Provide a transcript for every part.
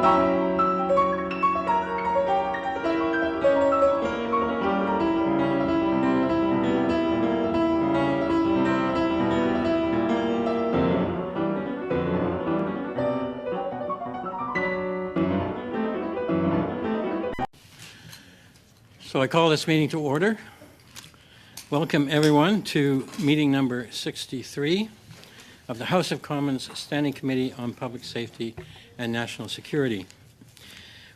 So I call this meeting to order. Welcome everyone to meeting number 63 of the House of Commons Standing Committee on Public Safety and National Security.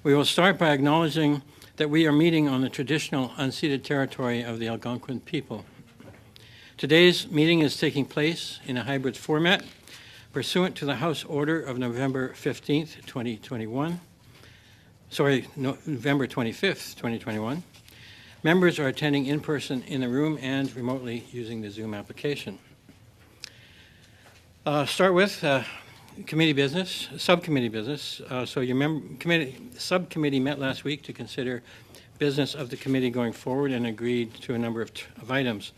We will start by acknowledging that we are meeting on the traditional unceded territory of the Algonquin people. Today's meeting is taking place in a hybrid format pursuant to the House Order of November 15th, 2021. November 25th, 2021. Members are attending in person in the room and remotely using the Zoom application. Start with committee business, subcommittee business. So your subcommittee met last week to consider business of the committee going forward and agreed to a number of items.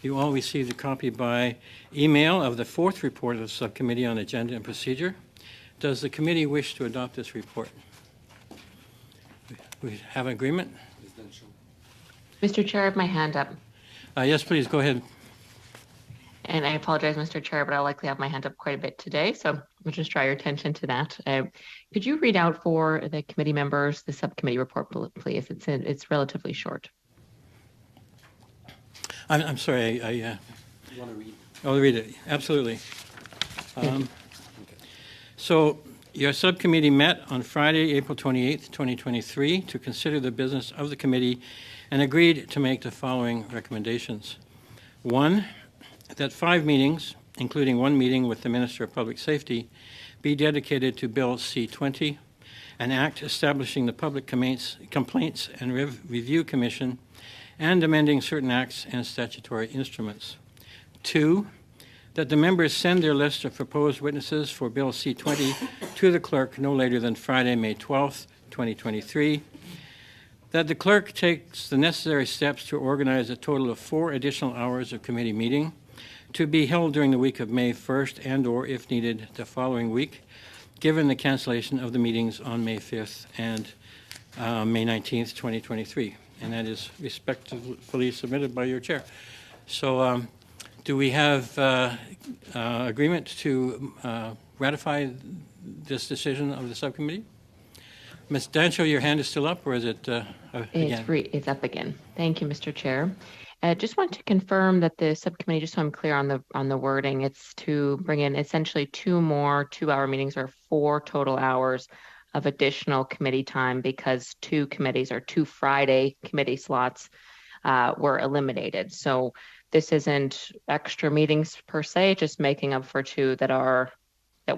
You all received a copy by email of the fourth report of the subcommittee on agenda and procedure. Does the committee wish to adopt this report? We have an agreement? Mr. Chair, I have my hand up. Yes, please, go ahead. And I apologize, Mr. Chair, but I'll likely have my hand up quite a bit today, so we'll just draw your attention to that. Could you read out for the committee members the subcommittee report, please? It's relatively short. I'm sorry, you want to read? I'll read it, absolutely. So your subcommittee met on Friday, April 28th, 2023, to consider the business of the committee and agreed to make the following recommendations. 1, that 5 meetings, including 1 meeting with the Minister of Public Safety, be dedicated to Bill C-20, an act establishing the Public Complaints and Review Commission and amending certain acts and statutory instruments. 2, that the members send their list of proposed witnesses for Bill C-20 to the clerk no later than Friday, May 12th, 2023. That the clerk takes the necessary steps to organize a total of 4 additional hours of committee meeting to be held during the week of May 1st and or, if needed, the following week, given the cancellation of the meetings on May 5th and May 19th, 2023. And that is respectfully submitted by your chair. So do we have agreement to ratify this decision of the subcommittee? Ms. Dancho, your hand is still up, or is it again? It's up again. Thank you, Mr. Chair. Just want to confirm that the subcommittee, just so I'm clear on the wording, it's to bring in essentially 2 more 2-hour meetings or 4 total hours of additional committee time because 2 committees or 2 Friday committee slots were eliminated. So this isn't extra meetings per se, just making up for 2 that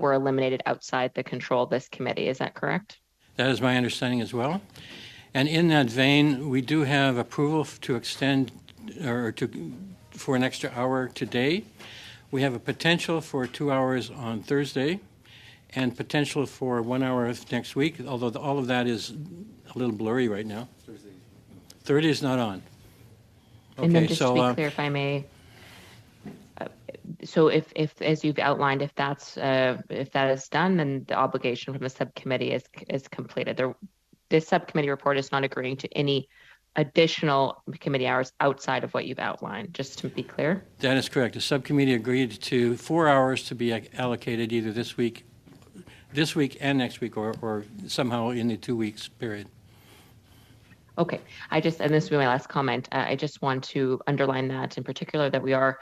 were eliminated outside the control of this committee. Is that correct? That is my understanding as well. And in that vein, we do have approval to extend for an extra hour today. We have a potential for 2 hours on Thursday and potential for 1 hour next week, although all of that is a little blurry right now. Thursday is not on. Okay, and then just to be clear, if I may, so if as you've outlined, if that is done, then the obligation from the subcommittee is completed. This subcommittee report is not agreeing to any additional committee hours outside of what you've outlined, just to be clear. That is correct. The subcommittee agreed to 4 hours to be allocated either this week and next week, or somehow in the 2 weeks period. Okay, and this will be my last comment. I just want to underline that in particular, that we are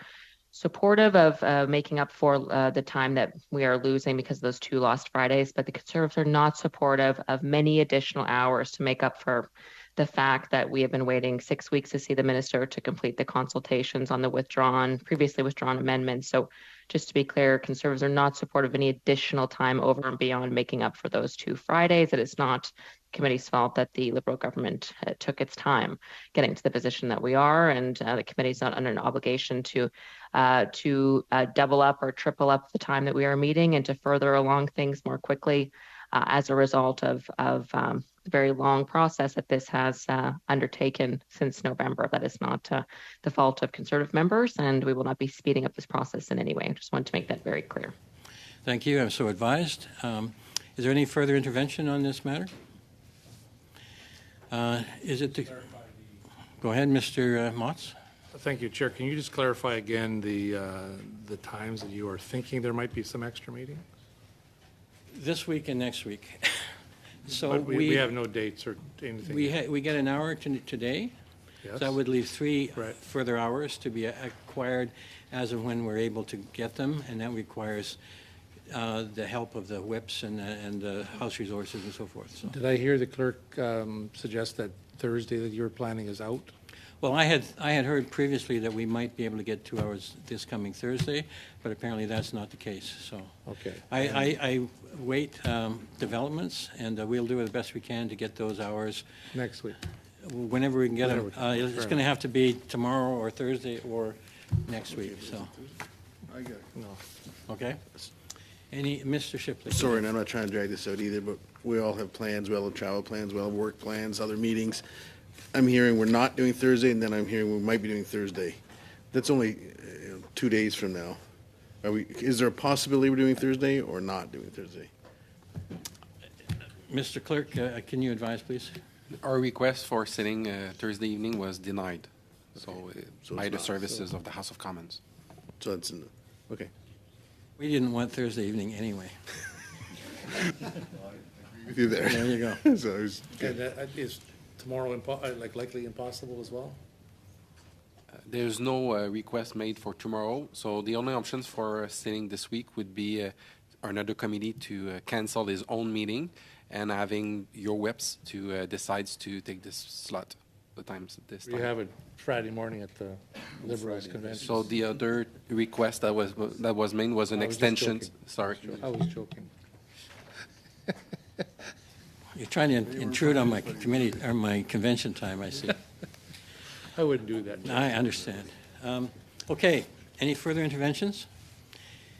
supportive of making up for the time that we are losing because of those 2 lost Fridays, but the Conservatives are not supportive of many additional hours to make up for the fact that we have been waiting 6 weeks to see the minister to complete the consultations on the previously withdrawn amendments. So just to be clear, Conservatives are not supportive of any additional time over and beyond making up for those 2 Fridays. It is not the committee's fault that the Liberal government took its time getting to the position that we are, and the committee is not under an obligation to double up or triple up the time that we are meeting and to further along things more quickly as a result of the very long process that this has undertaken since November. That is not the fault of Conservative members, and we will not be speeding up this process in any way. I just want to make that very clear. Thank you. I'm so advised. Is there any further intervention on this matter? Is it the... Go ahead, Mr. Motz. Thank you, Chair. Can you just clarify again the times that you are thinking there might be some extra meetings? This week and next week. So But we have no dates or anything. we get an hour today. Yes. So that would leave 3 Right. further hours to be acquired as of when we're able to get them, and that requires the help of the whips and House Resources and so forth. So. Did I hear the clerk suggest that Thursday that you're planning is out? Well, I had heard previously that we might be able to get 2 hours this coming Thursday, but apparently that's not the case. So Okay. I wait developments, and we'll do the best we can to get those hours Next week. whenever we can get them. Whenever. It's going to have to be tomorrow or Thursday or next week. So I got it. No. okay. Mr. Shipley? Sorry, and I'm not trying to drag this out either, but we all have plans. We all have travel plans. We all have work plans, other meetings. I'm hearing we're not doing Thursday, and then I'm hearing we might be doing Thursday. That's only 2 days from now. Is there a possibility we're doing Thursday or not doing Thursday? Mr. Clerk, can you advise, please? Our request for sitting Thursday evening was denied, So by it's the not. services of the House of Commons. So it's in the, okay. We didn't want Thursday evening anyway. With you there. There you go. So it was And good. is tomorrow likely impossible as well? There's no request made for tomorrow, so the only options for sitting this week would be another committee to cancel his own meeting and having your whips to decides to take this slot, the times this We time. have it Friday morning at the Liberals Convention. So the other request that was made was an I was just extension. joking. Sorry. I was joking. You're trying to intrude on my committee, or my convention time, I see. I wouldn't do that. I understand. Okay, any further interventions?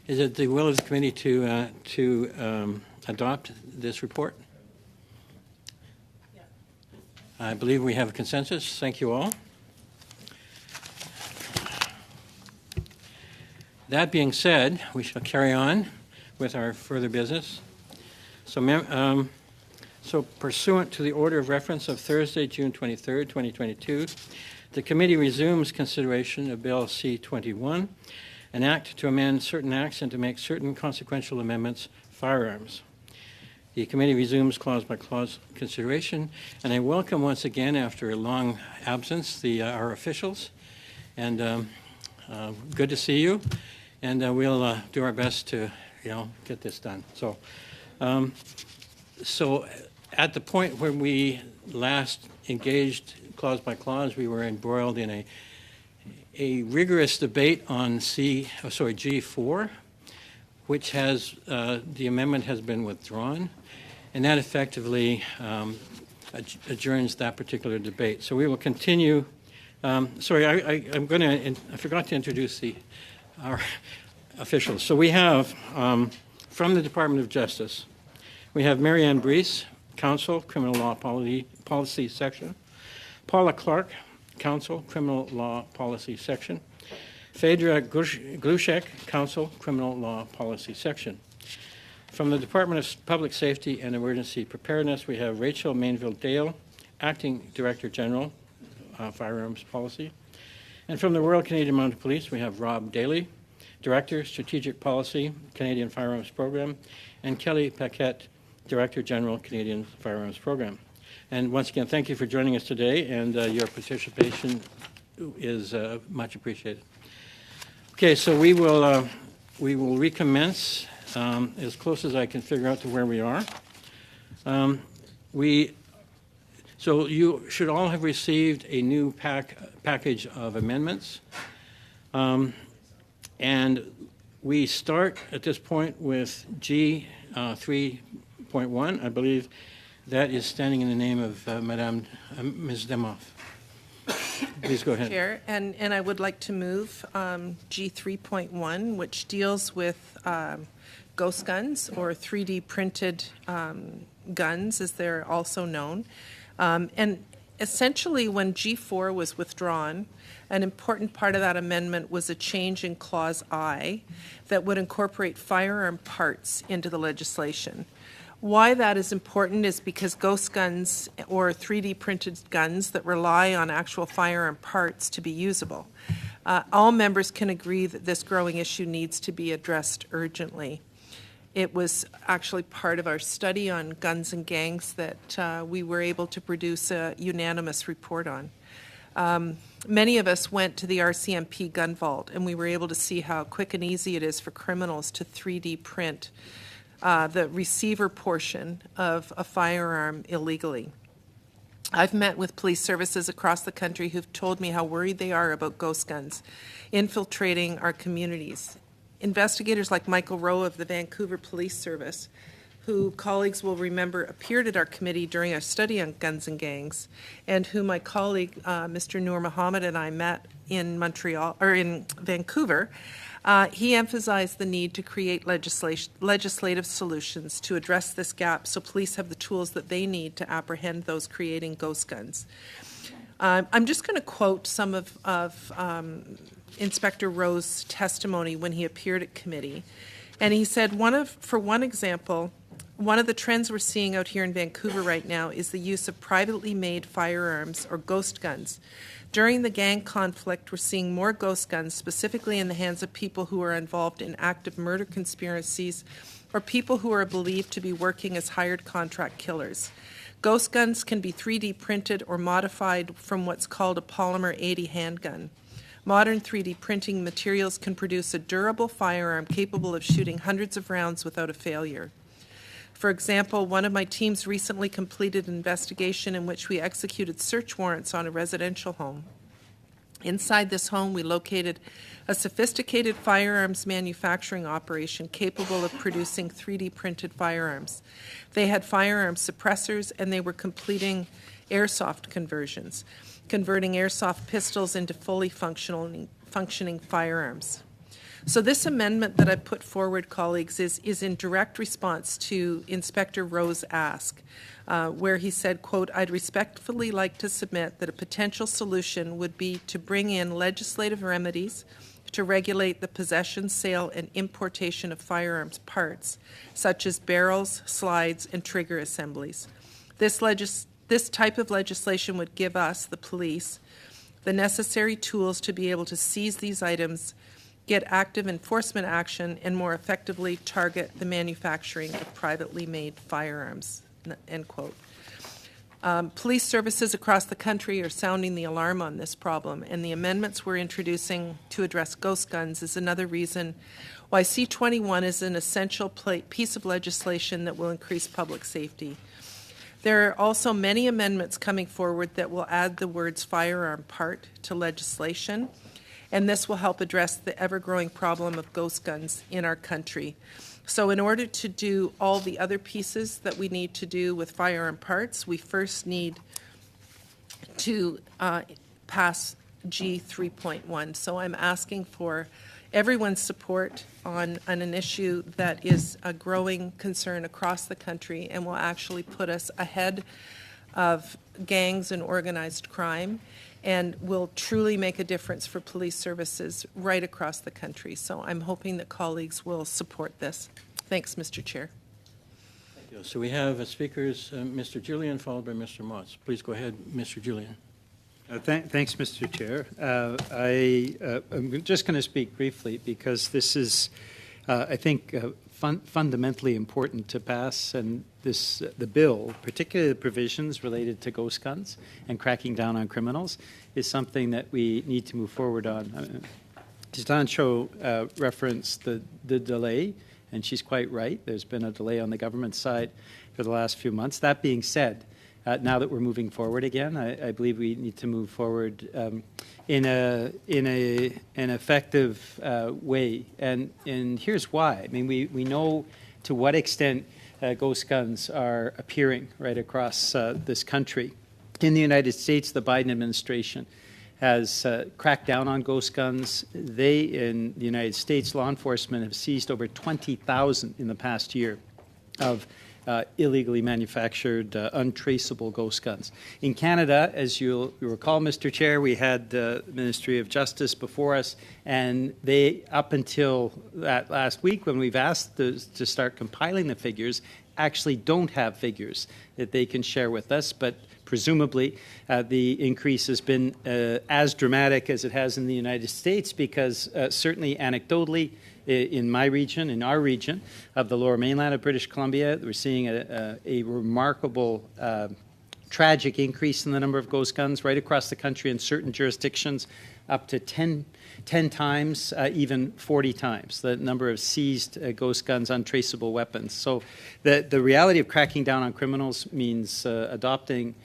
Is it the will of the committee to adopt this report? I believe we have a consensus. Thank you all. That being said, we shall carry on with our further business. So pursuant to the order of reference of Thursday, June 23rd, 2022, the committee resumes consideration of Bill C-21, an act to amend certain acts and to make certain consequential amendments, firearms. The committee resumes clause-by-clause consideration, and I welcome once again, after a long absence, our officials. And good to see you, and we'll do our best to, get this done. So at the point where we last engaged clause by clause, we were embroiled in a rigorous debate on G4, which has the amendment has been withdrawn, and that effectively adjourns that particular debate. So we will continue. I forgot to introduce our officials. So we have from the Department of Justice, we have Mary Ann Brees, Counsel, Criminal Law Policy Section. Paula Clark, Counsel, Criminal Law Policy Section. Phaedra Glushek, Counsel, Criminal Law Policy Section. From the Department of Public Safety and Emergency Preparedness, we have Rachel Mainville-Dale, Acting Director General, Firearms Policy. And from the Royal Canadian Mounted Police, we have Rob Daly, Director, Strategic Policy, Canadian Firearms Program, and Kelly Paquette, Director General, Canadian Firearms Program. And once again, thank you for joining us today, and your participation is much appreciated. Okay, so we will recommence as close as I can figure out to where we are. So you should all have received a new package of amendments. And we start at this point with G 3.1. I believe that is standing in the name of Ms. Demoff. Please go ahead. Chair, and I would like to move G 3.1, which deals with ghost guns, or 3D printed guns, as they're also known. And essentially, when G4 was withdrawn, an important part of that amendment was a change in Clause I that would incorporate firearm parts into the legislation. Why that is important is because ghost guns or 3D printed guns that rely on actual firearm parts to be usable. All members can agree that this growing issue needs to be addressed urgently. It was actually part of our study on guns and gangs that we were able to produce a unanimous report on. Many of us went to the RCMP gun vault, and we were able to see how quick and easy it is for criminals to 3D print the receiver portion of a firearm illegally. I've met with police services across the country who've told me how worried they are about ghost guns infiltrating our communities. Investigators like Michael Rowe of the Vancouver Police Service, who colleagues will remember appeared at our committee during our study on guns and gangs, and who my colleague Mr. Noor Mohammed and I met in Montreal or in Vancouver. He emphasized the need to create legislative solutions to address this gap so police have the tools that they need to apprehend those creating ghost guns. I'm just going to quote some of Inspector Rowe's testimony when he appeared at committee. And he said, for one example, one of the trends we're seeing out here in Vancouver right now is the use of privately made firearms or ghost guns. During the gang conflict, we're seeing more ghost guns, specifically in the hands of people who are involved in active murder conspiracies or people who are believed to be working as hired contract killers. Ghost guns can be 3D printed or modified from what's called a polymer 80 handgun. Modern 3D printing materials can produce a durable firearm capable of shooting hundreds of rounds without a failure. For example, one of my teams recently completed an investigation in which we executed search warrants on a residential home. Inside this home, we located a sophisticated firearms manufacturing operation capable of producing 3D printed firearms. They had firearm suppressors, and they were completing airsoft conversions, converting airsoft pistols into fully functioning firearms. So this amendment that I put forward, colleagues, is in direct response to Inspector Rowe's ask, where he said, quote, "I'd respectfully like to submit that a potential solution would be to bring in legislative remedies to regulate the possession, sale, and importation of firearms parts, such as barrels, slides, and trigger assemblies. This type of legislation would give us, the police, the necessary tools to be able to seize these items, get active enforcement action, and more effectively target the manufacturing of privately made firearms," end quote. Police services across the country are sounding the alarm on this problem, and the amendments we're introducing to address ghost guns is another reason why C-21 is an essential piece of legislation that will increase public safety. There are also many amendments coming forward that will add the words firearm part to legislation, and this will help address the ever-growing problem of ghost guns in our country. So in order to do all the other pieces that we need to do with firearm parts, we first need to pass G 3.1. So I'm asking for everyone's support on an issue that is a growing concern across the country and will actually put us ahead of gangs and organized crime, and will truly make a difference for police services right across the country. So I'm hoping that colleagues will support this. Thanks, Mr. Chair. Thank you. So we have speakers, Mr. Julian, followed by Mr. Motz. Please go ahead, Mr. Julian. Thanks, Mr. Chair. I'm just going to speak briefly because this is, I think, fundamentally important to pass, and the bill, particularly the provisions related to ghost guns and cracking down on criminals, is something that we need to move forward on. Jitancho referenced the delay, and she's quite right. There's been a delay on the government side for the last few months. That being said, now that we're moving forward again, I believe we need to move forward in an effective way, and here's why. I mean, we know to what extent ghost guns are appearing right across this country. In the United States, the Biden administration has cracked down on ghost guns. In the United States, law enforcement have seized over 20,000 in the past year of illegally manufactured, untraceable ghost guns. In Canada, as you'll recall, Mr. Chair, we had the Ministry of Justice before us, and they, up until that last week when we've asked to start compiling the figures, actually don't have figures that they can share with us, but presumably the increase has been as dramatic as it has in the United States, because certainly anecdotally, in my region, in our region of the Lower Mainland of British Columbia, we're seeing a remarkable tragic increase in the number of ghost guns right across the country in certain jurisdictions, up to 10 times, even 40 times the number of seized ghost guns, untraceable weapons. So the reality of cracking down on criminals means adopting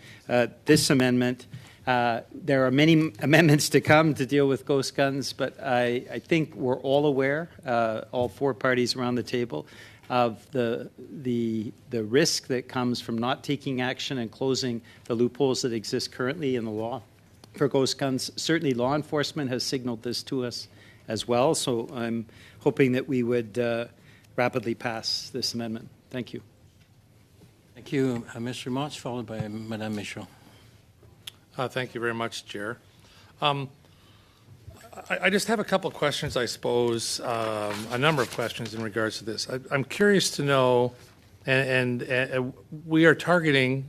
this amendment. There are many amendments to come to deal with ghost guns, but I think we're all aware, all four parties around the table, of the risk that comes from not taking action and closing the loopholes that exist currently in the law for ghost guns. Certainly law enforcement has signaled this to us as well, so I'm hoping that we would rapidly pass this amendment. Thank you. Thank you, Mr. Motz, followed by Madame Michaud. Thank you very much, Chair. I just have a couple of questions, I suppose, a number of questions in regards to this. I'm curious to know, and we are targeting,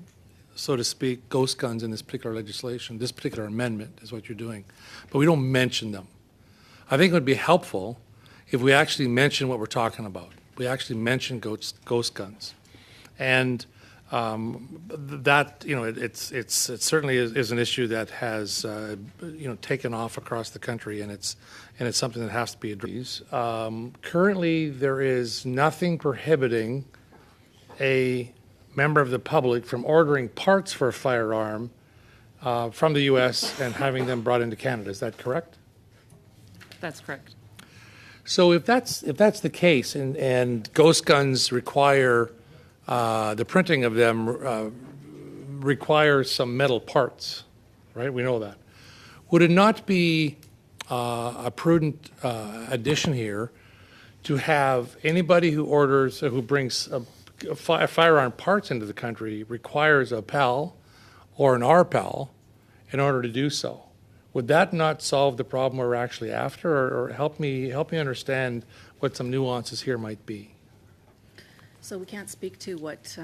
so to speak, ghost guns in this particular legislation. This particular amendment is what you're doing, but we don't mention them. I think it would be helpful if we actually mention what we're talking about. We actually mention ghost guns, and that, you know, it certainly is an issue that has taken off across the country, and it's something that has to be addressed. Currently, there is nothing prohibiting a member of the public from ordering parts for a firearm from the U.S. and having them brought into Canada. Is that correct? That's correct. So if that's the case, and ghost guns require the printing of them requires some metal parts, right? We know that. Would it not be a prudent addition here to have anybody who brings firearm parts into the country requires a PAL or an RPAL in order to do so? Would that not solve the problem we're actually after, or help me understand what some nuances here might be? So we can't speak to what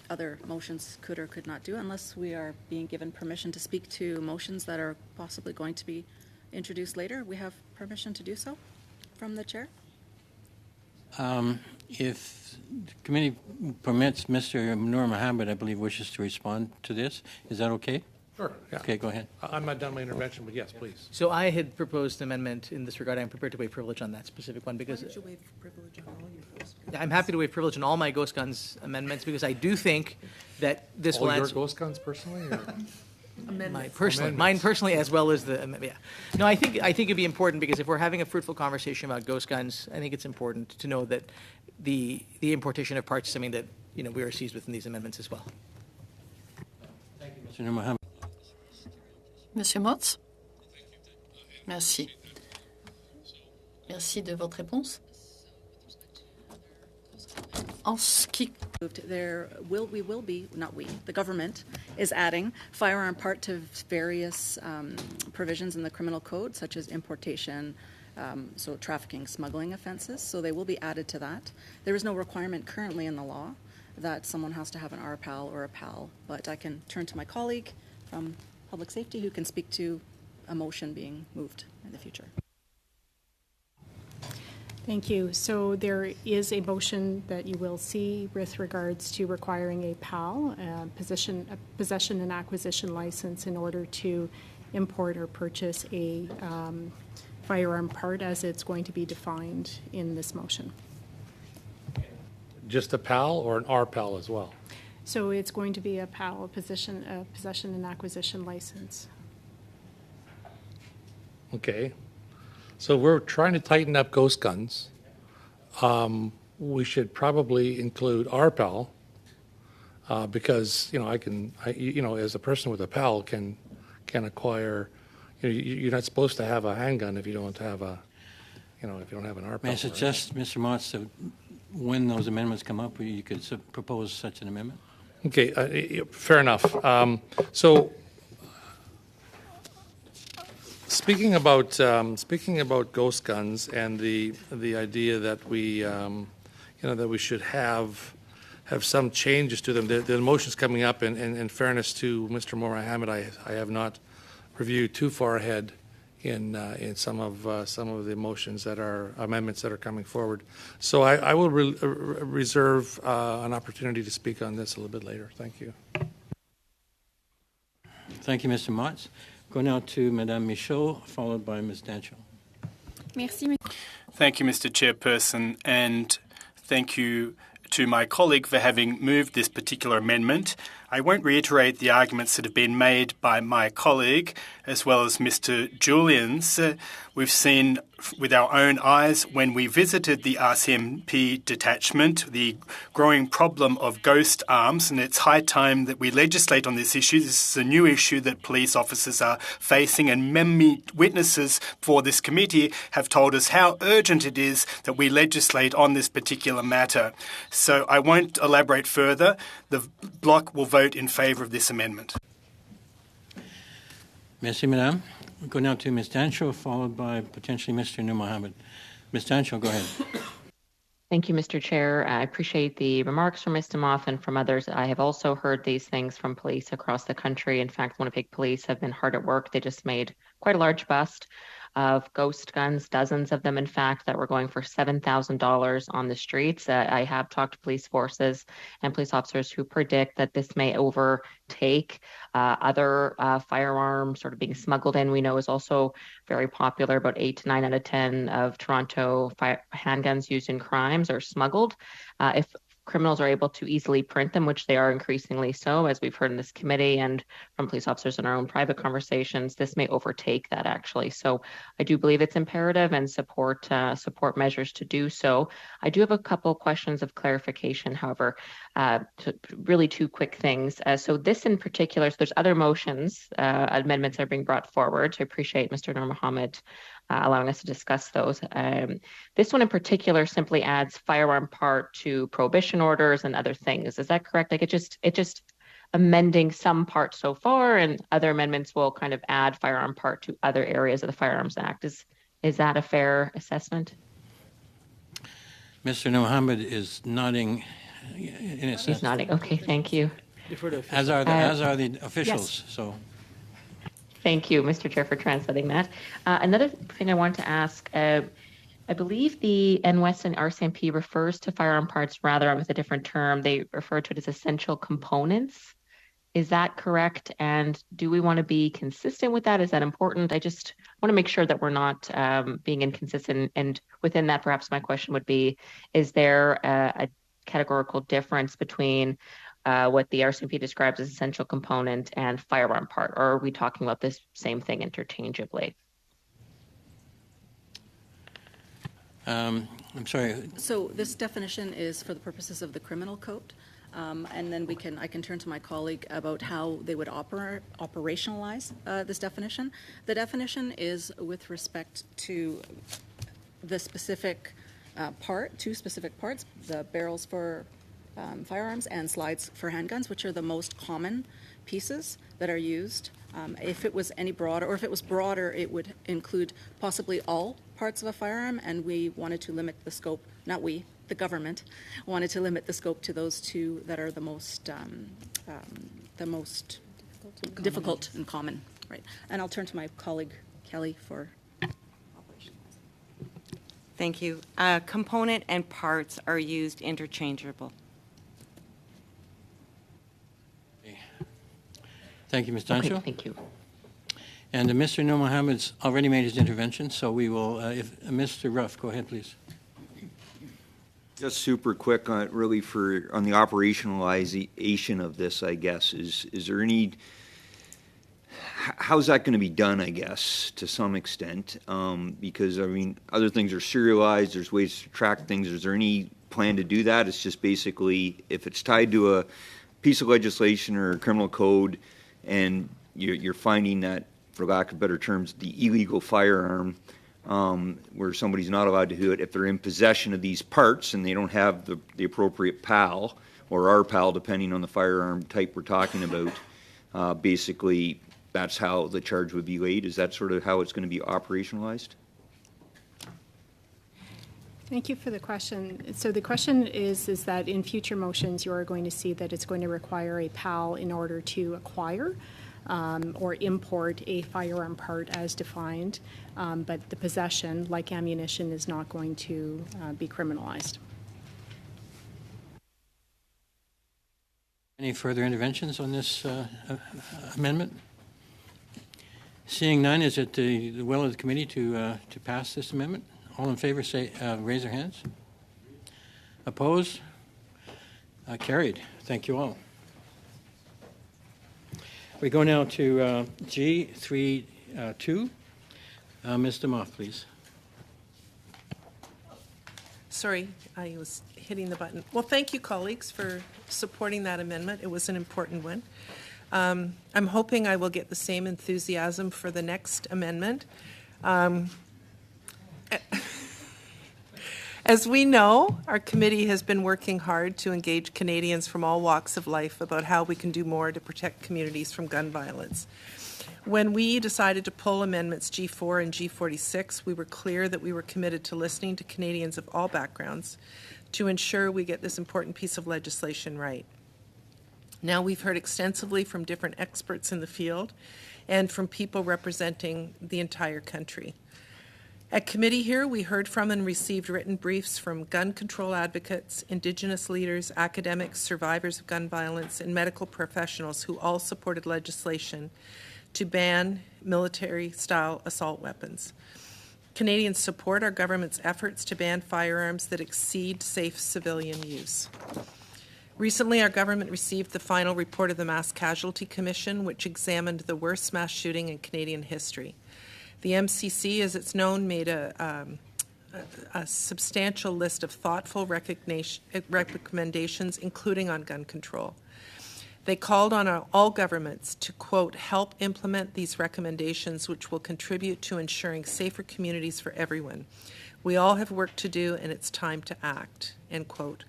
other motions could or could not do unless we are being given permission to speak to motions that are possibly going to be introduced later. We have permission to do so from the chair. If the committee permits, Mr. Noor Mohammed, I believe, wishes to respond to this. Is that okay? Sure. Yeah. Okay, go ahead. I'm not done my intervention, but yes, please. So I had proposed an amendment in this regard. I'm prepared to waive privilege on that specific one because Why don't you waive privilege on all your ghost guns? I'm happy to waive privilege on all my ghost guns amendments because I do think that this will All your answer ghost guns personally? Or? mine personally, as well as the yeah. No, I think it'd be important because if we're having a fruitful conversation about ghost guns, I think it's important to know that the importation of parts is something that we are seized within these amendments as well. Thank you, Mr. Noor Mohammed. Monsieur Motz? Merci. Merci de votre réponse. En ce qui The government is adding firearm part to various provisions in the criminal code, such as importation, so trafficking, smuggling offenses. So they will be added to that. There is no requirement currently in the law that someone has to have an RPAL or a PAL, but I can turn to my colleague from Public Safety who can speak to a motion being moved in the future. Thank you. So there is a motion that you will see with regards to requiring a PAL, possession and acquisition license, in order to import or purchase a firearm part as it's going to be defined in this motion. Just a PAL or an RPAL as well? So it's going to be a PAL, possession and acquisition license. Okay. So we're trying to tighten up ghost guns. We should probably include RPAL because as a person with a PAL can acquire. You're not supposed to have a handgun if you don't have if you don't have an RPAL. May I suggest, Mr. Motz, that when those amendments come up, you could propose such an amendment? Okay, fair enough. So, speaking about ghost guns and the idea that we that we should have some changes to them. The motion's coming up, and in fairness to Mr. Mohammed, I have not reviewed too far ahead in some of the motions that are amendments that are coming forward. So I will reserve an opportunity to speak on this a little bit later. Thank you. Thank you, Mr. Motz. Go now to Madame Michaud, followed by Ms. Dancho. Thank you, Mr. Chairperson, and thank you to my colleague for having moved this particular amendment. I won't reiterate the arguments that have been made by my colleague as well as Mr. Julian's. We've seen with our own eyes when we visited the RCMP detachment the growing problem of ghost arms, and it's high time that we legislate on this issue. This is a new issue that police officers are facing, and many witnesses for this committee have told us how urgent it is that we legislate on this particular matter. So I won't elaborate further. The Bloc will vote in favour of this amendment. Merci, Madame. We'll go now to Ms. Dancho, followed by potentially Mr. Nur Mohammed. Ms. Dancho, go ahead. Thank you, Mr. Chair. I appreciate the remarks from Mr. Moth and from others. I have also heard these things from police across the country. In fact, Winnipeg police have been hard at work. They just made quite a large bust of ghost guns, dozens of them, in fact, that were going for $7,000 on the streets. I have talked to police forces and police officers who predict that this may overtake other firearms sort of being smuggled in. We know is also very popular. About 8 to 9 out of 10 of Toronto handguns used in crimes are smuggled. If criminals are able to easily print them, which they are increasingly so, as we've heard in this committee and from police officers in our own private conversations, this may overtake that actually. So I do believe it's imperative and support measures to do so. I do have a couple questions of clarification, however, really two quick things. So this in particular, so there's other motions, amendments are being brought forward. So I appreciate Mr. Nur Mohammed allowing us to discuss those. This one in particular simply adds firearm part to prohibition orders and other things. Is that correct? Like it just amending some parts so far, and other amendments will kind of add firearm part to other areas of the Firearms Act. Is that a fair assessment? Mr. Nur Mohammed is nodding in a sense. He's nodding. Okay, thank you. As are the officials. Yes. So. Thank you, Mr. Chair, for translating that. Another thing I want to ask, I believe the NWES and RCMP refers to firearm parts rather with a different term. They refer to it as essential components. Is that correct? And do we want to be consistent with that? Is that important? I just want to make sure that we're not being inconsistent. And within that, perhaps my question would be, is there a categorical difference between what the RCMP describes as essential component and firearm part, or are we talking about this same thing interchangeably? I'm sorry. So this definition is for the purposes of the criminal code, and then I can turn to my colleague about how they would operationalize this definition. The definition is with respect to the specific two specific parts, the barrels for firearms and slides for handguns, which are the most common pieces that are used. If it was any broader, or if it was broader, it would include possibly all parts of a firearm, and we wanted to limit the scope, not we, the government, wanted to limit the scope to those two that are the most difficult and common. Right. And I'll turn to my colleague, Kelly, for operations. Thank you. Component and parts are used interchangeable. Thank you, Ms. Dancho. Okay, thank you. And Mr. Nur Mohammed's already made his intervention, so we will, Mr. Ruff, go ahead, please. Just super quick on the operationalization of this, I guess. Is there any, how's that going to be done, I guess, to some extent? Because, I mean, other things are serialized, there's ways to track things. Is there any plan to do that? It's just basically, if it's tied to a piece of legislation or a criminal code, and you're finding that, for lack of better terms, the illegal firearm, where somebody's not allowed to do it if they're in possession of these parts and they don't have the appropriate PAL or RPAL, depending on the firearm type we're talking about. Basically, that's how the charge would be laid. Is that sort of how it's going to be operationalized? Thank you for the question. So the question is that in future motions, you are going to see that it's going to require a PAL in order to acquire or import a firearm part as defined, but the possession, like ammunition, is not going to be criminalized. Any further interventions on this amendment? Seeing none, is it the will of the committee to pass this amendment? All in favor, say raise their hands. Opposed? Carried. Thank you all. We go now to G32. Ms. DeMoff, please. Sorry, I was hitting the button. Well, thank you, colleagues, for supporting that amendment. It was an important one. I'm hoping I will get the same enthusiasm for the next amendment. As we know, our committee has been working hard to engage Canadians from all walks of life about how we can do more to protect communities from gun violence. When we decided to pull amendments G4 and G46, we were clear that we were committed to listening to Canadians of all backgrounds to ensure we get this important piece of legislation right. Now we've heard extensively from different experts in the field and from people representing the entire country. At committee here, we heard from and received written briefs from gun control advocates, Indigenous leaders, academics, survivors of gun violence, and medical professionals who all supported legislation to ban military-style assault weapons. Canadians support our government's efforts to ban firearms that exceed safe civilian use. Recently, our government received the final report of the Mass Casualty Commission, which examined the worst mass shooting in Canadian history. The MCC, as it's known, made a substantial list of thoughtful recommendations, including on gun control. They called on all governments to, quote, help implement these recommendations, which will contribute to ensuring safer communities for everyone. We all have work to do, and it's time to act, end quote.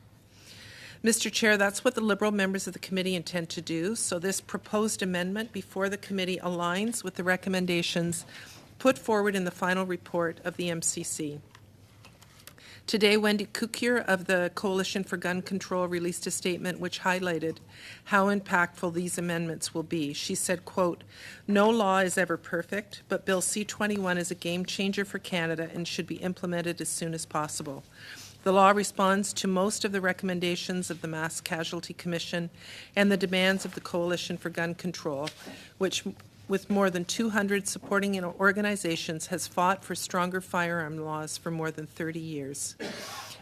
Mr. Chair, that's what the Liberal members of the committee intend to do, so this proposed amendment before the committee aligns with the recommendations put forward in the final report of the MCC. Today, Wendy Kukier of the Coalition for Gun Control released a statement which highlighted how impactful these amendments will be. She said, quote, no law is ever perfect, but Bill C-21 is a game changer for Canada and should be implemented as soon as possible. The law responds to most of the recommendations of the Mass Casualty Commission and the demands of the Coalition for Gun Control, which with more than 200 supporting organizations, has fought for stronger firearm laws for more than 30 years,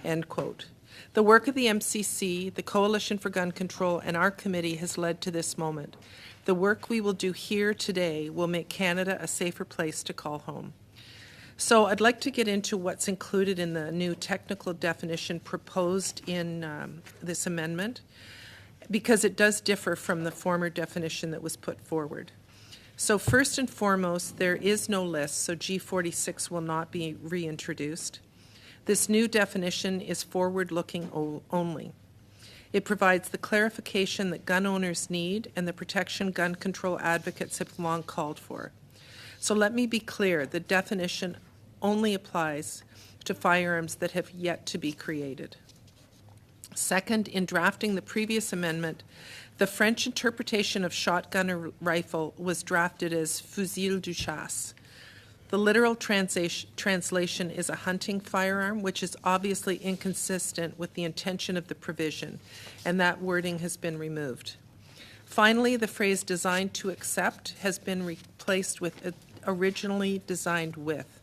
end quote. The work of the MCC, the Coalition for Gun Control, and our committee has led to this moment. The work we will do here today will make Canada a safer place to call home. So I'd like to get into what's included in the new technical definition proposed in this amendment, because it does differ from the former definition that was put forward. So first and foremost, there is no list, so G46 will not be reintroduced. This new definition is forward-looking only. It provides the clarification that gun owners need and the protection gun control advocates have long called for. So let me be clear, the definition only applies to firearms that have yet to be created. Second, in drafting the previous amendment, the French interpretation of shotgun or rifle was drafted as fusil de chasse. The literal translation is a hunting firearm, which is obviously inconsistent with the intention of the provision, and that wording has been removed. Finally, the phrase designed to accept has been replaced with originally designed with.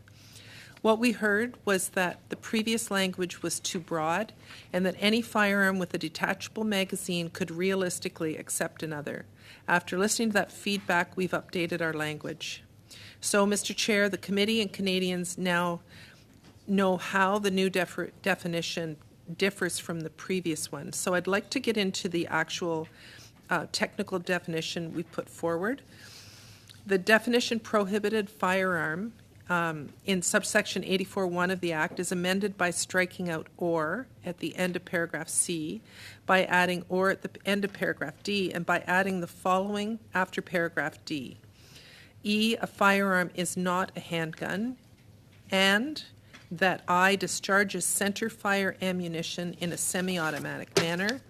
What we heard was that the previous language was too broad and that any firearm with a detachable magazine could realistically accept another. After listening to that feedback, we've updated our language. So, Mr. Chair, the committee and Canadians now know how the new definition differs from the previous one. So I'd like to get into the actual technical definition we put forward. The definition prohibited firearm in subsection 84(1) of the Act is amended by striking out "or" at the end of paragraph C, by adding "or" at the end of paragraph D, and by adding the following after paragraph D. E, a firearm is not a handgun, and that I discharges center fire ammunition in a semi-automatic manner.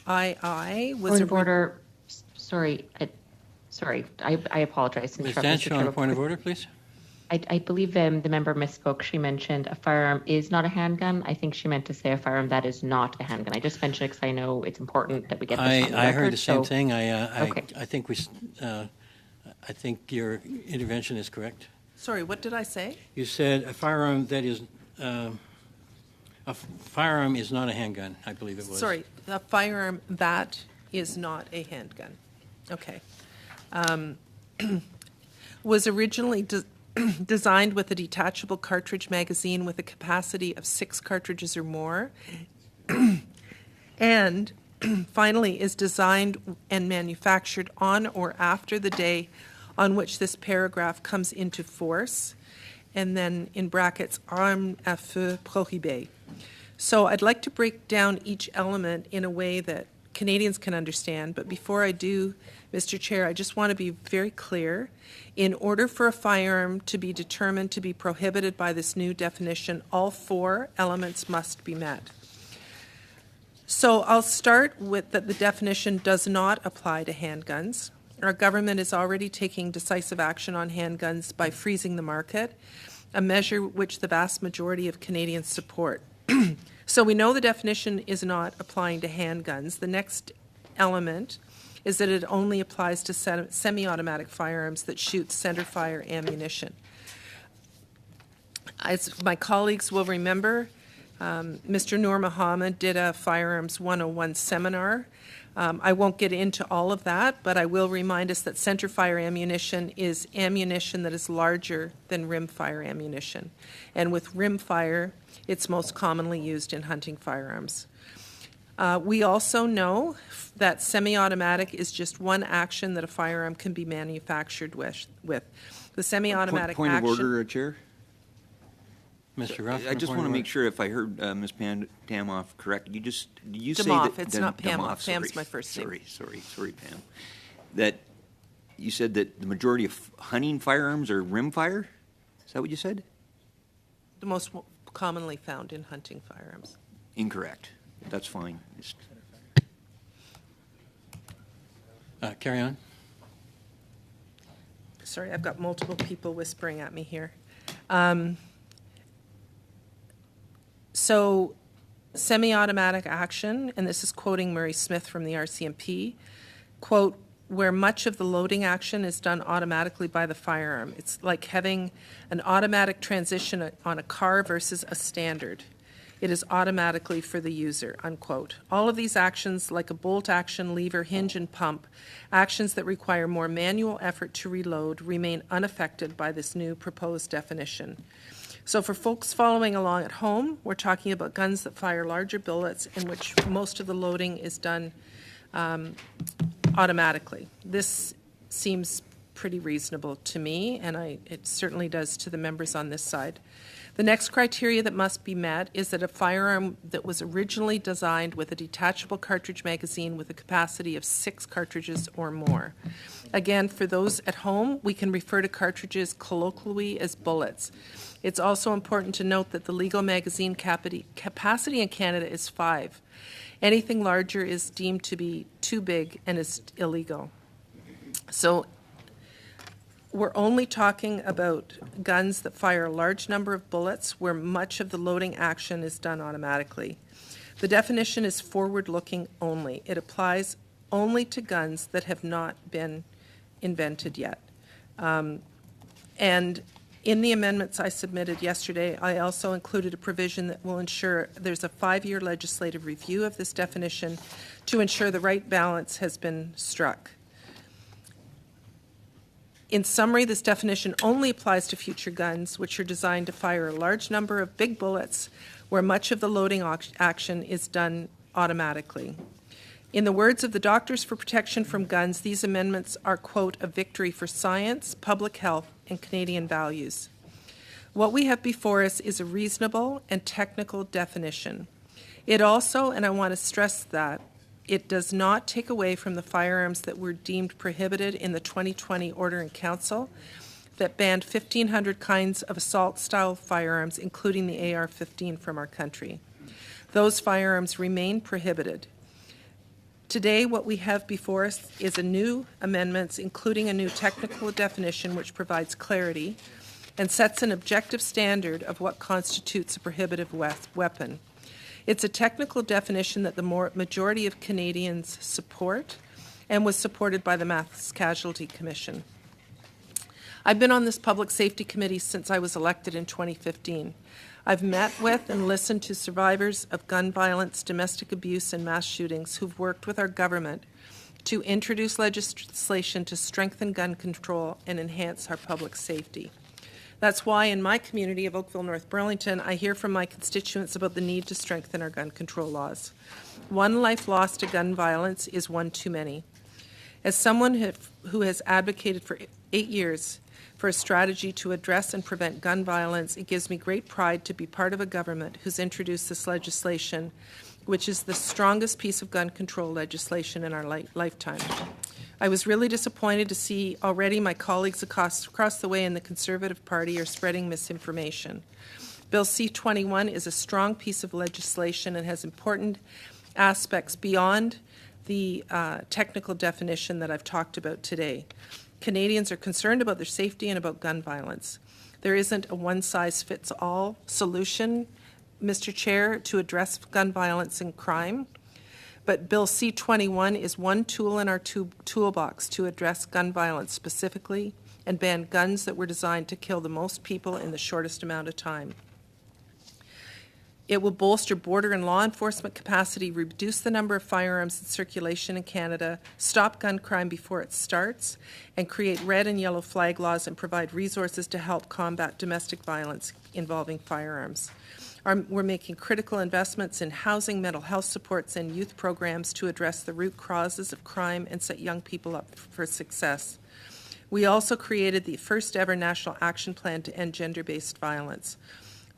I was Point of order. Sorry, I apologize. to Ms. interrupt, Mr. Dancho, on a Chair. point of order, please. I believe the member misspoke. She mentioned a firearm is not a handgun. I think she meant to say a firearm that is not a handgun. I just mentioned it because I know it's important that we get this on the I record, heard the same so- thing. Okay. I think your intervention is correct. Sorry, what did I say? You said a firearm that is firearm is not a handgun, I believe it was. Sorry, a firearm that is not a handgun. Okay. Was originally designed with a detachable cartridge magazine with a capacity of 6 cartridges or more, and finally is designed and manufactured on or after the day on which this paragraph comes into force, and then in brackets, arme à feu prohibée. So I'd like to break down each element in a way that Canadians can understand, but before I do, Mr. Chair, I just want to be very clear. In order for a firearm to be determined to be prohibited by this new definition, all 4 elements must be met. So I'll start with that the definition does not apply to handguns. Our government is already taking decisive action on handguns by freezing the market, a measure which the vast majority of Canadians support. So we know the definition is not applying to handguns. The next element is that it only applies to semi-automatic firearms that shoot center fire ammunition. As my colleagues will remember, Mr. Noor Mohammed did a Firearms 101 seminar. I won't get into all of that, but I will remind us that center fire ammunition is ammunition that is larger than rimfire ammunition. And with rimfire, it's most commonly used in hunting firearms. We also know that semi-automatic is just one action that a firearm can be manufactured with. The semi-automatic Point action... of order, Chair? Mr. Ruff, I just point want of to make order. sure if I heard Ms. Tamoff correct. Did you say Damoff, that... it's not Pam. Damoff, Pam's sorry. my first name. Sorry, Pam. That you said that the majority of hunting firearms are rimfire? Is that what you said? The most commonly found in hunting firearms. Incorrect. That's fine. Carry on. Sorry, I've got multiple people whispering at me here. So semi-automatic action, and this is quoting Murray Smith from the RCMP, quote, where much of the loading action is done automatically by the firearm. It's like having an automatic transition on a car versus a standard. It is automatically for the user, unquote. All of these actions, like a bolt action, lever, hinge, and pump, actions that require more manual effort to reload, remain unaffected by this new proposed definition. So for folks following along at home, we're talking about guns that fire larger bullets in which most of the loading is done automatically. This seems pretty reasonable to me, and it certainly does to the members on this side. The next criteria that must be met is that a firearm that was originally designed with a detachable cartridge magazine with a capacity of 6 cartridges or more. Again, for those at home, we can refer to cartridges colloquially as bullets. It's also important to note that the legal magazine capacity in Canada is 5. Anything larger is deemed to be too big and is illegal. So we're only talking about guns that fire a large number of bullets where much of the loading action is done automatically. The definition is forward-looking only. It applies only to guns that have not been invented yet. And in the amendments I submitted yesterday, I also included a provision that will ensure there's a 5-year legislative review of this definition to ensure the right balance has been struck. In summary, this definition only applies to future guns, which are designed to fire a large number of big bullets where much of the loading action is done automatically. In the words of the Doctors for Protection from Guns, these amendments are, quote, a victory for science, public health, and Canadian values. What we have before us is a reasonable and technical definition. It also, and I want to stress that, it does not take away from the firearms that were deemed prohibited in the 2020 Order in Council that banned 1,500 kinds of assault-style firearms, including the AR-15 from our country. Those firearms remain prohibited. Today, what we have before us is a new amendments, including a new technical definition which provides clarity and sets an objective standard of what constitutes a prohibitive weapon. It's a technical definition that the majority of Canadians support and was supported by the Mass Casualty Commission. I've been on this Public Safety Committee since I was elected in 2015. I've met with and listened to survivors of gun violence, domestic abuse, and mass shootings who've worked with our government to introduce legislation to strengthen gun control and enhance our public safety. That's why in my community of Oakville, North Burlington, I hear from my constituents about the need to strengthen our gun control laws. One life lost to gun violence is one too many. As someone who has advocated for 8 years for a strategy to address and prevent gun violence, it gives me great pride to be part of a government who's introduced this legislation, which is the strongest piece of gun control legislation in our lifetime. I was really disappointed to see already my colleagues across the way in the Conservative Party are spreading misinformation. Bill C-21 is a strong piece of legislation and has important aspects beyond the technical definition that I've talked about today. Canadians are concerned about their safety and about gun violence. There isn't a one-size-fits-all solution, Mr. Chair, to address gun violence and crime. But Bill C-21 is one tool in our toolbox to address gun violence specifically and ban guns that were designed to kill the most people in the shortest amount of time. It will bolster border and law enforcement capacity, reduce the number of firearms in circulation in Canada, stop gun crime before it starts, and create red and yellow flag laws and provide resources to help combat domestic violence involving firearms. We're making critical investments in housing, mental health supports, and youth programs to address the root causes of crime and set young people up for success. We also created the first ever National Action Plan to end gender-based violence.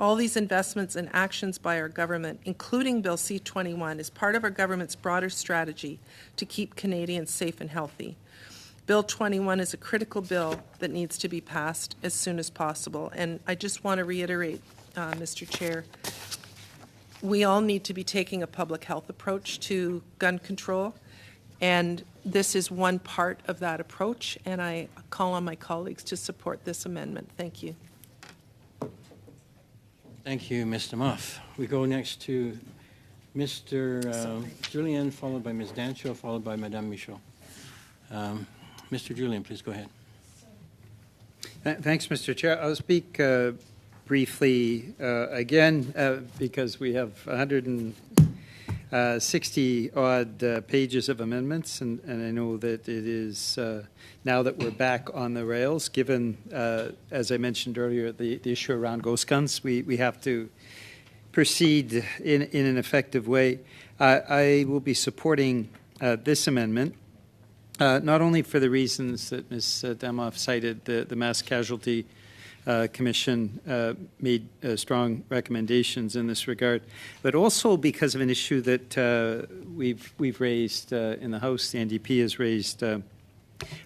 All these investments and actions by our government, including Bill C-21, is part of our government's broader strategy to keep Canadians safe and healthy. Bill 21 is a critical bill that needs to be passed as soon as possible. And I just want to reiterate, Mr. Chair, we all need to be taking a public health approach to gun control, and this is one part of that approach, and I call on my colleagues to support this amendment. Thank you. Thank you, Mr. Muff. We go next to Mr. Julian, followed by Ms. Dancho, followed by Madame Michaud. Mr. Julian, please go ahead. Thanks, Mr. Chair. I'll speak briefly again because we have 160-odd pages of amendments, and I know that it is, now that we're back on the rails, given, as I mentioned earlier, the issue around ghost guns, we have to proceed in an effective way. I will be supporting this amendment, not only for the reasons that Ms. Demoff cited, the Mass Casualty Commission made strong recommendations in this regard, but also because of an issue that we've raised in the House, the NDP has raised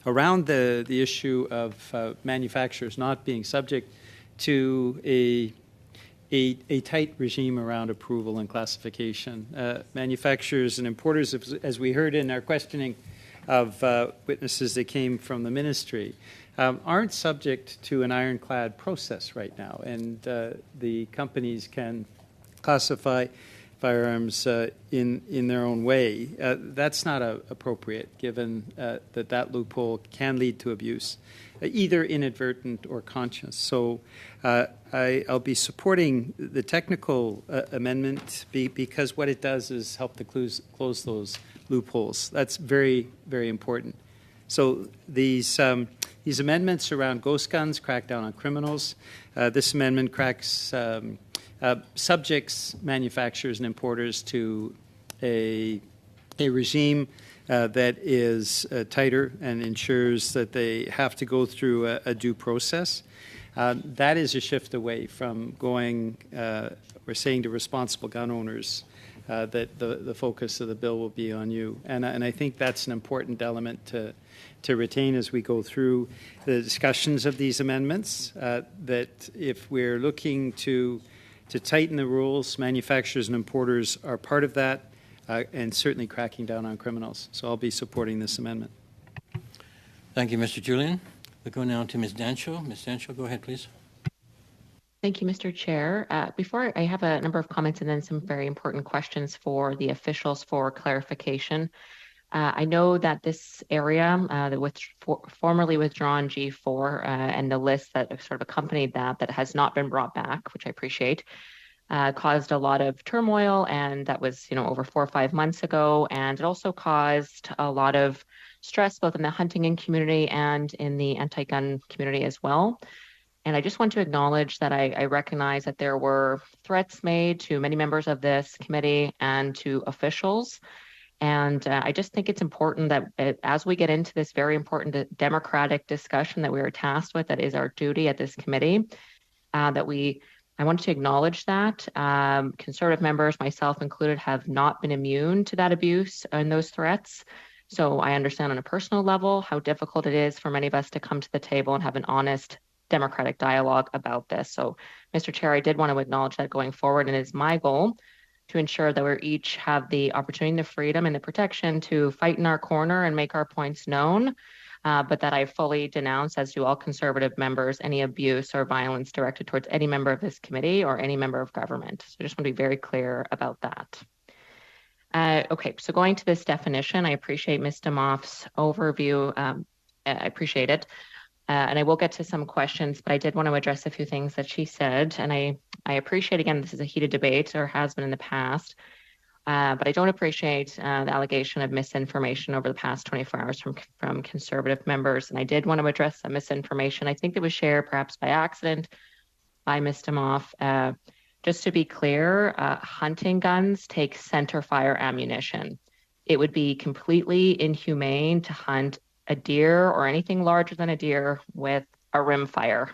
around the issue of manufacturers not being subject to a tight regime around approval and classification. Manufacturers and importers, as we heard in our questioning of witnesses that came from the ministry, aren't subject to an ironclad process right now, and the companies can classify firearms in their own way. That's not appropriate, given that loophole can lead to abuse, either inadvertent or conscious. So I'll be supporting the technical amendment because what it does is help to close those loopholes. That's very, very important. So these amendments around ghost guns crack down on criminals. This amendment subjects manufacturers and importers to a regime that is tighter and ensures that they have to go through a due process. That is a shift away from going, or saying to responsible gun owners that the focus of the bill will be on you. And I think that's an important element to retain as we go through the discussions of these amendments, that if we're looking to tighten the rules, manufacturers and importers are part of that, and certainly cracking down on criminals. So I'll be supporting this amendment. Thank you, Mr. Julian. We'll go now to Ms. Dancho. Ms. Dancho, go ahead, please. Thank you, Mr. Chair. Before I have a number of comments and then some very important questions for the officials for clarification. I know that this area, formerly withdrawn G4 and the list that sort of accompanied that has not been brought back, which I appreciate, caused a lot of turmoil, and that was over 4 or 5 months ago, and it also caused a lot of stress both in the hunting community and in the anti-gun community as well. And I just want to acknowledge that I recognize that there were threats made to many members of this committee and to officials. And I just think it's important that as we get into this very important democratic discussion that we are tasked with, that is our duty at this committee, I want to acknowledge that Conservative members, myself included, have not been immune to that abuse and those threats. So I understand on a personal level how difficult it is for many of us to come to the table and have an honest democratic dialogue about this. So, Mr. Chair, I did want to acknowledge that going forward, and it is my goal to ensure that we each have the opportunity, the freedom, and the protection to fight in our corner and make our points known, but that I fully denounce, as do all Conservative members, any abuse or violence directed towards any member of this committee or any member of government. So I just want to be very clear about that. Okay, so going to this definition, I appreciate Ms. DeMoff's overview. I appreciate it. And I will get to some questions, but I did want to address a few things that she said. And I appreciate, again, this is a heated debate, or has been in the past, but I don't appreciate the allegation of misinformation over the past 24 hours from Conservative members. And I did want to address some misinformation. I think that was shared perhaps by accident by Ms. DeMoff. Just to be clear, hunting guns take center fire ammunition. It would be completely inhumane to hunt a deer or anything larger than a deer with a rimfire.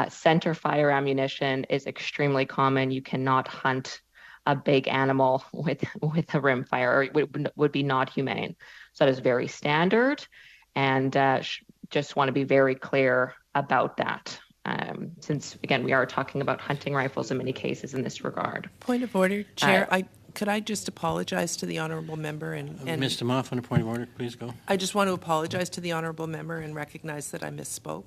Center fire ammunition is extremely common. You cannot hunt a big animal with a rimfire. It would be not humane. So that is very standard, and just want to be very clear about that. Since, again, we are talking about hunting rifles in many cases in this regard. Point of order, Chair. Could I just apologize to the honourable member and Ms. DeMoff, on a point of order, please go. I just want to apologize to the honourable member and recognize that I misspoke.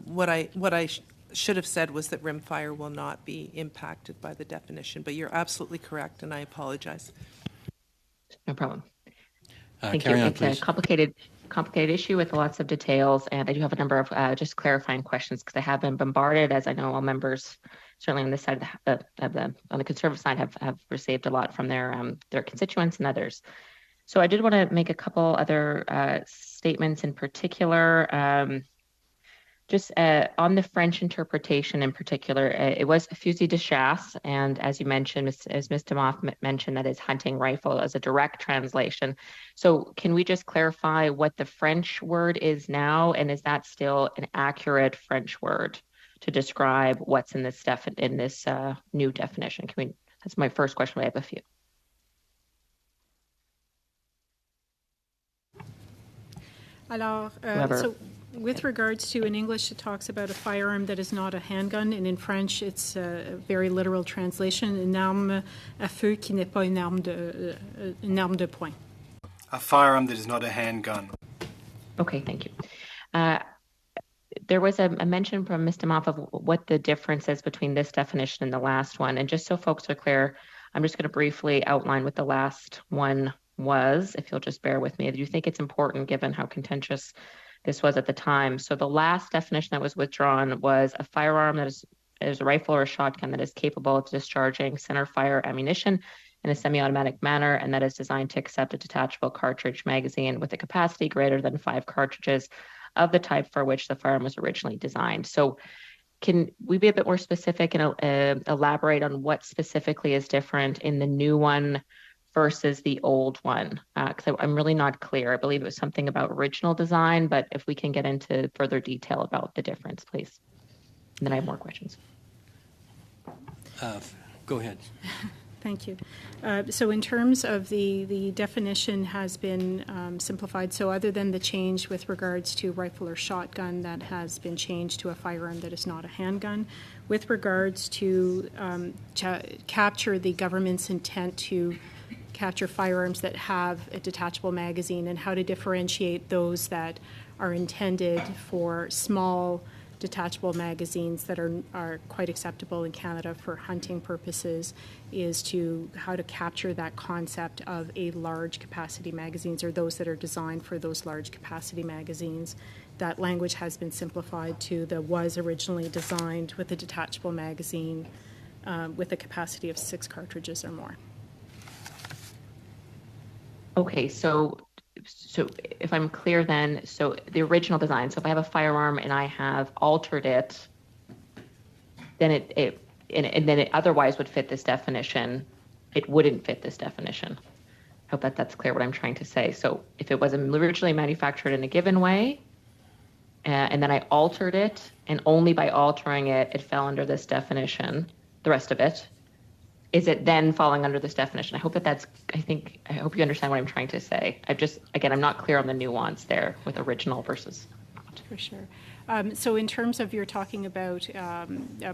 What I should have said was that rimfire will not be impacted by the definition, but you're absolutely correct, and I apologize. No problem. Thank you. On, it's please. a complicated issue with lots of details, and I do have a number of just clarifying questions because I have been bombarded, as I know all members, certainly on this side on the Conservative side, have received a lot from their constituents and others. So I did want to make a couple other statements in particular. Just on the French interpretation in particular, it was fusil de chasse, and as you mentioned, as Ms. DeMoff mentioned, that is hunting rifle as a direct translation. So can we just clarify what the French word is now, and is that still an accurate French word to describe what's in this new definition? That's my first question, but I have a few. Alors, so with regards to, in English, it talks about a firearm that is not a handgun, and in French, it's a very literal translation, une arme à feu qui n'est pas une arme de poing. A firearm that is not a handgun. Okay, thank you. There was a mention from Ms. DeMoff of what the difference is between this definition and the last one, and just so folks are clear, I'm just going to briefly outline what the last one was, if you'll just bear with me. I do think it's important given how contentious this was at the time. So the last definition that was withdrawn was a firearm that is a rifle or a shotgun that is capable of discharging center fire ammunition in a semi-automatic manner, and that is designed to accept a detachable cartridge magazine with a capacity greater than 5 cartridges of the type for which the firearm was originally designed. So can we be a bit more specific and elaborate on what specifically is different in the new one versus the old one? Because I'm really not clear. I believe it was something about original design, but if we can get into further detail about the difference, please. And then I have more questions. Go ahead. Thank you. So in terms of the definition has been simplified. So other than the change with regards to rifle or shotgun, that has been changed to a firearm that is not a handgun. With regards to capture the government's intent to capture firearms that have a detachable magazine and how to differentiate those that are intended for small detachable magazines that are quite acceptable in Canada for hunting purposes is to how to capture that concept of a large capacity magazines or those that are designed for those large capacity magazines. That language has been simplified to the was originally designed with a detachable magazine with a capacity of 6 cartridges or more. Okay, so if I'm clear then, so the original design, so if I have a firearm and I have altered it, then it otherwise would fit this definition, it wouldn't fit this definition. I hope that's clear what I'm trying to say. So if it was originally manufactured in a given way, and then I altered it, and only by altering it, it fell under this definition, the rest of it, is it then falling under this definition? I hope I hope you understand what I'm trying to say. I'm not clear on the nuance there with original versus not. For sure. So in terms of you're talking about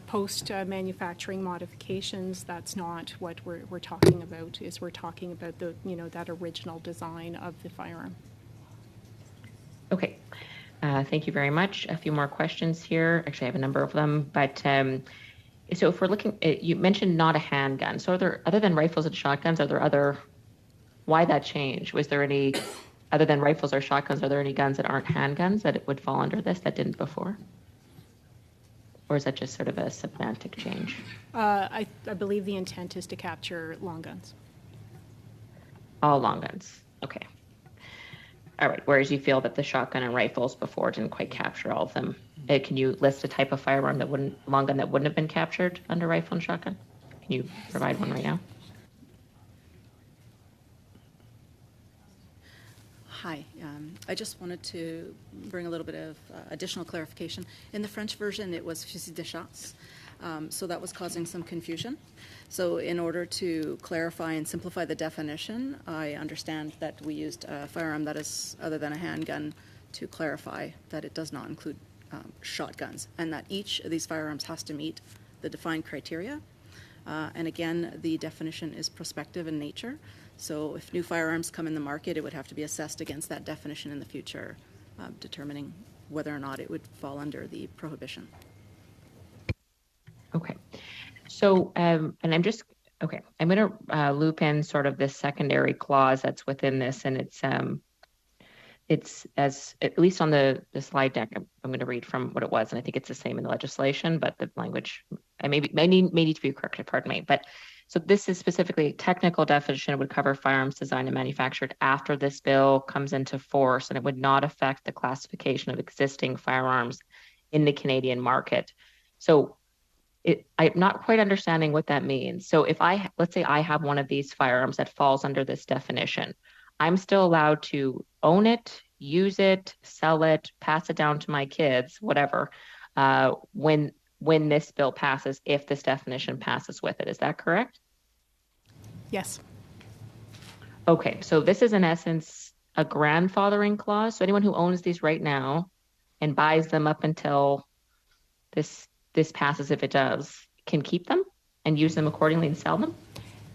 post-manufacturing modifications, that's not what we're talking about. We're talking about that original design of the firearm. Okay. Thank you very much. A few more questions here. Actually, I have a number of them, but so if we're looking, you mentioned not a handgun. So other than rifles and shotguns, why that change? Was there any, other than rifles or shotguns, are there any guns that aren't handguns that it would fall under this that didn't before? Or is that just sort of a semantic change? I believe the intent is to capture long guns. All long guns. Okay. All right. Whereas you feel that the shotgun and rifles before didn't quite capture all of them. Can you list a type of firearm long gun that wouldn't have been captured under rifle and shotgun? Can you provide one right now? Hi. I just wanted to bring a little bit of additional clarification. In the French version, it was fusil de chasse, so that was causing some confusion. So in order to clarify and simplify the definition, I understand that we used a firearm that is other than a handgun to clarify that it does not include shotguns, and that each of these firearms has to meet the defined criteria. And again, the definition is prospective in nature. So if new firearms come in the market, it would have to be assessed against that definition in the future, determining whether or not it would fall under the prohibition. Okay. So, and I'm going to loop in sort of this secondary clause that's within this, and it's as, at least on the slide deck, I'm going to read from what it was, and I think it's the same in the legislation, but the language, I may need to be corrected, pardon me. But so this is specifically a technical definition. It would cover firearms designed and manufactured after this bill comes into force, and it would not affect the classification of existing firearms in the Canadian market. So I'm not quite understanding what that means. So if let's say I have one of these firearms that falls under this definition, I'm still allowed to own it, use it, sell it, pass it down to my kids, whatever, when this bill passes, if this definition passes with it. Is that correct? Yes. Okay, so this is in essence a grandfathering clause. So anyone who owns these right now and buys them up until this passes, if it does, can keep them and use them accordingly and sell them?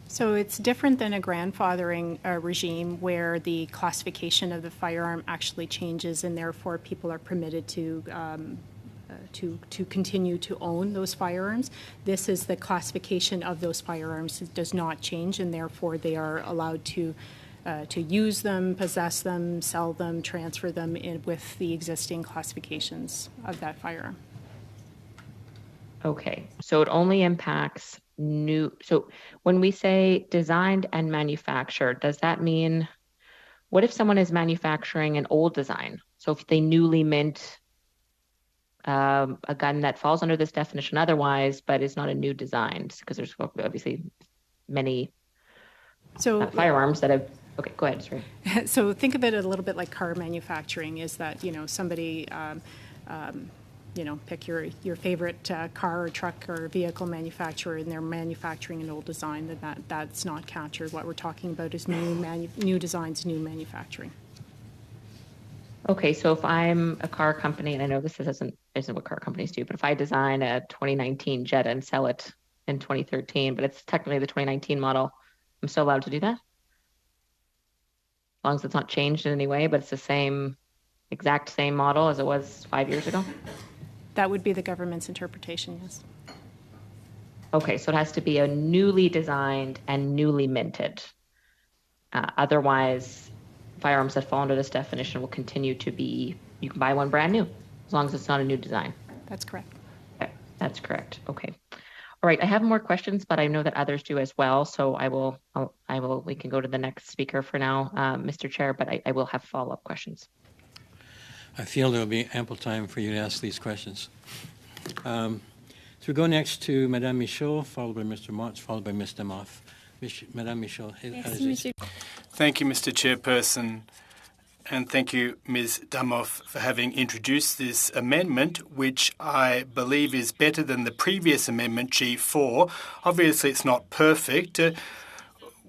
So it's different than a grandfathering regime where the classification of the firearm actually changes, and therefore people are permitted to continue to own those firearms. This is the classification of those firearms. It does not change, and therefore they are allowed to use them, possess them, sell them, transfer them with the existing classifications of that firearm. Okay, so it only impacts so when we say designed and manufactured, does that mean, what if someone is manufacturing an old design? So if they newly mint a gun that falls under this definition otherwise, but is not a new design, because there's obviously many firearms that have, okay, go ahead, sorry. So think of it a little bit like car manufacturing, is that, somebody pick your favorite car or truck or vehicle manufacturer, and they're manufacturing an old design, that's not captured. What we're talking about is new designs, new manufacturing. Okay, so if I'm a car company, and I know this isn't what car companies do, but if I design a 2019 Jetta and sell it in 2013, but it's technically the 2019 model, I'm still allowed to do that? As long as it's not changed in any way, but it's the exact same model as it was 5 years ago? That would be the government's interpretation, yes. Okay, so it has to be a newly designed and newly minted. Otherwise, firearms that fall under this definition will continue to be, you can buy one brand new, as long as it's not a new design. That's correct. Okay, that's correct. Okay. All right, I have more questions, but I know that others do as well. So we can go to the next speaker for now, Mr. Chair, but I will have follow-up questions. I feel there will be ample time for you to ask these questions. So we go next to Madame Michaud, followed by Mr. Motz, followed by Ms. Demoff. Madame Michaud. Thank you, Mr. Chairperson, and thank you, Ms. Damoff, for having introduced this amendment, which I believe is better than the previous amendment, G4. Obviously, it's not perfect.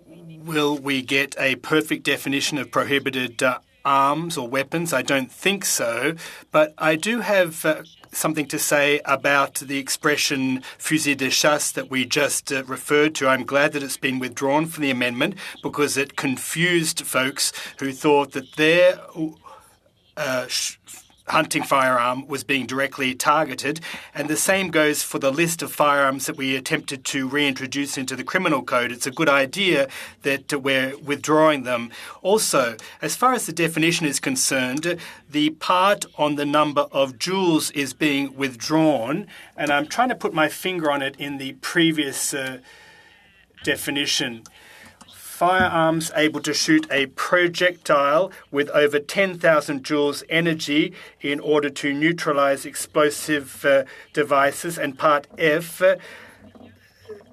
Will we get a perfect definition of prohibited arms or weapons? I don't think so, but I do have something to say about the expression fusil de chasse that we just referred to. I'm glad that it's been withdrawn from the amendment because it confused folks who thought that their hunting firearm was being directly targeted. And the same goes for the list of firearms that we attempted to reintroduce into the criminal code. It's a good idea that we're withdrawing them. Also, as far as the definition is concerned, the part on the number of joules is being withdrawn. And I'm trying to put my finger on it in the previous definition. Firearms able to shoot a projectile with over 10,000 joules energy in order to neutralize explosive devices. And part F,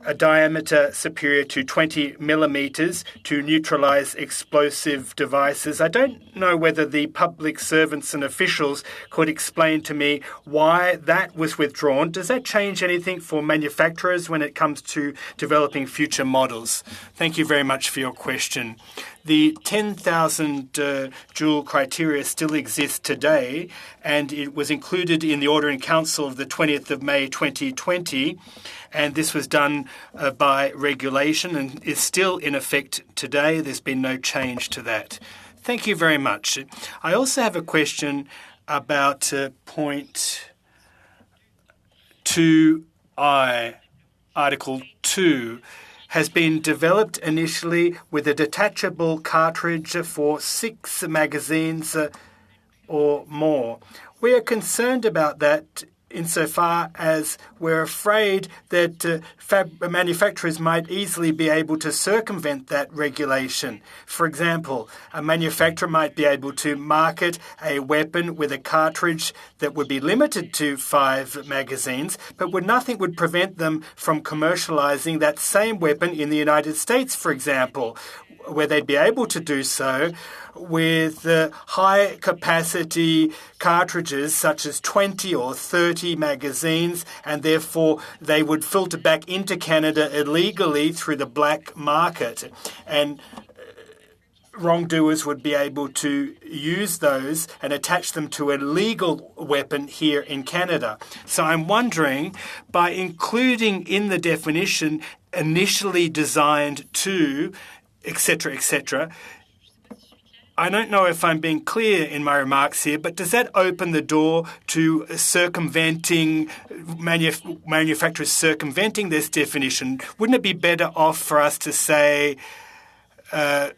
a diameter superior to 20 millimeters to neutralize explosive devices. I don't know whether the public servants and officials could explain to me why that was withdrawn. Does that change anything for manufacturers when it comes to developing future models? Thank you very much for your question. The 10,000 joule criteria still exists today, and it was included in the Order in Council of the 20th of May 2020, and this was done by regulation and is still in effect today. There's been no change to that. Thank you very much. I also have a question about point 2I, Article 2. Has been developed initially with a detachable cartridge for 6 magazines or more. We are concerned about that insofar as we're afraid that manufacturers might easily be able to circumvent that regulation. For example, a manufacturer might be able to market a weapon with a cartridge that would be limited to 5 magazines, but nothing would prevent them from commercializing that same weapon in the United States, for example, where they'd be able to do so with high-capacity cartridges such as 20 or 30 magazines, and therefore they would filter back into Canada illegally through the black market. And wrongdoers would be able to use those and attach them to a legal weapon here in Canada. So I'm wondering, by including in the definition initially designed to, etc., etc., I don't know if I'm being clear in my remarks here, but does that open the door to circumventing, manufacturers circumventing this definition? Wouldn't it be better off for us to say a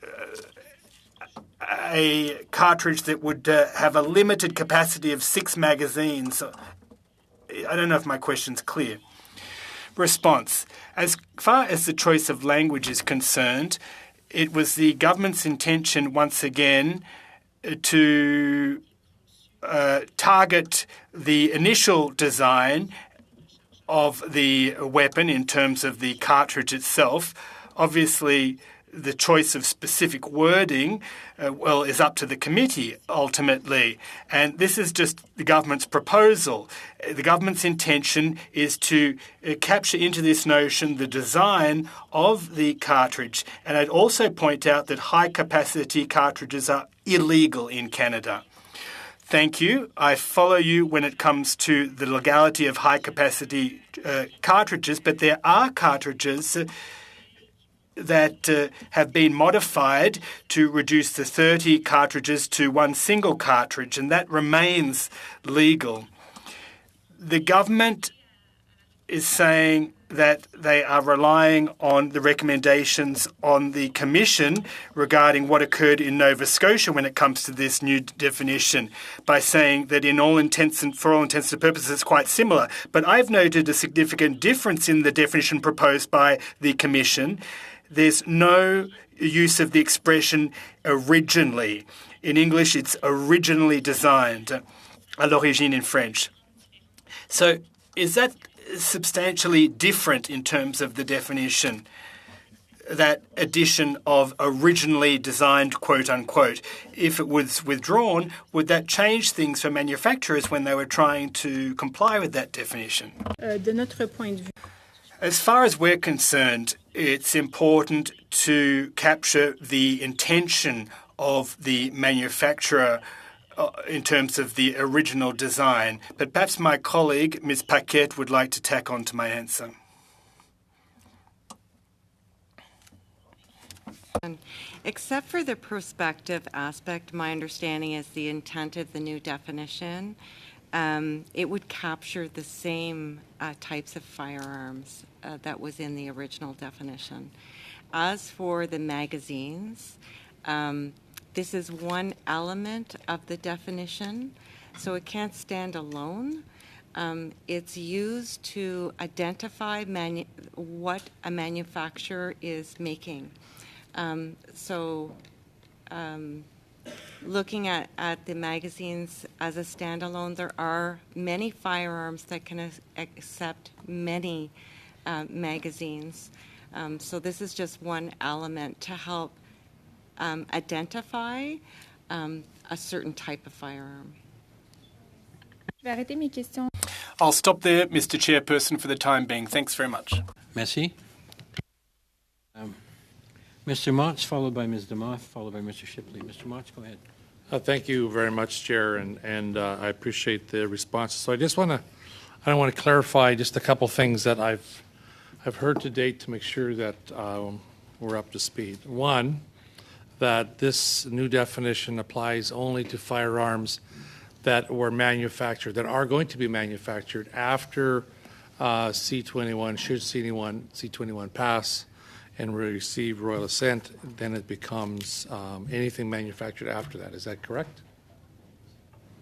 cartridge that would have a limited capacity of 6 magazines? I don't know if my question's clear. Response. As far as the choice of language is concerned, it was the government's intention, once again, to target the initial design of the weapon in terms of the cartridge itself. Obviously, the choice of specific wording, is up to the committee ultimately. And this is just the government's proposal. The government's intention is to capture into this notion the design of the cartridge. And I'd also point out that high-capacity cartridges are illegal in Canada. Thank you. I follow you when it comes to the legality of high-capacity cartridges, but there are cartridges that have been modified to reduce the 30 cartridges to one single cartridge, and that remains legal. The government is saying that they are relying on the recommendations on the Commission regarding what occurred in Nova Scotia when it comes to this new definition, by saying that for all intents and purposes it's quite similar. But I've noted a significant difference in the definition proposed by the Commission. There's no use of the expression originally. In English, it's originally designed, à l'origine in French. So is that substantially different in terms of the definition, that addition of originally designed, quote unquote? If it was withdrawn, would that change things for manufacturers when they were trying to comply with that definition? De notre point de vue. As far as we're concerned, it's important to capture the intention of the manufacturer in terms of the original design. But perhaps my colleague, Ms. Paquette, would like to tack on to my answer. Except for the prospective aspect, my understanding is the intent of the new definition. It would capture the same types of firearms that was in the original definition. As for the magazines, this is one element of the definition, so it can't stand alone. It's used to identify what a manufacturer is making. Looking at the magazines as a standalone, there are many firearms that can accept many magazines. So this is just one element to help identify a certain type of firearm. I'll stop there, Mr. Chairperson, for the time being. Thanks very much. Merci. Mr. Motz, followed by Ms. DeMoth, followed by Mr. Shipley. Mr. Motz, go ahead. Thank you very much, Chair, and I appreciate the responses. So I want to clarify just a couple things that I've heard to date to make sure that we're up to speed. One, that this new definition applies only to firearms that were manufactured, that are going to be manufactured after C21, should C21 pass and receive royal assent, then it becomes anything manufactured after that. Is that correct?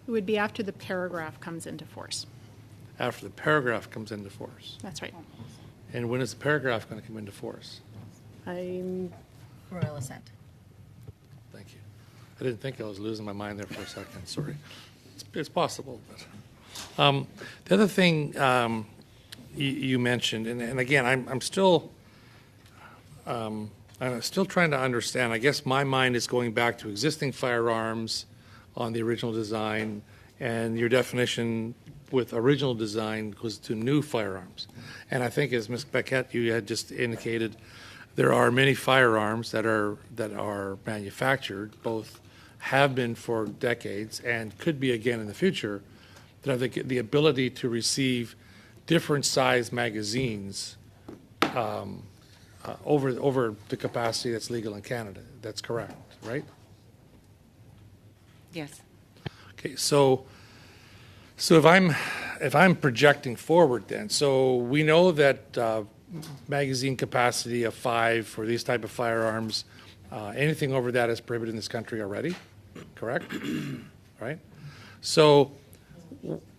It would be after the paragraph comes into force. After the paragraph comes into force. That's right. And when is the paragraph going to come into force? Royal assent. Thank you. I didn't think I was losing my mind there for a second. Sorry. It's possible. But the other thing you mentioned, and again, I'm still trying to understand. I guess my mind is going back to existing firearms on the original design, and your definition with original design goes to new firearms. And I think, as Ms. Paquette, you had just indicated, there are many firearms that are manufactured, both have been for decades and could be again in the future, that have the ability to receive different size magazines over the capacity that's legal in Canada. That's correct, right? Yes. Okay, so if I'm projecting forward, then, so we know that magazine capacity of 5 for these type of firearms, anything over that is prohibited in this country already, correct? Right? So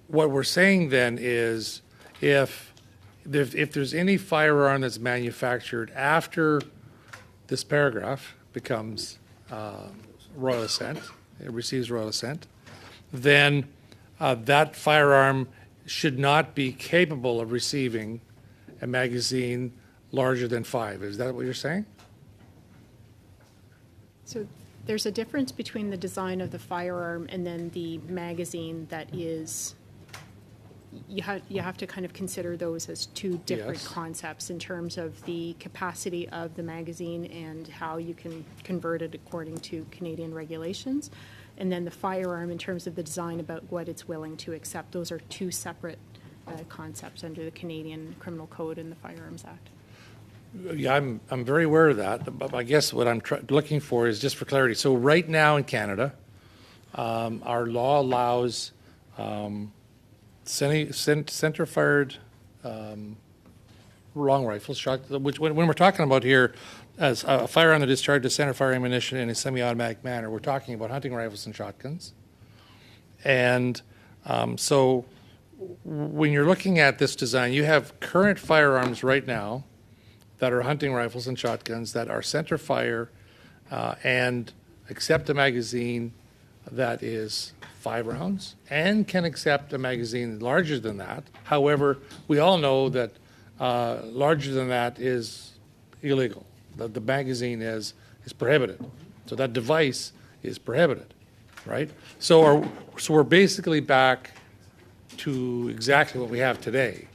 what we're saying then is if there's any firearm that's manufactured after this paragraph becomes royal assent, it receives royal assent, then that firearm should not be capable of receiving a magazine larger than 5. Is that what you're saying? So there's a difference between the design of the firearm and then the magazine that is, you have to kind of consider those as two different Yes. concepts in terms of the capacity of the magazine and how you can convert it according to Canadian regulations. And then the firearm in terms of the design about what it's willing to accept. Those are two separate concepts under the Canadian Criminal Code and the Firearms Act. Yeah, I'm very aware of that, but I guess what I'm looking for is just for clarity. So right now in Canada, our law allows center-fired long rifles, which when we're talking about here as a firearm that discharges center-fire ammunition in a semi-automatic manner, we're talking about hunting rifles and shotguns. And so when you're looking at this design, you have current firearms right now that are hunting rifles and shotguns that are center fire and accept a magazine that is 5 rounds and can accept a magazine larger than that. However, we all know that larger than that is illegal. The magazine is prohibited. So that device is prohibited, right? So we're basically back to exactly what we have today,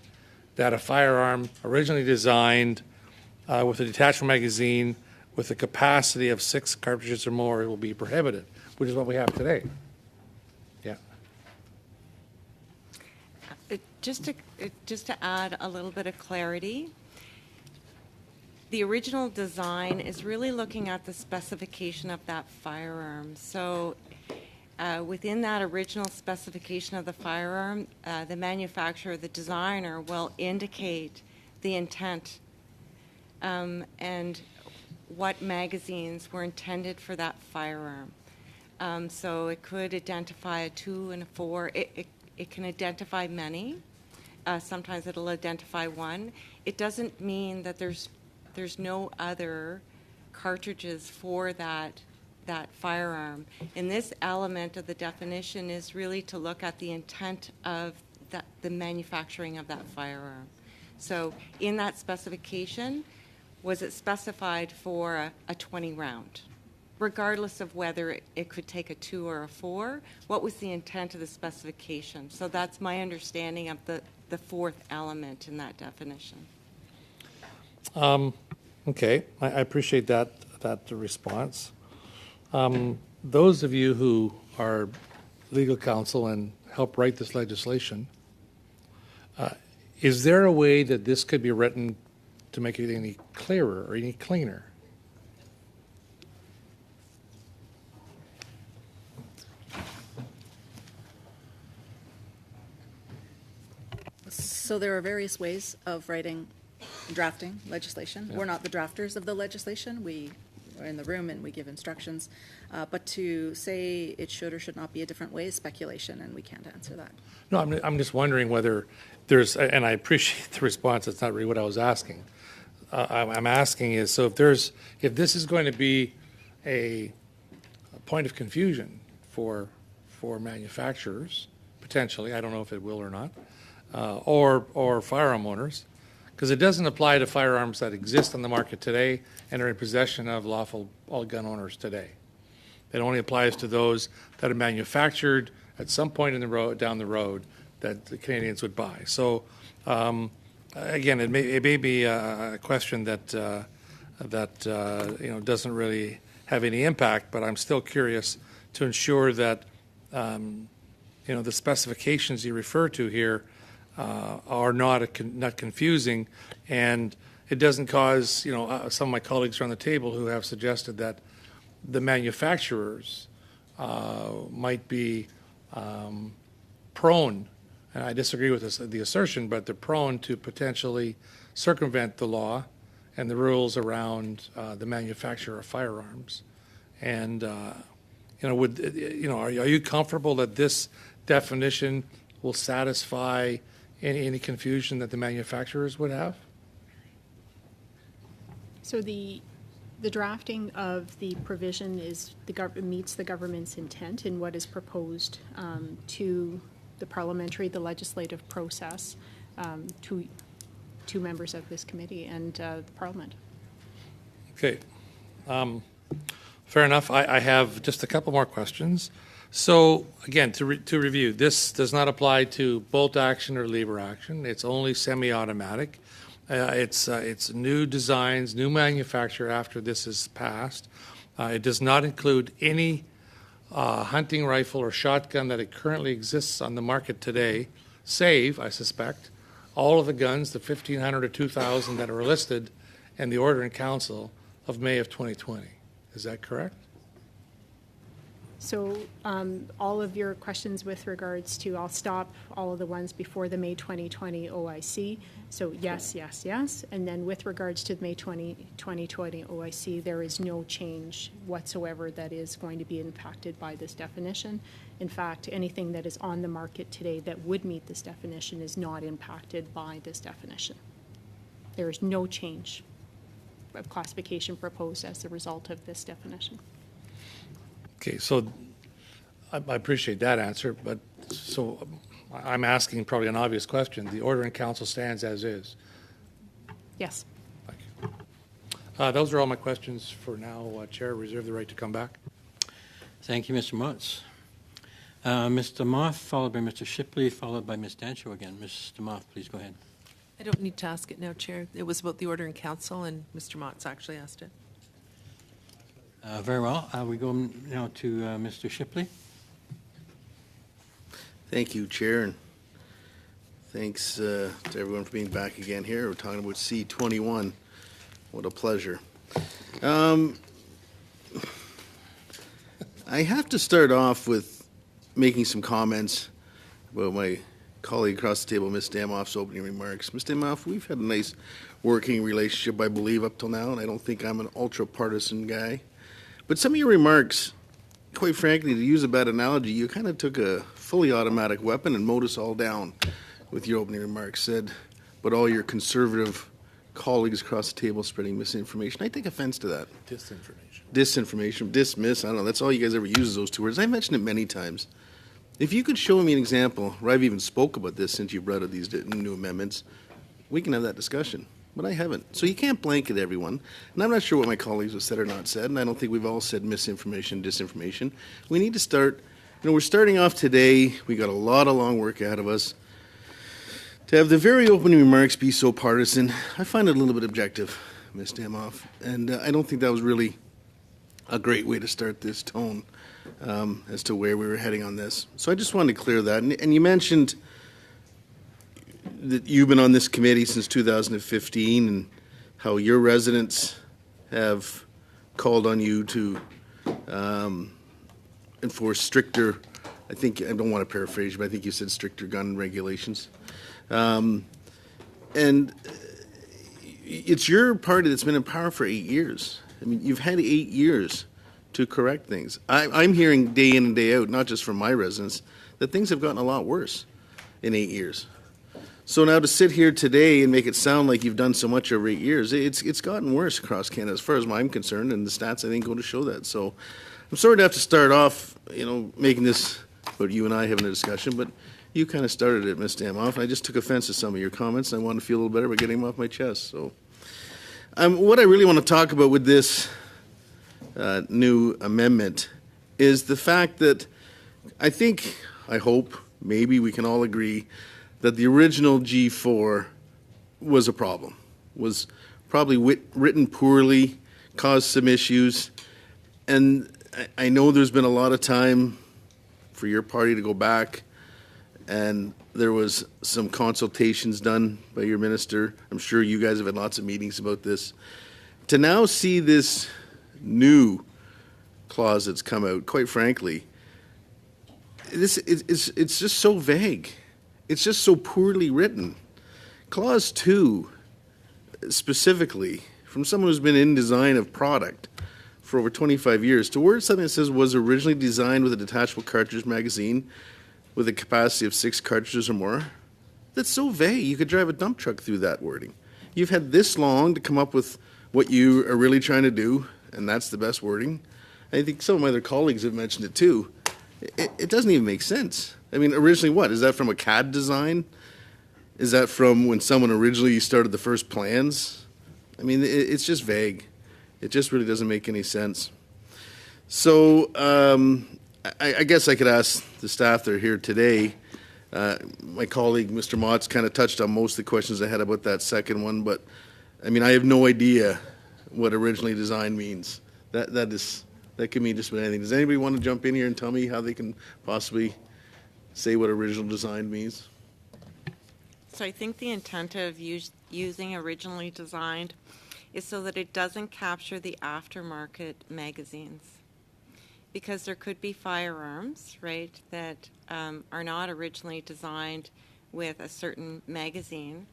that a firearm originally designed with a detachable magazine with a capacity of 6 cartridges or more will be prohibited, which is what we have today. Yeah. Just to add a little bit of clarity, the original design is really looking at the specification of that firearm. So within that original specification of the firearm, the manufacturer, the designer will indicate the intent and what magazines were intended for that firearm. So it could identify a 2 and a 4. It can identify many. Sometimes it'll identify 1. It doesn't mean that there's no other cartridges for that firearm. And this element of the definition is really to look at the intent of the manufacturing of that firearm. So in that specification, was it specified for a 20 round? Regardless of whether it could take a 2 or a 4, what was the intent of the specification? So that's my understanding of the 4th element in that definition. Okay, I appreciate that response. Those of you who are legal counsel and help write this legislation, is there a way that this could be written to make it any clearer or any cleaner? So there are various ways of drafting legislation. Yeah. We're not the drafters of the legislation. We are in the room and we give instructions. But to say it should or should not be a different way is speculation, and we can't answer that. No, I'm just wondering whether there's, and I appreciate the response, it's not really what I was asking. I'm asking is, so if this is going to be a point of confusion for manufacturers, potentially, I don't know if it will or not, or firearm owners, because it doesn't apply to firearms that exist on the market today and are in possession of lawful all gun owners today. It only applies to those that are manufactured at some point down the road that the Canadians would buy. So again, it may be a question that doesn't really have any impact, but I'm still curious to ensure that the specifications you refer to here are not confusing, and it doesn't cause some of my colleagues around the table who have suggested that the manufacturers might be prone, and I disagree with the assertion, but they're prone to potentially circumvent the law and the rules around the manufacture of firearms. And are you comfortable that this definition will satisfy any confusion that the manufacturers would have? So the drafting of the provision meets the government's intent in what is proposed to the legislative process, to members of this committee and the Parliament. Okay. Fair enough. I have just a couple more questions. So again, to review, this does not apply to bolt action or lever action. It's only semi-automatic. It's new designs, new manufacture after this is passed. It does not include any hunting rifle or shotgun that it currently exists on the market today, save, I suspect, all of the guns, the 1,500 or 2,000 that are listed in the Order in Council of May of 2020. Is that correct? So all of your questions with regards to, I'll stop all of the ones before the May 2020 OIC. So yes, yes, yes. And then with regards to the May 2020 OIC, there is no change whatsoever that is going to be impacted by this definition. In fact, anything that is on the market today that would meet this definition is not impacted by this definition. There is no change of classification proposed as a result of this definition. Okay, so I appreciate that answer, but so I'm asking probably an obvious question. The Order in Council stands as is. Yes. Thank you. Those are all my questions for now. Chair, reserve the right to come back. Thank you, Mr. Motz. Mr. Moff, followed by Mr. Shipley, followed by Ms. Dancho again. Mr. Moff, please go ahead. I don't need to ask it now, Chair. It was about the Order in Council, and Mr. Motz actually asked it. Very well. We go now to Mr. Shipley. Thank you, Chair, and thanks to everyone for being back again here. We're talking about C21. What a pleasure. I have to start off with making some comments about my colleague across the table, Ms. Damoff's opening remarks. Ms. Damoff, we've had a nice working relationship, I believe, up till now, and I don't think I'm an ultra-partisan guy. But some of your remarks, quite frankly, to use a bad analogy, you kind of took a fully automatic weapon and mowed us all down with your opening remarks. Said, but all your conservative colleagues across the table spreading misinformation. I take offense to that. Disinformation, dismiss, I don't know. That's all you guys ever use is those two words. I mentioned it many times. If you could show me an example where I've even spoke about this since you brought up these new amendments, we can have that discussion. But I haven't. So you can't blanket everyone. And I'm not sure what my colleagues have said or not said, and I don't think we've all said misinformation, disinformation. We need to start, we're starting off today. We got a lot of long work ahead of us. To have the very opening remarks be so partisan, I find it a little bit objective, Ms. Damoff. And I don't think that was really a great way to start this tone as to where we were heading on this. So I just wanted to clear that. And you mentioned that you've been on this committee since 2015 and how your residents have called on you to enforce stricter, I don't want to paraphrase, but I think you said stricter gun regulations. And it's your party that's been in power for 8 years. I mean, you've had 8 years to correct things. I'm hearing day in and day out, not just from my residents, that things have gotten a lot worse in 8 years. So now to sit here today and make it sound like you've done so much over 8 years, it's gotten worse across Canada as far as I'm concerned, and the stats I think go to show that. So I'm sorry to have to start off, making this about you and I having a discussion, but you kind of started it, Ms. Damoff, and I just took offense to some of your comments, and I wanted to feel a little better about getting them off my chest. So what I really want to talk about with this new amendment is the fact that I hope, maybe we can all agree that the original G4 was a problem, was probably written poorly, caused some issues, and I know there's been a lot of time for your party to go back, and there was some consultations done by your minister. I'm sure you guys have had lots of meetings about this. To now see this new clause that's come out, quite frankly, it's just so vague. It's just so poorly written. Clause 2, specifically, from someone who's been in design of product for over 25 years, to word something that says was originally designed with a detachable cartridge magazine with a capacity of 6 cartridges or more, that's so vague. You could drive a dump truck through that wording. You've had this long to come up with what you are really trying to do, and that's the best wording. I think some of my other colleagues have mentioned it too. It doesn't even make sense. I mean, originally what? Is that from a CAD design? Is that from when someone originally started the first plans? I mean, it's just vague. It just really doesn't make any sense. So I guess I could ask the staff that are here today. My colleague, Mr. Mott's, kind of touched on most of the questions I had about that second one, but I mean, I have no idea what originally designed means. That could mean just about anything. Does anybody want to jump in here and tell me how they can possibly say what original design means? So I think the intent of using originally designed is so that it doesn't capture the aftermarket magazines. Because there could be firearms, right, that are not originally designed with a certain magazine,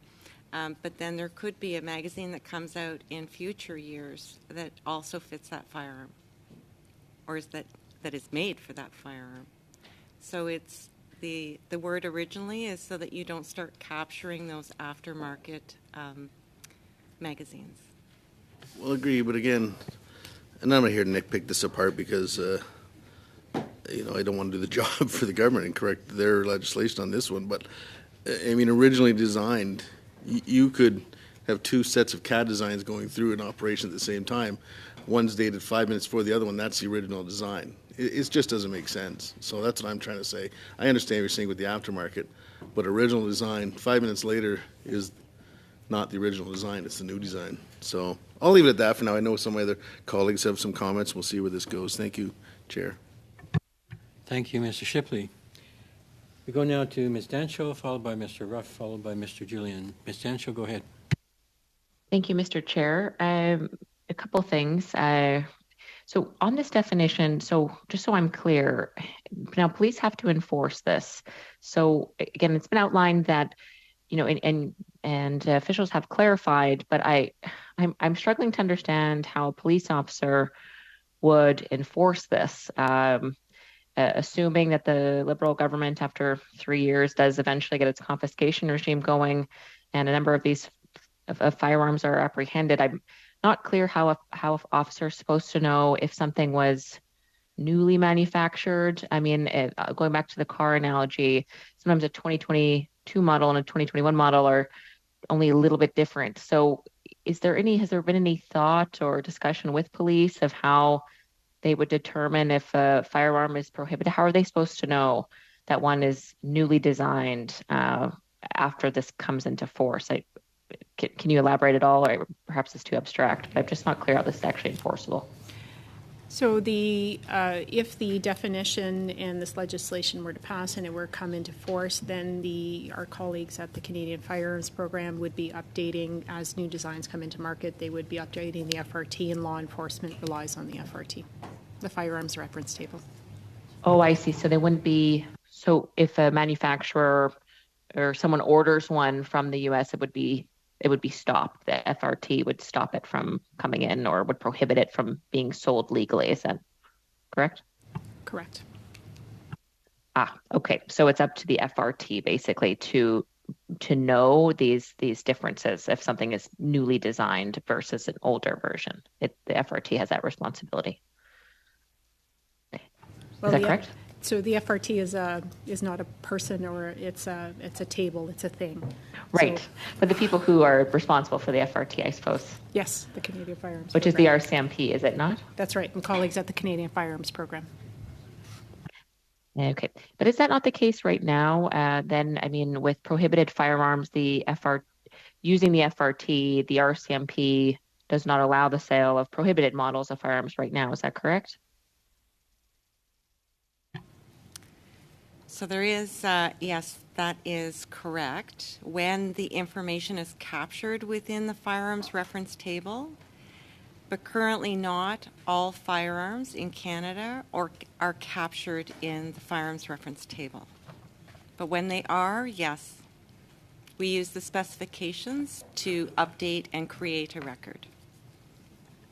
but then there could be a magazine that comes out in future years that also fits that firearm, or that is made for that firearm. So it's the word originally is so that you don't start capturing those aftermarket magazines. Well, agree, but again, and I'm not here to nitpick this apart because, I don't want to do the job for the government and correct their legislation on this one. But, I mean, originally designed, you could have two sets of CAD designs going through an operation at the same time. One's dated 5 minutes before the other one. That's the original design. It just doesn't make sense. So that's what I'm trying to say. I understand what you're saying with the aftermarket, but original design, 5 minutes later, is not the original design. It's the new design. So I'll leave it at that for now. I know some of my other colleagues have some comments. We'll see where this goes. Thank you, Chair. Thank you, Mr. Shipley. We go now to Ms. Dancho, followed by Mr. Ruff, followed by Mr. Julian. Ms. Dancho, go ahead. Thank you, Mr. Chair. A couple things. So on this definition, so just so I'm clear, now police have to enforce this. So again, it's been outlined that, and officials have clarified, but I'm struggling to understand how a police officer would enforce this. Assuming that the Liberal government, after 3 years, does eventually get its confiscation regime going, and a number of these firearms are apprehended, I'm not clear how an officer is supposed to know if something was newly manufactured. I mean, going back to the car analogy, sometimes a 2022 model and a 2021 model are only a little bit different. So has there been any thought or discussion with police of how they would determine if a firearm is prohibited? How are they supposed to know that one is newly designed after this comes into force? Can you elaborate at all, or perhaps it's too abstract? But I'm just not clear how this is actually enforceable. So if the definition and this legislation were to pass and it were to come into force, then our colleagues at the Canadian Firearms Program would be updating, as new designs come into market, they would be updating the FRT, and law enforcement relies on the FRT, the Firearms Reference Table. Oh, I see. So they wouldn't be, so if a manufacturer or someone orders one from the U.S., it would be stopped. The FRT would stop it from coming in or would prohibit it from being sold legally. Is that correct? Correct. Okay. So it's up to the FRT basically to know these differences if something is newly designed versus an older version. The FRT has that responsibility. Is that correct? So the FRT is not a person, or it's a table, it's a thing. Right. So, but the people who are responsible for the FRT, I suppose. Yes, the Canadian Firearms Which Program. is the RCMP, is it not? That's right, and colleagues at the Canadian Firearms Program. Okay. But is that not the case right now? Then, I mean, with prohibited firearms, using the FRT, the RCMP does not allow the sale of prohibited models of firearms right now. Is that correct? So there is, yes, that is correct. When the information is captured within the firearms reference table, but currently not all firearms in Canada are captured in the firearms reference table. But when they are, yes, we use the specifications to update and create a record.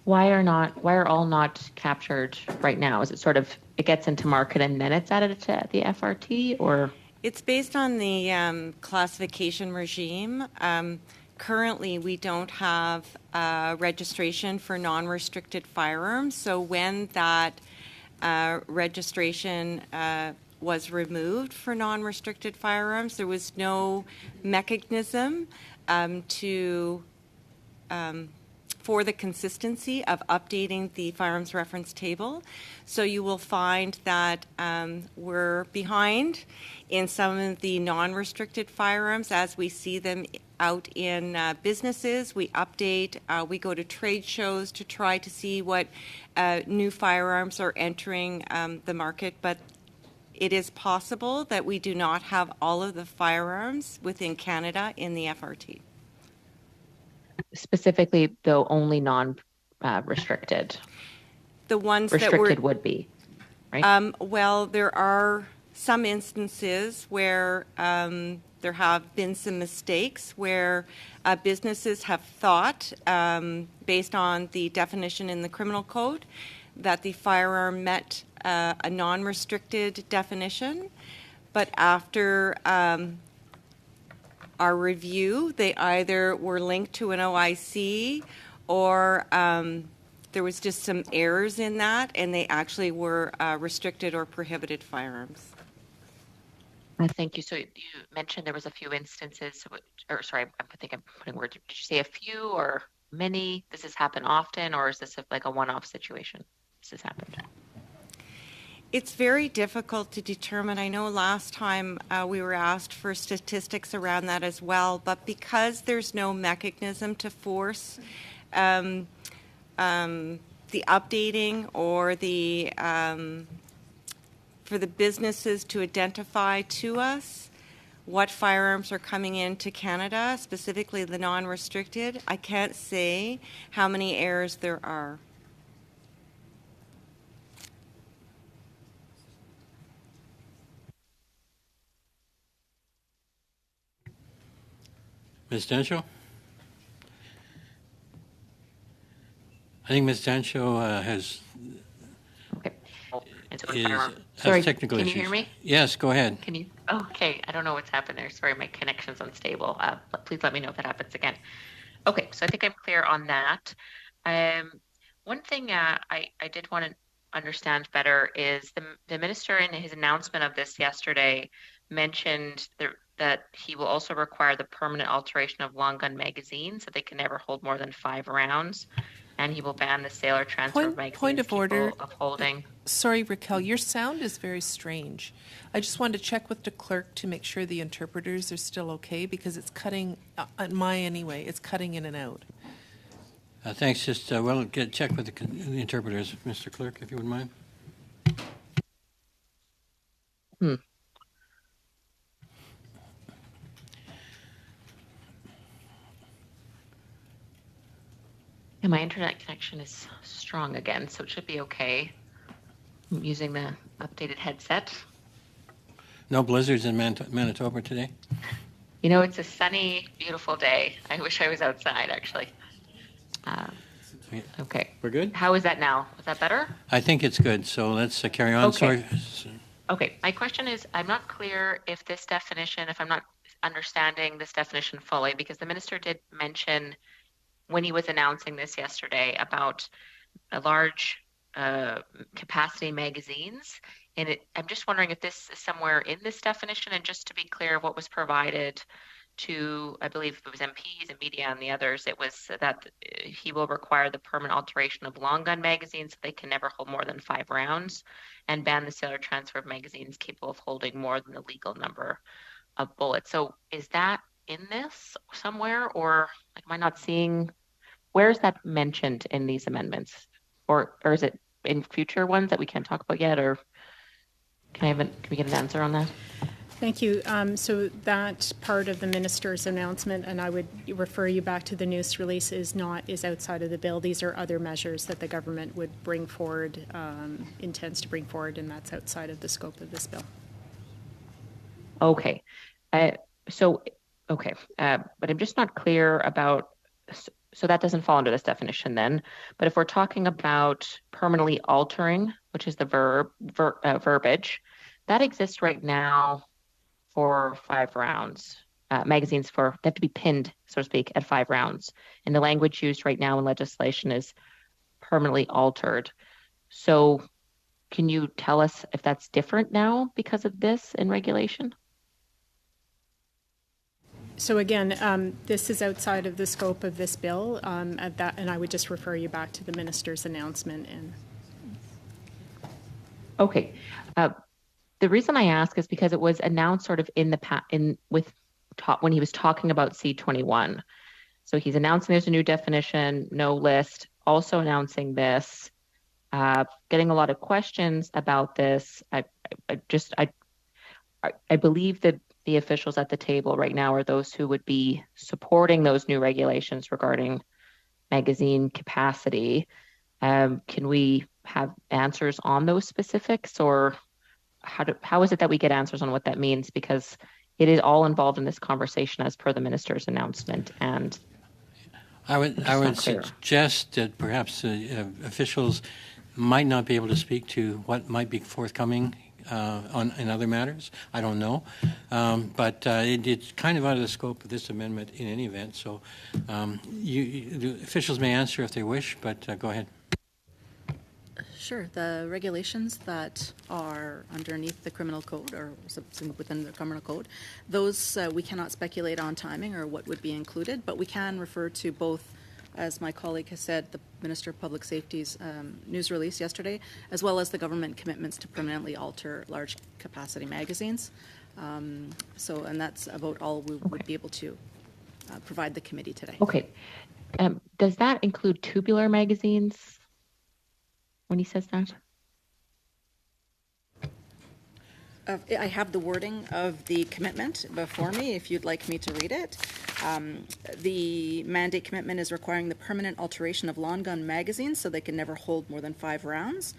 Why are all not captured right now? Is it sort of, it gets into market and then it's added to the FRT, or? It's based on the classification regime. Currently, we don't have registration for non-restricted firearms. So when that registration was removed for non-restricted firearms, there was no mechanism for the consistency of updating the firearms reference table. So you will find that we're behind in some of the non-restricted firearms as we see them out in businesses. We update, we go to trade shows to try to see what new firearms are entering the market, but it is possible that we do not have all of the firearms within Canada in the FRT. Specifically, though, only non-restricted. The ones Restricted that would be, right? Well, there are some instances where there have been some mistakes where businesses have thought, based on the definition in the criminal code, that the firearm met a non-restricted definition, but after our review, they either were linked to an OIC or there was just some errors in that, and they actually were restricted or prohibited firearms. Thank you. So you mentioned there was a few instances, or sorry, I think I'm putting words. Did you say a few or many? Does this happen often, or is this like a one-off situation? This has happened. It's very difficult to determine. I know last time we were asked for statistics around that as well, but because there's no mechanism to force the updating or the for the businesses to identify to us what firearms are coming into Canada, specifically the non-restricted, I can't say how many errors there are. Ms. Dancho? I think Ms. Dancho has Sorry, technical can issues. you hear me? Yes, go ahead. Can you? Okay, I don't know what's happened there. Sorry, my connection's unstable. Please let me know if that happens again. Okay, so I think I'm clear on that. One thing I did want to understand better is the minister in his announcement of this yesterday mentioned that he will also require the permanent alteration of long gun magazines, so they can never hold more than 5 rounds, and he will ban the sale or transfer of magazines Point of order. capable of holding. Sorry, Raquel, your sound is very strange. I just wanted to check with the clerk to make sure the interpreters are still okay, because it's cutting, on my anyway, it's cutting in and out. Thanks. Just, check with the interpreters, Mr. Clerk, if you wouldn't mind. Yeah, my internet connection is strong again, so it should be okay. I'm using the updated headset. No blizzards in Manitoba today? You know, it's a sunny, beautiful day. I wish I was outside, actually. Okay. We're good? How is that now? Is that better? I think it's good, so let's carry on. Okay. Sorry. Okay, my question is, I'm not clear if this definition, if I'm not understanding this definition fully, because the minister did mention when he was announcing this yesterday about a large capacity magazines. And I'm just wondering if this is somewhere in this definition, and just to be clear, what was provided to, I believe it was MPs and media and the others, it was that he will require the permanent alteration of long gun magazines so they can never hold more than 5 rounds, and ban the sale or transfer of magazines capable of holding more than the legal number of bullets. So is that in this somewhere, or am I not seeing, where is that mentioned in these amendments? Or is it in future ones that we can't talk about yet, or can we get an answer on that? Thank you. So that part of the minister's announcement, and I would refer you back to the news release, is outside of the bill. These are other measures that the government would bring forward, intends to bring forward, and that's outside of the scope of this bill. Okay. But I'm just not clear about, so that doesn't fall under this definition then. But if we're talking about permanently altering, which is the verbiage, that exists right now for 5 rounds. Magazines they have to be pinned, so to speak, at 5 rounds. And the language used right now in legislation is permanently altered. So can you tell us if that's different now because of this in regulation? So again, this is outside of the scope of this bill, and I would just refer you back to the minister's announcement. And Okay. The reason I ask is because it was announced sort of when he was talking about C21. So he's announcing there's a new definition, no list, also announcing this, getting a lot of questions about this. I believe that the officials at the table right now are those who would be supporting those new regulations regarding magazine capacity. Can we have answers on those specifics, or how is it that we get answers on what that means? Because it is all involved in this conversation as per the minister's announcement, and I would suggest that perhaps officials might not be able to speak to what might be forthcoming in other matters. I don't know, but it's kind of out of the scope of this amendment in any event. So the officials may answer if they wish, but go ahead. Sure. The regulations that are underneath the criminal code or within the criminal code, those we cannot speculate on timing or what would be included, but we can refer to both, as my colleague has said, the Minister of Public Safety's news release yesterday, as well as the government commitments to permanently alter large capacity magazines. And that's about all we would be able to provide the committee today. Okay. Does that include tubular magazines when he says that? I have the wording of the commitment before me, if you'd like me to read it. The mandate commitment is requiring the permanent alteration of long gun magazines so they can never hold more than 5 rounds,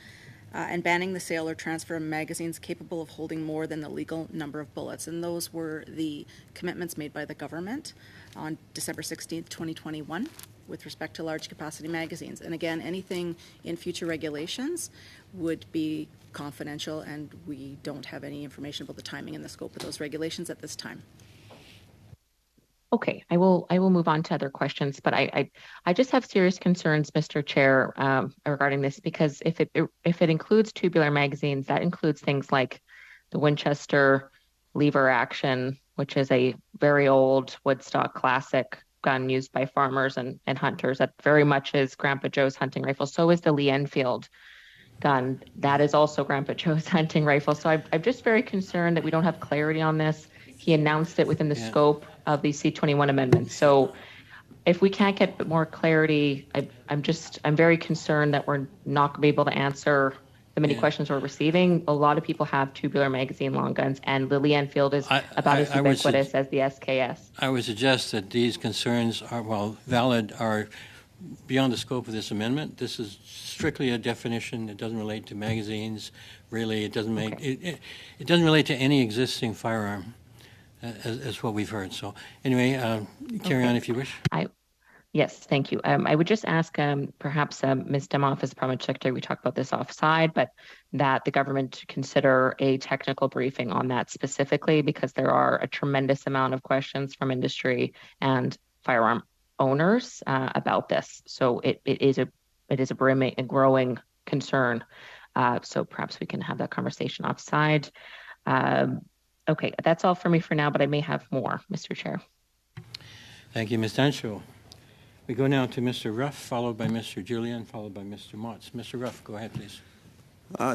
and banning the sale or transfer of magazines capable of holding more than the legal number of bullets. And those were the commitments made by the government on December 16th, 2021. With respect to large capacity magazines. And again, anything in future regulations would be confidential, and we don't have any information about the timing and the scope of those regulations at this time. Okay, I will move on to other questions, but I just have serious concerns, Mr. Chair, regarding this, because if it includes tubular magazines, that includes things like the Winchester lever action, which is a very old Woodstock classic gun used by farmers and hunters. That very much is Grandpa Joe's hunting rifle. So is the Lee Enfield gun. That is also Grandpa Joe's hunting rifle. So I'm just very concerned that we don't have clarity on this. He announced it within the scope of the C21 amendments. So if we can't get more clarity, I'm very concerned that we're not going to be able to answer the many questions we're receiving. A lot of people have tubular magazine long guns, and the Lee Enfield is about as ubiquitous as the SKS. I would suggest that these concerns are, while valid, are beyond the scope of this amendment. This is strictly a definition. It doesn't relate to magazines. Really, it doesn't make it doesn't relate to any existing firearm, as what we've heard. So anyway, carry on if you wish. Yes, thank you. I would just ask perhaps Ms. Demoff, as Parliament Secretary, we talked about this offside, but that the government consider a technical briefing on that specifically, because there are a tremendous amount of questions from industry and firearm owners about this. So it is a growing concern. So perhaps we can have that conversation offside. Okay, that's all for me for now, but I may have more, Mr. Chair. Thank you, Ms. Dancho. We go now to Mr. Ruff, followed by Mr. Julian, followed by Mr. Motz. Mr. Ruff, go ahead, please.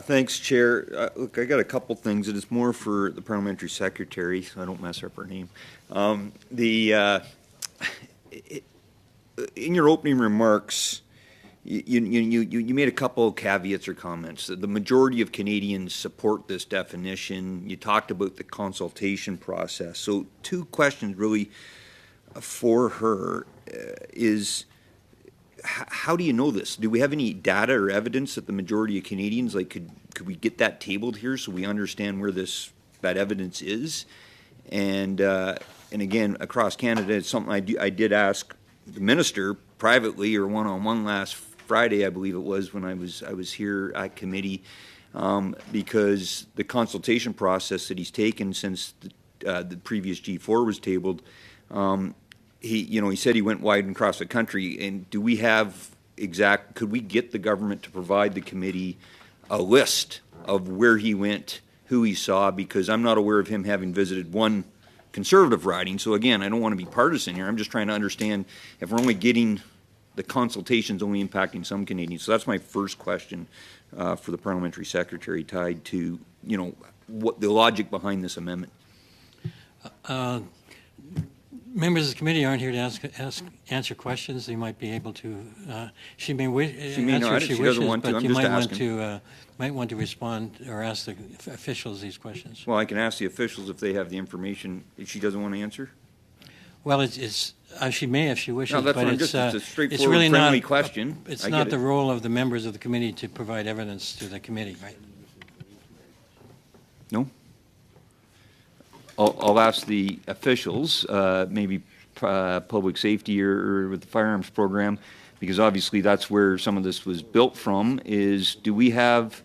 Thanks, Chair. Look, I got a couple things, and it's more for the Parliamentary Secretary, so I don't mess up her name. In your opening remarks, you made a couple of caveats or comments. The majority of Canadians support this definition. You talked about the consultation process. So 2 questions really for her is, how do you know this? Do we have any data or evidence that the majority of Canadians, could we get that tabled here so we understand where that evidence is? And again, across Canada, it's something I did ask the minister privately or one-on-one last Friday, I believe it was, when I was here at committee, because the consultation process that he's taken since the previous G4 was tabled, he said he went wide and across the country. And do we have could we get the government to provide the committee a list of where he went, who he saw? Because I'm not aware of him having visited one conservative riding. So again, I don't want to be partisan here. I'm just trying to understand if we're only getting the consultations only impacting some Canadians. So that's my first question for the parliamentary secretary, tied to, you know, what the logic behind this amendment. Members of the committee aren't here to answer questions. They might be able to. She may answer if she wishes, but you might want to respond or ask the officials these questions. Well, I can ask the officials if they have the information. If she doesn't want to answer. Well, it's she may if she wishes, no, that's but it's a straightforward, it's really friendly not question. It's not the role of the members of the committee to provide evidence to the committee, right? No. I'll ask the officials, maybe public safety or with the firearms program, because obviously that's where some of this was built from, is do we have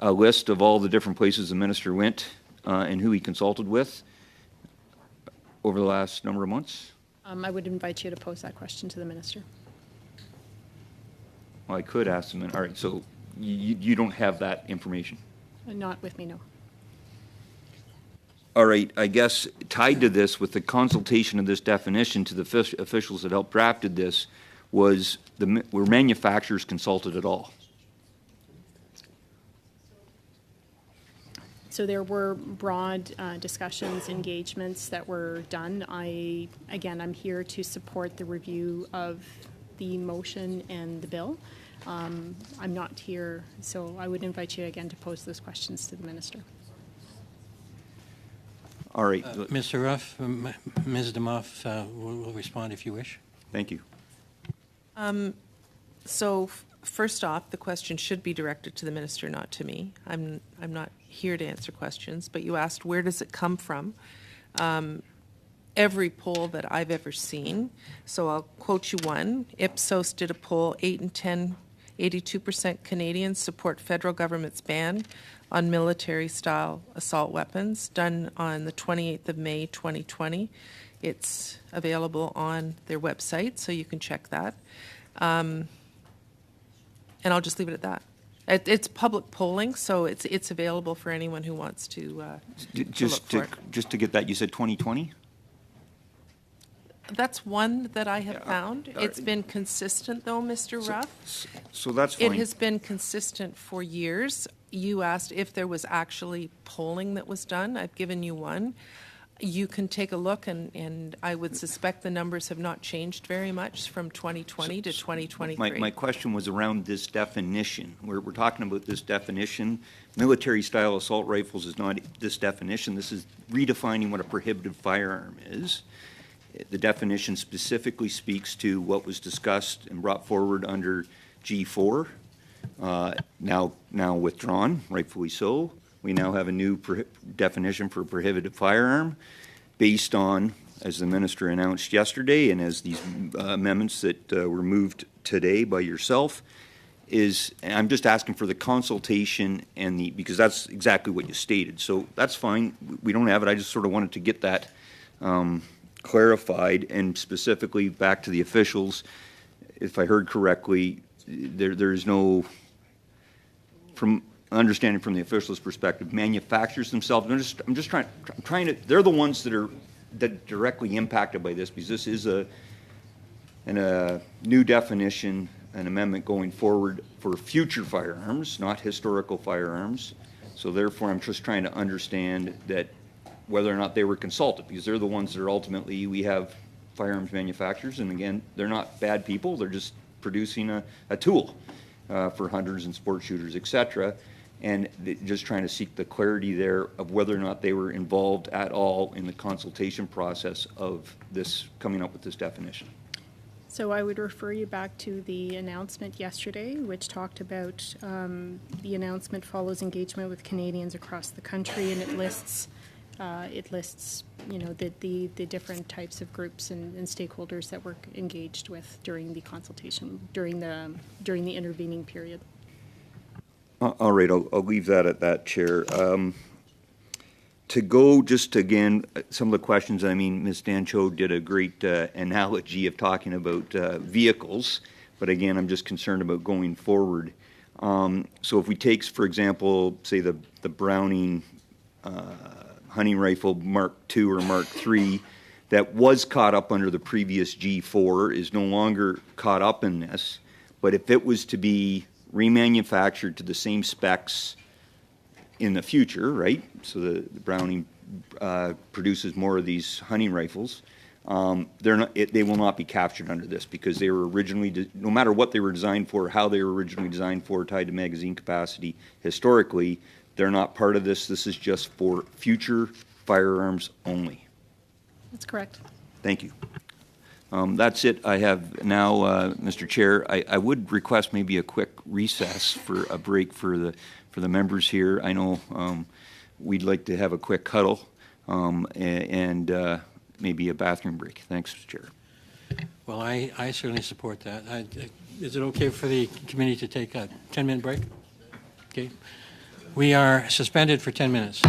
a list of all the different places the minister went and who he consulted with over the last number of months? I would invite you to pose that question to the minister. Well, I could ask them. All right, so you don't have that information? Not with me, no. All right, I guess tied to this with the consultation of this definition to the officials that helped drafted this was were manufacturers consulted at all? So there were broad discussions, engagements that were done. I'm here to support the review of the motion and the bill. I'm not here, so I would invite you again to pose those questions to the minister. All right. Mr. Ruff, Ms. DeMoff will respond if you wish. Thank you. So first off, the question should be directed to the minister, not to me. I'm not here to answer questions, but you asked where does it come from? Every poll that I've ever seen. So I'll quote you one. Ipsos did a poll, 8 and 10, 82% Canadians support federal government's ban on military-style assault weapons, done on the 28th of May, 2020. It's available on their website, so you can check that. And I'll just leave it at that. It's public polling, so it's available for anyone who wants to look for it. Just to get that, you said 2020? That's one that I have found. It's been consistent, though, Mr. Ruff. So that's fine. It has been consistent for years. You asked if there was actually polling that was done. I've given you one. You can take a look, and I would suspect the numbers have not changed very much from 2020 to 2023. My question was around this definition. We're talking about this definition. Military-style assault rifles is not this definition. This is redefining what a prohibited firearm is. The definition specifically speaks to what was discussed and brought forward under G4, now withdrawn, rightfully so. We now have a new definition for a prohibited firearm based on, as the minister announced yesterday, and as these amendments that were moved today by yourself, and I'm just asking for the consultation because that's exactly what you stated. So that's fine. We don't have it. I just sort of wanted to get that clarified, and specifically back to the officials. If I heard correctly, there's no, from understanding from the officials' perspective, manufacturers themselves. I'm trying to. They're the ones that are directly impacted by this, because this is a new definition, an amendment going forward for future firearms, not historical firearms. So therefore, I'm just trying to understand that whether or not they were consulted, because they're the ones that are ultimately, we have firearms manufacturers, and again, they're not bad people. They're just producing a tool for hunters and sport shooters, etc. And just trying to seek the clarity there of whether or not they were involved at all in the consultation process of this, coming up with this definition. So I would refer you back to the announcement yesterday, which talked about the announcement follows engagement with Canadians across the country, and it lists the different types of groups and stakeholders that were engaged with during the consultation, during the intervening period. All right, I'll leave that at that, Chair. To go just again, some of the questions, I mean, Ms. Dancho did a great analogy of talking about vehicles, but again, I'm just concerned about going forward. So if we take, for example, say the Browning hunting rifle Mark II or Mark III that was caught up under the previous G4 is no longer caught up in this. But if it was to be remanufactured to the same specs in the future, right? So the Browning produces more of these hunting rifles. They will not be captured under this because they were originally, no matter what they were designed for, how they were originally designed for, tied to magazine capacity, historically, they're not part of this. This is just for future firearms only. That's correct. Thank you. That's it. I have now, Mr. Chair. I would request maybe a quick recess for a break for the members here. I know we'd like to have a quick huddle and maybe a bathroom break. Thanks, Mr. Chair. Well, I certainly support that. Is it okay for the committee to take a 10-minute break? Okay. We are suspended for 10 minutes.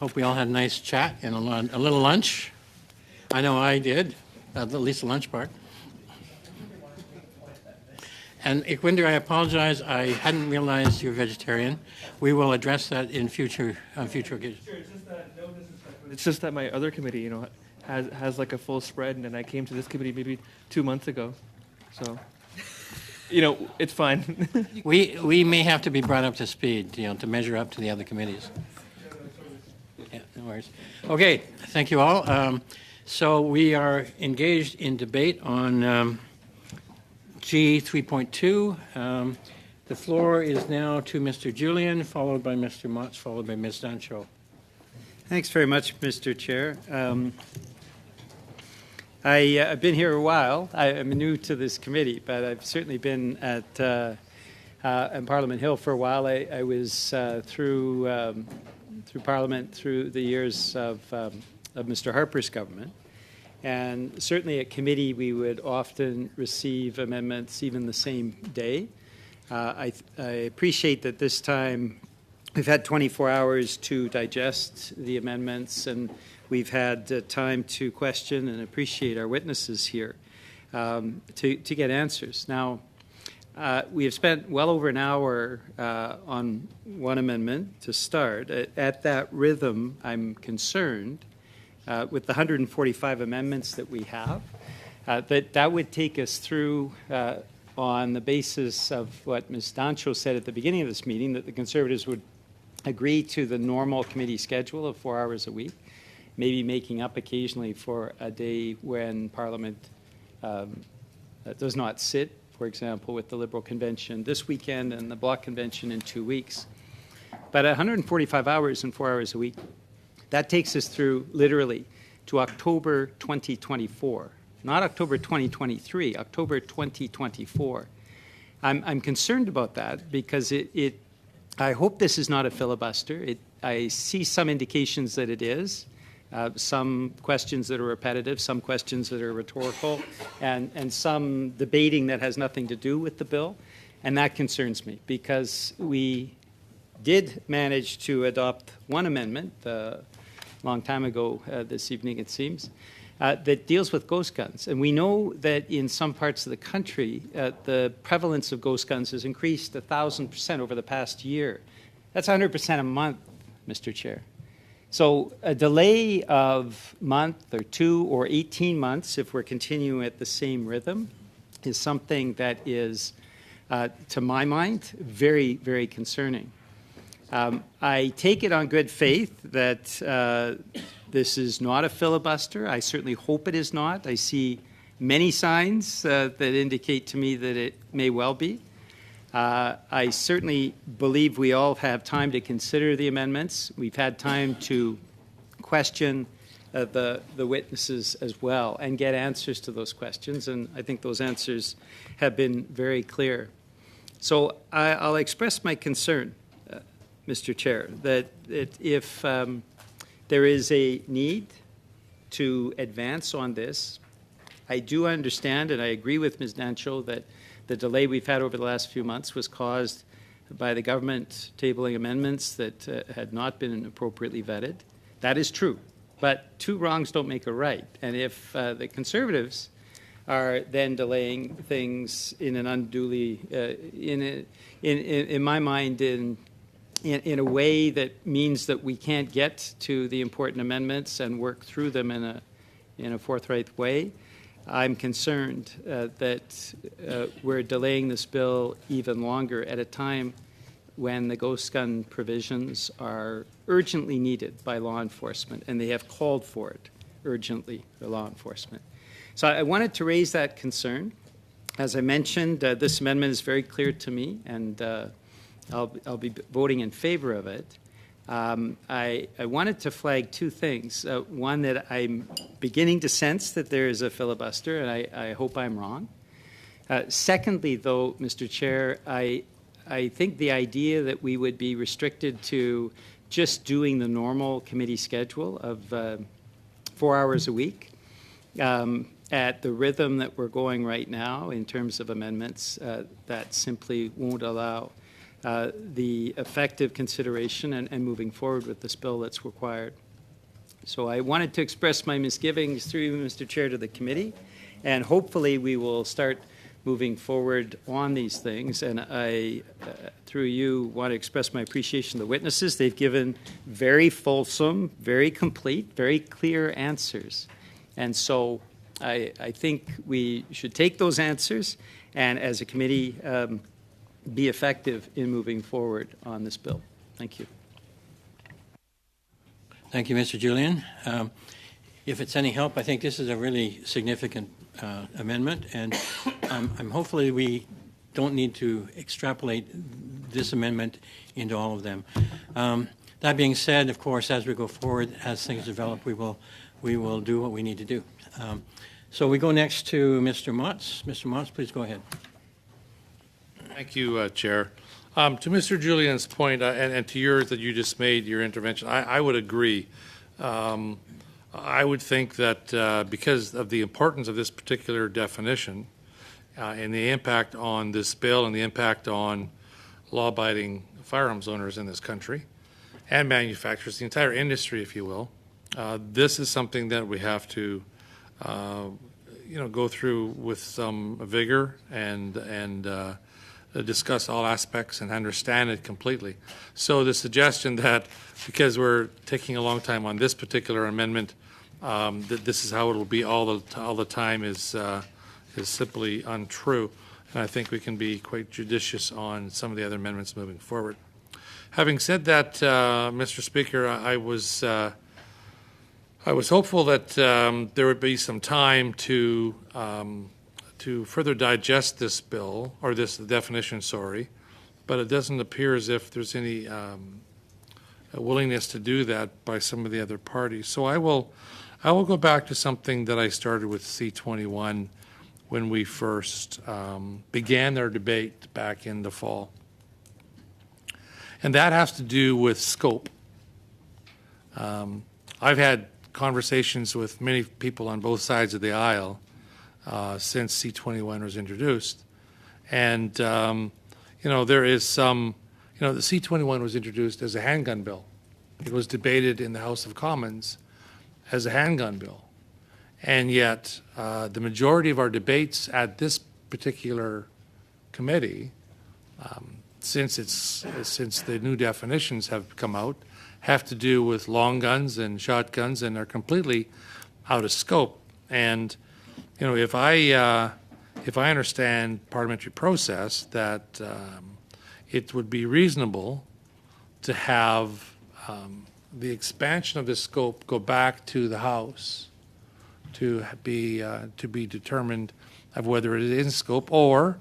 Hope we all had a nice chat and a little lunch. I know I did, at least the lunch part. And Iquinder, I apologize. I hadn't realized you're vegetarian. We will address that in future occasions. Sure, it's just that my other committee, has like a full spread, and then I came to this committee maybe 2 months ago, so it's fine. We may have to be brought up to speed, to measure up to the other committees. Yeah, no worries. Okay, thank you all. So we are engaged in debate on G 3.2. The floor is now to Mr. Julian, followed by Mr. Motz, followed by Ms. Dancho. Thanks very much, Mr. Chair. I've been here a while. I'm new to this committee, but I've certainly been at Parliament Hill for a while. I was through Parliament through the years of Mr. Harper's government. And certainly at committee, we would often receive amendments even the same day. I appreciate that this time we've had 24 hours to digest the amendments, and we've had time to question and appreciate our witnesses here to get answers. Now, we have spent well over an hour on one amendment to start. At that rhythm, I'm concerned with the 145 amendments that we have, that would take us through on the basis of what Ms. Dancho said at the beginning of this meeting, that the Conservatives would agree to the normal committee schedule of 4 hours a week, maybe making up occasionally for a day when Parliament does not sit, for example, with the Liberal Convention this weekend and the Bloc Convention in 2 weeks. But 145 hours and 4 hours a week, that takes us through literally to October 2024, not October 2023, October 2024. I'm concerned about that because I hope this is not a filibuster. I see some indications that it is. Some questions that are repetitive, some questions that are rhetorical, and some debating that has nothing to do with the bill. And that concerns me because we did manage to adopt one amendment a long time ago this evening, it seems, that deals with ghost guns. And we know that in some parts of the country, the prevalence of ghost guns has increased 1,000% over the past year. That's 100% a month, Mr. Chair. So a delay of a month or 2 or 18 months, if we're continuing at the same rhythm, is something that is, to my mind, very, very concerning. I take it on good faith that this is not a filibuster. I certainly hope it is not. I see many signs that indicate to me that it may well be. I certainly believe we all have time to consider the amendments. We've had time to question the witnesses as well and get answers to those questions, and I think those answers have been very clear. So I'll express my concern, Mr. Chair, that if there is a need to advance on this, I do understand and I agree with Ms. Dancho that the delay we've had over the last few months was caused by the government tabling amendments that had not been appropriately vetted. That is true. But two wrongs don't make a right. And if the Conservatives are then delaying things in an unduly, in my mind, in a way that means that we can't get to the important amendments and work through them in a forthright way, I'm concerned that we're delaying this bill even longer at a time when the ghost gun provisions are urgently needed by law enforcement, and they have called for it urgently by law enforcement. So I wanted to raise that concern. As I mentioned, this amendment is very clear to me, and I'll be voting in favor of it. I wanted to flag two things. One, that I'm beginning to sense that there is a filibuster, and I hope I'm wrong. Secondly, though, Mr. Chair, I think the idea that we would be restricted to just doing the normal committee schedule of 4 hours a week at the rhythm that we're going right now in terms of amendments, that simply won't allow the effective consideration and moving forward with this bill that's required. So I wanted to express my misgivings through you, Mr. Chair, to the committee, and hopefully we will start moving forward on these things. And I, through you, want to express my appreciation to the witnesses. They've given very fulsome, very complete, very clear answers. And so I think we should take those answers and, as a committee, be effective in moving forward on this bill. Thank you. Thank you, Mr. Julian. If it's any help, I think this is a really significant amendment, and I'm hopefully we don't need to extrapolate this amendment into all of them. That being said, of course, as we go forward, as things develop, we will do what we need to do. So we go next to Mr. Motz. Mr. Motz, please go ahead. Thank you, Chair. To Mr. Julian's point, and to yours that you just made, your intervention, I would agree. I would think that because of the importance of this particular definition and the impact on this bill and the impact on law-abiding firearms owners in this country and manufacturers, the entire industry, if you will, this is something that we have to, go through with some vigor and discuss all aspects and understand it completely. So the suggestion that because we're taking a long time on this particular amendment, that this is how it will be all the time is simply untrue. And I think we can be quite judicious on some of the other amendments moving forward. Having said that, Mr. Speaker, I was hopeful that there would be some time to further digest this bill, or this definition, sorry, but it doesn't appear as if there's any willingness to do that by some of the other parties. So I will go back to something that I started with C21 when we first began our debate back in the fall. And that has to do with scope. I've had conversations with many people on both sides of the aisle since C21 was introduced. And, there is some, the C21 was introduced as a handgun bill. It was debated in the House of Commons as a handgun bill. And yet, the majority of our debates at this particular committee, since the new definitions have come out, have to do with long guns and shotguns and are completely out of scope. And if I understand parliamentary process, that it would be reasonable to have the expansion of the scope go back to the House to be determined of whether it is in scope, or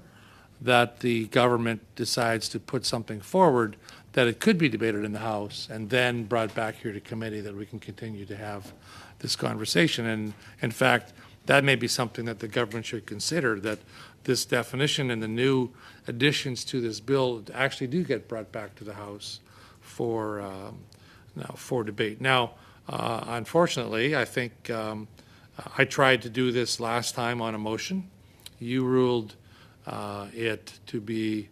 that the government decides to put something forward that it could be debated in the House and then brought back here to committee, that we can continue to have this conversation. And in fact, that may be something that the government should consider, that this definition and the new additions to this bill actually do get brought back to the House for debate. Now, unfortunately, I think I tried to do this last time on a motion. You ruled it to be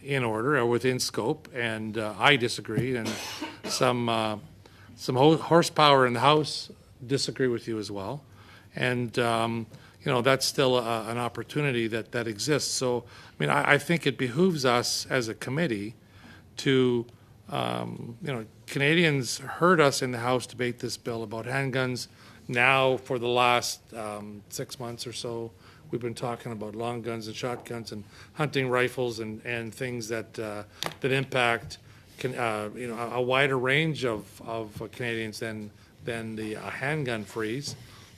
in order or within scope, and I disagreed, and some horsepower in the House disagree with you as well. And, that's still an opportunity that exists. So, I think it behooves us as a committee to, Canadians heard us in the House debate this bill about handguns. Now, for the last 6 months or so, we've been talking about long guns and shotguns and hunting rifles and things that impact a wider range of Canadians than the handgun freeze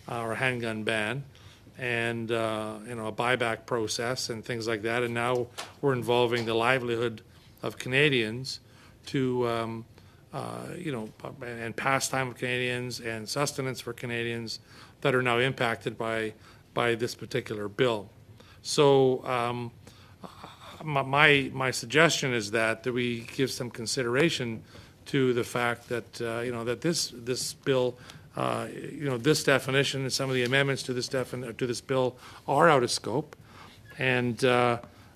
or a handgun ban, and a buyback process and things like that. And now we're involving the livelihood of Canadians to and pastime of Canadians and sustenance for Canadians that are now impacted by this particular bill. So my suggestion is that we give some consideration to the fact that that this bill, this definition and some of the amendments to this bill are out of scope, and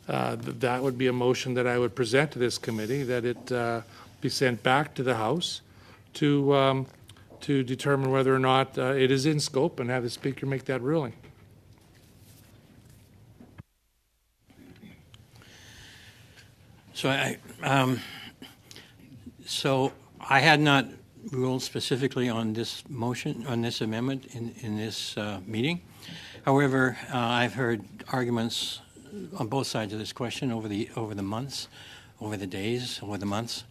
that would be a motion that I would present to this committee, that it be sent back to the House to determine whether or not it is in scope, and have the Speaker make that ruling. So I had not ruled specifically on this motion, on this amendment in this meeting. However, I've heard arguments on both sides of this question over the months, over the days, over the months.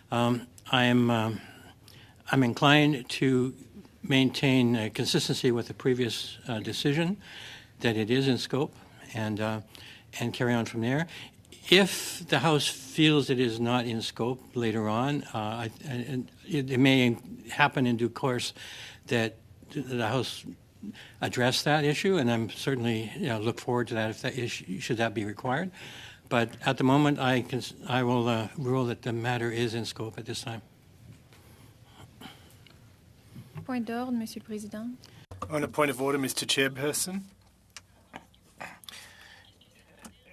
I'm inclined to maintain consistency with the previous decision, that it is in scope, and carry on from there. If the House feels it is not in scope later on, it may happen in due course that the House address that issue, and I'm certainly look forward to that if that issue, should that be required. But at the moment, I will rule that the matter is in scope at this time. Point d'ordre, Monsieur le Président. On a point of order, Mr. Chairperson.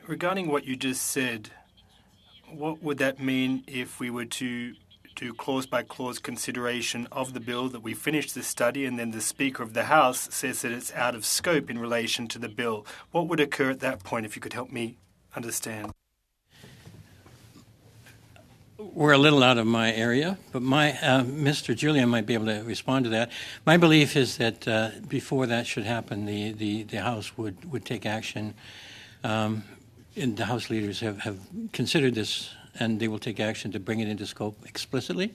Regarding what you just said, what would that mean if we were to do clause-by-clause consideration of the bill, that we finish the study and then the Speaker of the House says that it's out of scope in relation to the bill? What would occur at that point, if you could help me understand? We're a little out of my area, but Mr. Julian might be able to respond to that. My belief is that before that should happen, the House would take action. And the House leaders have considered this, and they will take action to bring it into scope explicitly.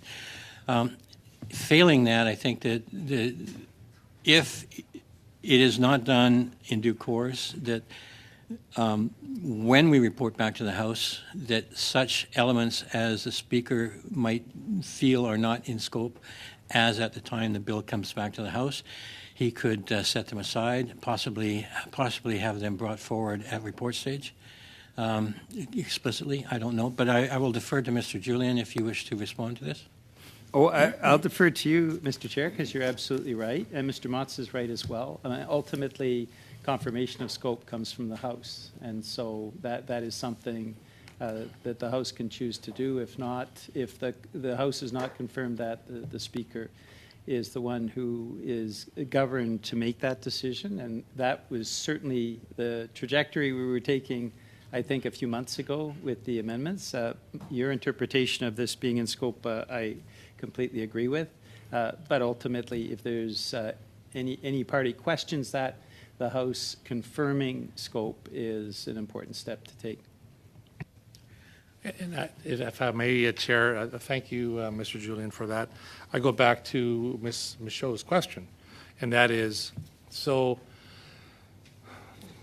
Failing that, I think that if it is not done in due course, that when we report back to the House, that such elements as the Speaker might feel are not in scope, as at the time the bill comes back to the House, he could set them aside, possibly have them brought forward at report stage. Explicitly, I don't know, but I will defer to Mr. Julian if you wish to respond to this. I'll defer to you, Mr. Chair, because you're absolutely right, and Mr. Motz is right as well. Ultimately, confirmation of scope comes from the House, and so that is something that the House can choose to do. If not, if the House has not confirmed that, the Speaker is the one who is governed to make that decision, and that was certainly the trajectory we were taking, I think, a few months ago with the amendments. Your interpretation of this being in scope, I completely agree with. But ultimately, if there's any party questions that, the House confirming scope is an important step to take. And if I may, Chair, thank you, Mr. Julian, for that. I go back to Ms. Michaud's question, and that is, so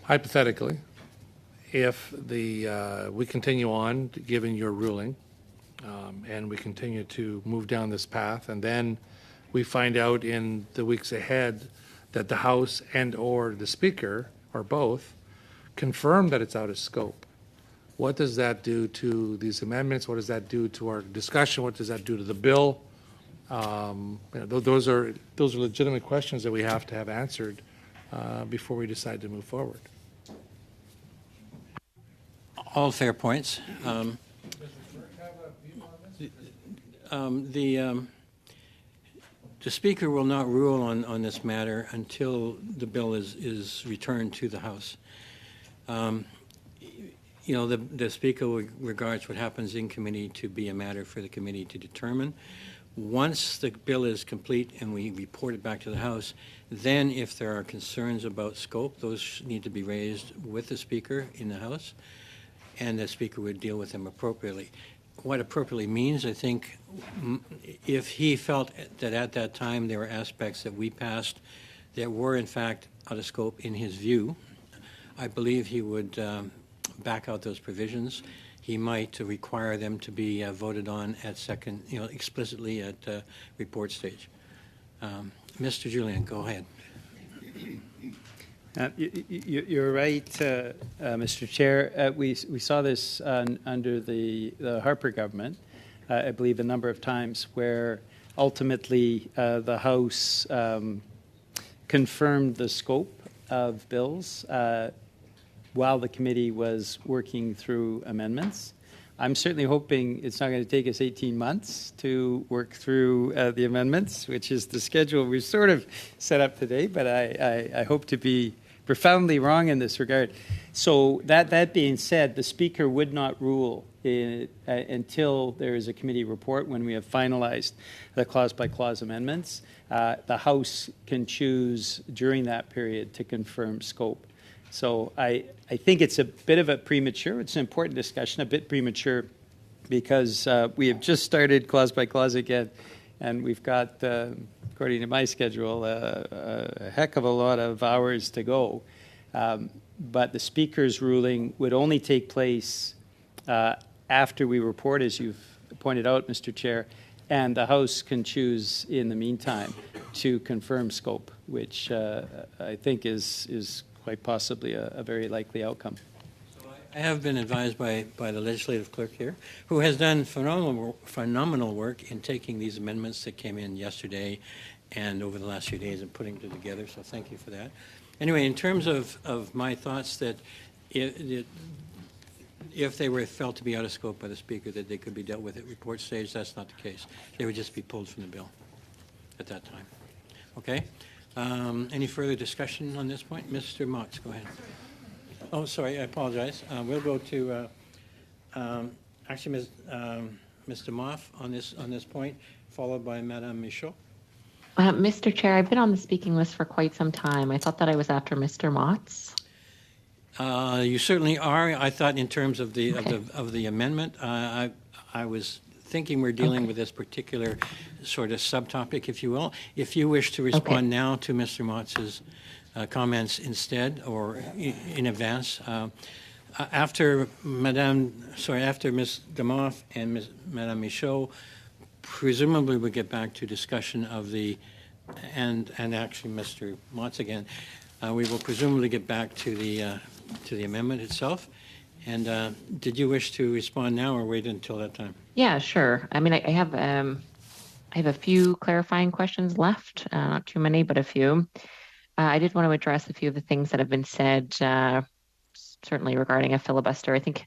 hypothetically, if we continue on given your ruling, and we continue to move down this path, and then we find out in the weeks ahead that the House and or the Speaker, or both, confirm that it's out of scope, what does that do to these amendments? What does that do to our discussion? What does that do to the bill? Those are legitimate questions that we have to have answered before we decide to move forward. All fair points. The Speaker will not rule on this matter until the bill is returned to the House. The Speaker regards what happens in committee to be a matter for the committee to determine. Once the bill is complete and we report it back to the House, then if there are concerns about scope, those need to be raised with the Speaker in the House, and the Speaker would deal with them appropriately. What appropriately means, I think, if he felt that at that time there were aspects that we passed that were in fact out of scope in his view, I believe he would back out those provisions. He might require them to be voted on at second, explicitly at report stage. Mr. Julian, go ahead. You're right, Mr. Chair. We saw this under the Harper government, I believe, a number of times, where ultimately the House confirmed the scope of bills while the committee was working through amendments. I'm certainly hoping it's not going to take us 18 months to work through the amendments, which is the schedule we've sort of set up today, but I hope to be profoundly wrong in this regard. So that being said, the Speaker would not rule until there is a committee report when we have finalized the clause-by-clause amendments. The House can choose during that period to confirm scope. So I think it's a bit of a premature, it's an important discussion, a bit premature, because we have just started clause by clause again, and we've got, according to my schedule, a heck of a lot of hours to go. But the Speaker's ruling would only take place after we report, as you've pointed out, Mr. Chair, and the House can choose in the meantime to confirm scope, which I think is quite possibly a very likely outcome. I have been advised by the legislative clerk here, who has done phenomenal work in taking these amendments that came in yesterday and over the last few days and putting them together, so thank you for that. Anyway, in terms of my thoughts that if they were felt to be out of scope by the Speaker, that they could be dealt with at report stage, that's not the case. They would just be pulled from the bill at that time. Okay? Any further discussion on this point? Mr. Motz, go ahead. Oh, sorry, I apologize. We'll go to actually Mr. Moff on this point, followed by Madame Michaud. Mr. Chair, I've been on the speaking list for quite some time. I thought that I was after Mr. Motz. You certainly are. I thought in terms of the of the amendment, I was thinking we're dealing with this particular sort of subtopic, if you will. If you wish to respond now to Mr. Motz's comments instead or in advance, after Ms. Demoff and Madame Michaud, presumably we'll get back to discussion of the, and actually Mr. Motz again, we will presumably get back to the amendment itself. And did you wish to respond now or wait until that time? Yeah, sure. I mean, I have a few clarifying questions left, not too many, but a few. I did want to address a few of the things that have been said, certainly regarding a filibuster. I think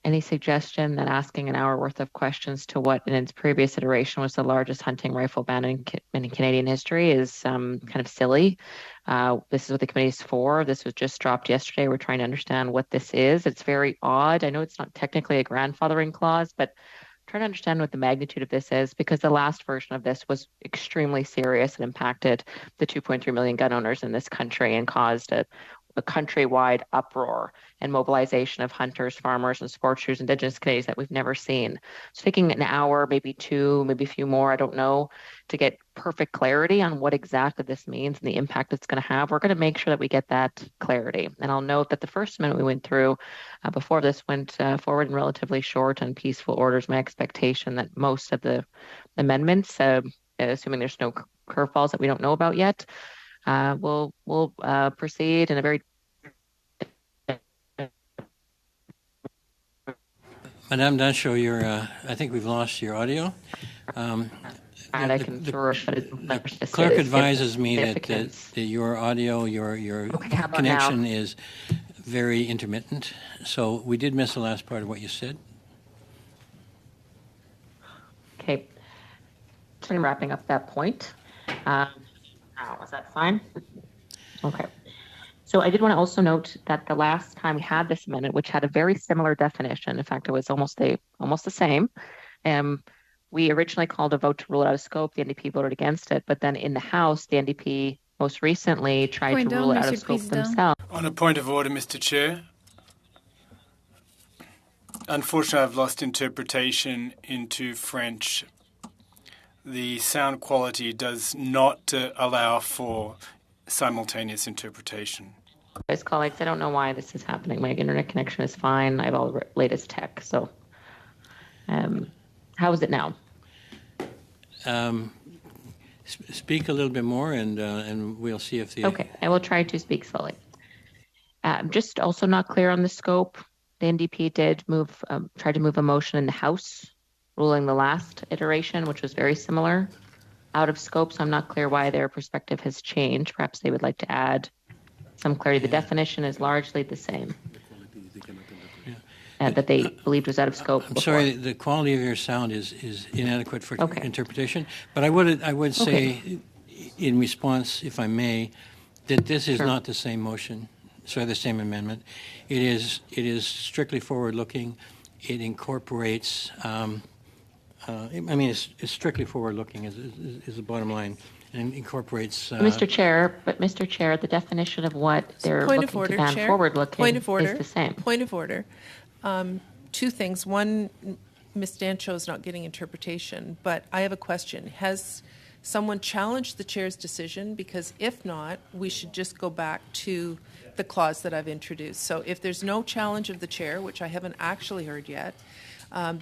any suggestion that asking an hour worth of questions to what in its previous iteration was the largest hunting rifle ban in Canadian history is kind of silly. This is what the committee is for. This was just dropped yesterday. We're trying to understand what this is. It's very odd. I know it's not technically a grandfathering clause, but trying to understand what the magnitude of this is, because the last version of this was extremely serious and impacted the 2.3 million gun owners in this country and caused a countrywide uproar and mobilization of hunters, farmers, and sports shooters, Indigenous Canadians that we've never seen. So taking an hour, maybe two, maybe a few more, I don't know, to get perfect clarity on what exactly this means and the impact it's going to have, we're going to make sure that we get that clarity. And I'll note that the first amendment we went through before this went forward in relatively short and peaceful orders. My expectation that most of the amendments, assuming there's no curveballs that we don't know about yet, we'll proceed in a very. Madame Dancho, I think we've lost your audio. The clerk advises me that your audio, your connection is very intermittent. So we did miss the last part of what you said. Okay. So I'm wrapping up that point. Is that fine? Okay. So I did want to also note that the last time we had this amendment, which had a very similar definition, in fact, it was almost the same. We originally called a vote to rule it out of scope. The NDP voted against it, but then in the House, the NDP most recently tried to rule it out of scope themselves. On a point of order, Mr. Chair. Unfortunately, I've lost interpretation into French. The sound quality does not allow for simultaneous interpretation. Guys, colleagues, I don't know why this is happening. My internet connection is fine. I have all the latest tech. So how is it now? Speak a little bit more, and we'll see if the... Okay, I will try to speak slowly. Just also not clear on the scope. The NDP did try to move a motion in the House, ruling the last iteration, which was very similar, out of scope. So I'm not clear why their perspective has changed. Perhaps they would like to add some clarity. The definition is largely the same. That they believed was out of scope. I'm sorry, the quality of your sound is inadequate for interpretation. But I would say, in response, if I may, that this is not the same motion, the same amendment. It is strictly forward-looking. It incorporates. It's strictly forward-looking is the bottom line, and incorporates. Mr. Chair, the definition of what they're looking to ban forward-looking is the same. Point of order. Two things. One, Ms. Dancho is not getting interpretation, but I have a question. Has someone challenged the chair's decision? Because if not, we should just go back to the clause that I've introduced. So if there's no challenge of the chair, which I haven't actually heard yet,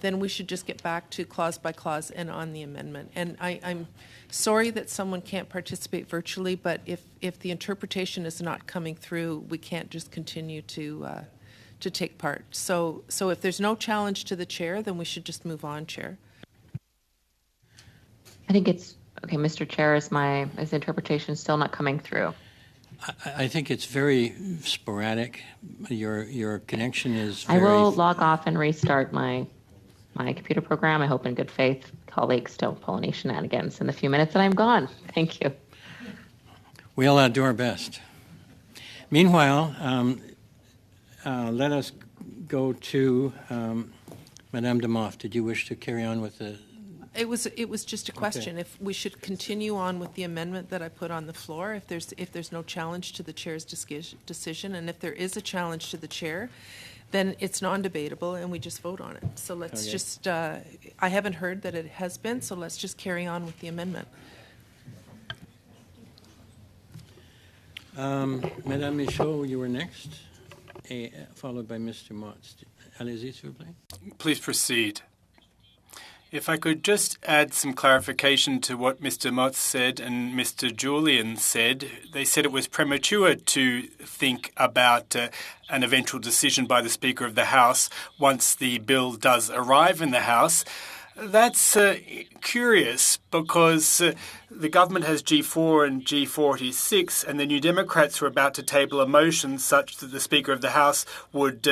then we should just get back to clause by clause and on the amendment. And I'm sorry that someone can't participate virtually, but if the interpretation is not coming through, we can't just continue to take part. So if there's no challenge to the chair, then we should just move on, Chair. I think it's okay, Mr. Chair. Is interpretation still not coming through? I think it's very sporadic. Your connection is very... I will log off and restart my computer program. I hope in good faith colleagues don't pull any shenanigans in the few minutes that I'm gone. Thank you. We'll do our best. Meanwhile, let us go to Madame de Moff. Did you wish to carry on with the... It was just a question. If we should continue on with the amendment that I put on the floor, if there's no challenge to the chair's decision, and if there is a challenge to the chair, then it's non-debatable and we just vote on it. So let's just, I haven't heard that it has been, so let's just carry on with the amendment. Madame Michaud, you were next, followed by Mr. Motz. Allez-y, s'il vous plaît. Please proceed. If I could just add some clarification to what Mr. Motz said and Mr. Julian said. They said it was premature to think about an eventual decision by the Speaker of the House once the bill does arrive in the House. That's curious because the government has G4 and G46, and the New Democrats were about to table a motion such that the Speaker of the House would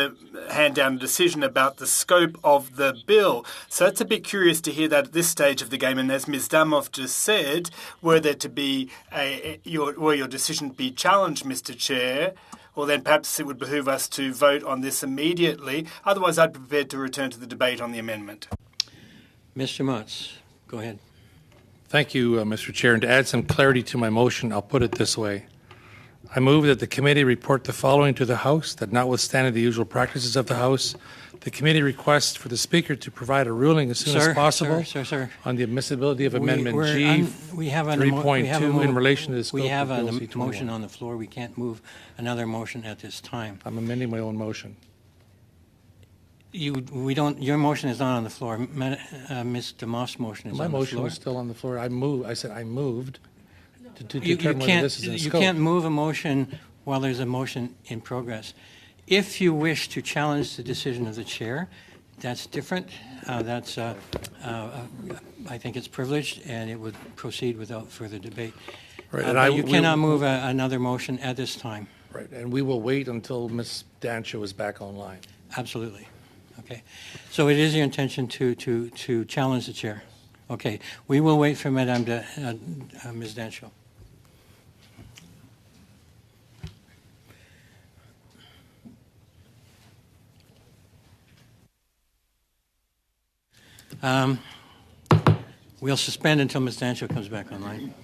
hand down a decision about the scope of the bill. So it's a bit curious to hear that at this stage of the game. And as Ms. Damoff just said, were there to be your decision to be challenged, Mr. Chair, well, then perhaps it would behoove us to vote on this immediately. Otherwise, I'd be prepared to return to the debate on the amendment. Mr. Motz, go ahead. Thank you, Mr. Chair. And to add some clarity to my motion, I'll put it this way. I move that the committee report the following to the House, that notwithstanding the usual practices of the House, the committee requests for the Speaker to provide a ruling as soon as possible on the admissibility of Amendment G 3.2 in relation to the scope of We have a Bill C-21. motion on the floor. We can't move another motion at this time. I'm amending my own motion. Your motion is not on the floor. Ms. DeMoff's motion is on the floor. My motion is still on the floor. I said I moved to determine whether this is in You scope. can't move a motion while there's a motion in progress. If you wish to challenge the decision of the chair, that's different. I think it's privileged, and it would proceed without further debate. Right, but you cannot move another motion at this time. Right, and we will wait until Ms. Dancho is back online. Absolutely. Okay. So it is your intention to challenge the chair. Okay. We will wait for Ms. Dancho. We'll suspend until Ms. Dancho comes back online.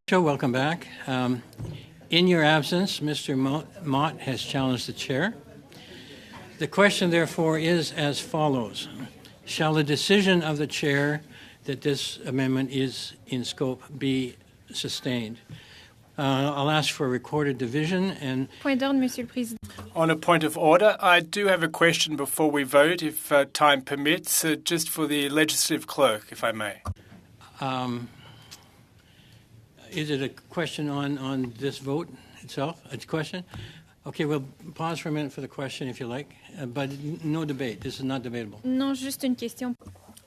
Joe, welcome back. In your absence, Mr. Mott has challenged the chair. The question, therefore, is as follows. Shall the decision of the chair that this amendment is in scope be sustained? I'll ask for a recorded division. And Point d'ordre, Monsieur le Président. On a point of order, I do have a question before we vote, if time permits, just for the legislative clerk, if I may. Is it a question on this vote itself? It's a question? Okay, we'll pause for a minute for the question if you like, but no debate. This is not debatable. Non, juste une question.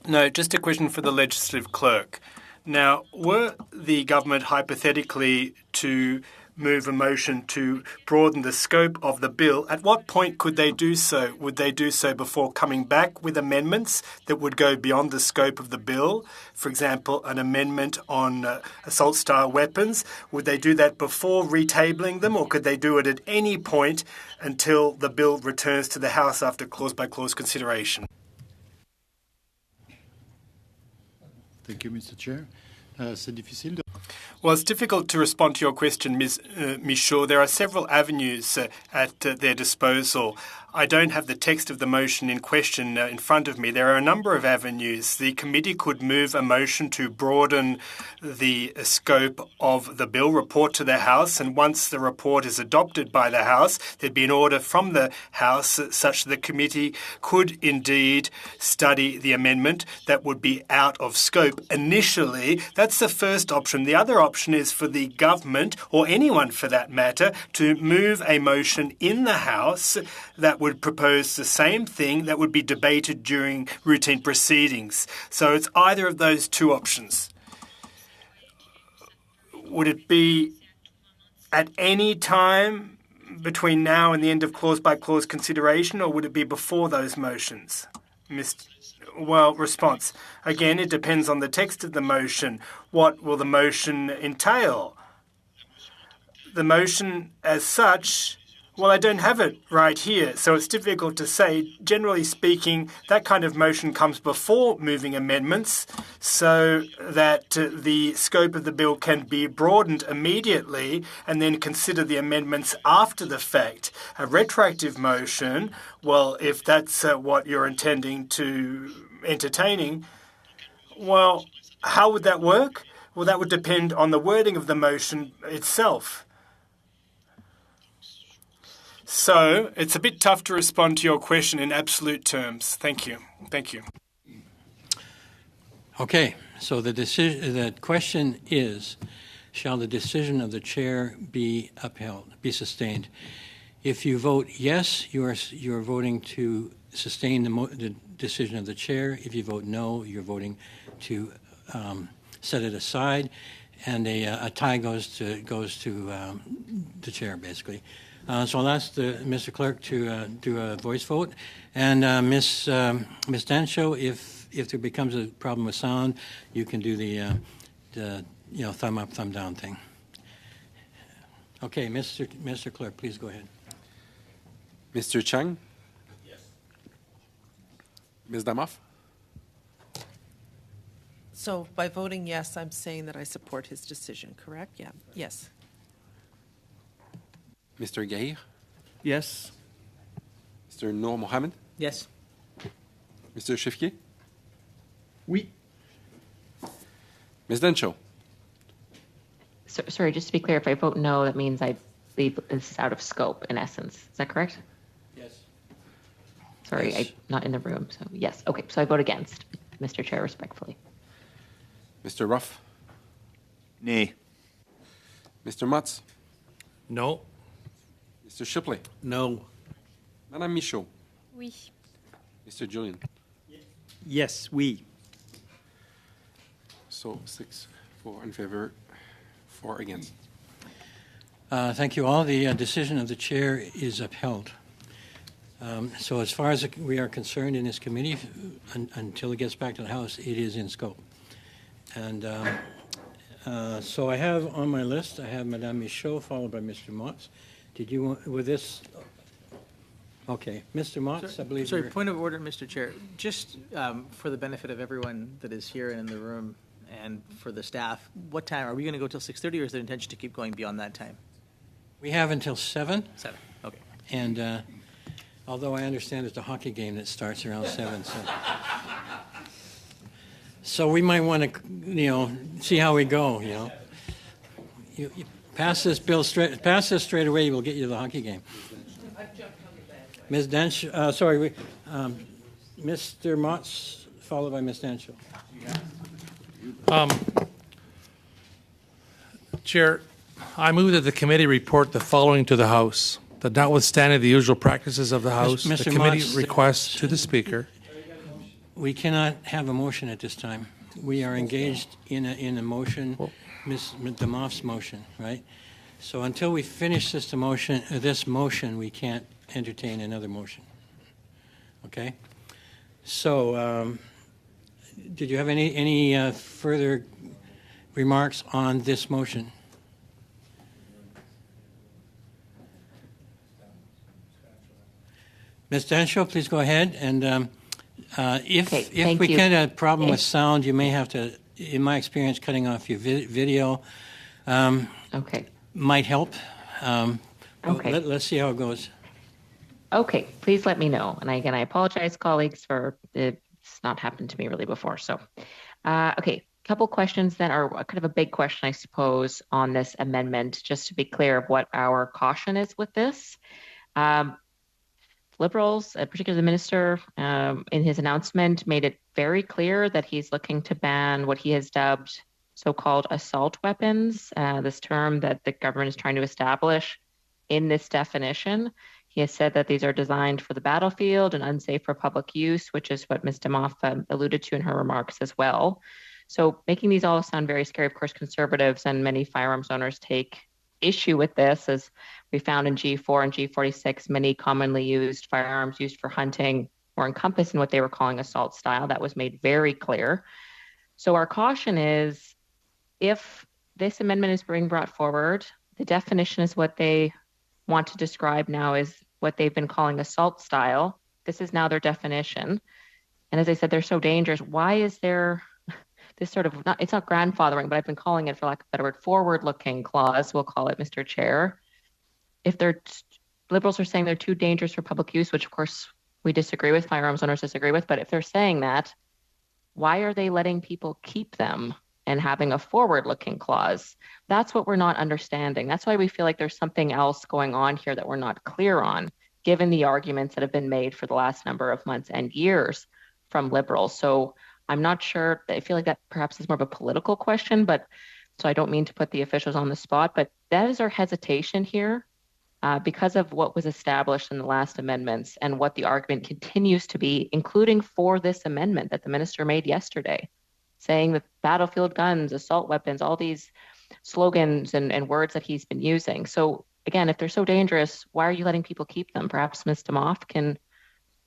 No, just a question for the legislative clerk. Now, were the government hypothetically to move a motion to broaden the scope of the bill, at what point could they do so? Would they do so before coming back with amendments that would go beyond the scope of the bill? For example, an amendment on assault-style weapons. Would they do that before retabling them, or could they do it at any point until the bill returns to the House after clause-by-clause consideration? Thank you, Mr. Chair. C'est difficile de... Well, it's difficult to respond to your question, Ms. Michaud. There are several avenues at their disposal. I don't have the text of the motion in question in front of me. There are a number of avenues. The committee could move a motion to broaden the scope of the bill, report to the House, and once the report is adopted by the House, there'd be an order from the House such that the committee could indeed study the amendment that would be out of scope initially. That's the first option. The other option is for the government, or anyone for that matter, to move a motion in the House that would propose the same thing that would be debated during routine proceedings. So it's either of those two options. Would it be at any time between now and the end of clause-by-clause consideration, or would it be before those motions? Well, response. Again, it depends on the text of the motion. What will the motion entail? The motion as such, well, I don't have it right here, so it's difficult to say. Generally speaking, that kind of motion comes before moving amendments so that the scope of the bill can be broadened immediately and then consider the amendments after the fact. A retroactive motion, well, if that's what you're intending to entertaining, well, how would that work? Well, that would depend on the wording of the motion itself. So it's a bit tough to respond to your question in absolute terms. Thank you. Thank you. Okay, so the question is, shall the decision of the chair be upheld, be sustained? If you vote yes, you are voting to sustain the decision of the chair. If you vote no, you're voting to set it aside, and a tie goes to the chair, basically. So I'll ask Mr. Clerk to do a voice vote, and Ms. Dancho, if there becomes a problem with sound, you can do the thumb up, thumb down thing. Okay, Mr. Clerk, please go ahead. Mr. Chang? Yes. Ms. Damoff? So by voting yes, I'm saying that I support his decision, correct? Yeah. Yes. Mr. Gair? Yes. Mr. Noor Mohammed? Yes. Mr. Chifkier? Oui. Ms. Dancho? Sorry, just to be clear, if I vote no, that means I leave this out of scope, in essence. Is that correct? Yes. Sorry, Yes. I'm not in the room, so yes. Okay, so I vote against, Mr. Chair, respectfully. Mr. Ruff? Nay. Mr. Mutz? No. Mr. Shipley? No. Madame Michaud? Oui. Mr. Julian? Yes, we. So 6, 4 in favor, 4 against. Thank you all. The decision of the chair is upheld. So as far as we are concerned in this committee, until it gets back to the House, it is in scope. And so I have on my list, I have Madame Michaud, followed by Mr. Motz. Did you want, with this? Okay, Mr. Motz, I believe. Sorry, point of order, Mr. Chair. Just for the benefit of everyone that is here and in the room, and for the staff, what time, are we going to go till 6:30 or is there intention to keep going beyond that time? We have until 7. 7, okay. And although I understand there's a hockey game that starts around 7, so we might want to, see how we go. You pass this bill straight away. We'll get you to the hockey game. Ms. Dench, Mr. Motz, followed by Ms. Denchel. Chair, I move that the committee report the following to the House: that notwithstanding the usual practices of the House, Mr. the committee Motz, requests to the Speaker. We cannot have a motion at this time. We are engaged in a motion, Ms. DeMoff's motion, right? So until we finish this motion, we can't entertain another motion. Okay? So, did you have any further remarks on this motion? Ms. Denchel, please go ahead. And if we get a problem with sound, you may have to, in my experience, cutting off your video might help. Let's see how it goes. Okay, please let me know. And again, I apologize, colleagues, for it's not happened to me really before. So, okay, couple questions then, or kind of a big question, I suppose, on this amendment, just to be clear of what our caution is with this. Liberals, particularly the minister, in his announcement, made it very clear that he's looking to ban what he has dubbed so-called assault weapons, this term that the government is trying to establish in this definition. He has said that these are designed for the battlefield and unsafe for public use, which is what Ms. DeMoff alluded to in her remarks as well. So making these all sound very scary, of course, conservatives and many firearms owners take issue with this, as we found in G4 and G46, many commonly used firearms used for hunting were encompassed in what they were calling assault style. That was made very clear. So our caution is, if this amendment is being brought forward, the definition is what they want to describe now is what they've been calling assault style. This is now their definition. And as I said, they're so dangerous. Why is there this sort of, it's not grandfathering, but I've been calling it, for lack of a better word, forward-looking clause, we'll call it, Mr. Chair. If liberals are saying they're too dangerous for public use, which of course we disagree with, firearms owners disagree with, but if they're saying that, why are they letting people keep them and having a forward-looking clause? That's what we're not understanding. That's why we feel like there's something else going on here that we're not clear on, given the arguments that have been made for the last number of months and years from liberals. So I'm not sure, I feel like that perhaps is more of a political question, but so I don't mean to put the officials on the spot, but that is our hesitation here because of what was established in the last amendments and what the argument continues to be, including for this amendment that the minister made yesterday, saying that battlefield guns, assault weapons, all these slogans and words that he's been using. So again, if they're so dangerous, why are you letting people keep them? Perhaps Ms. DeMoff can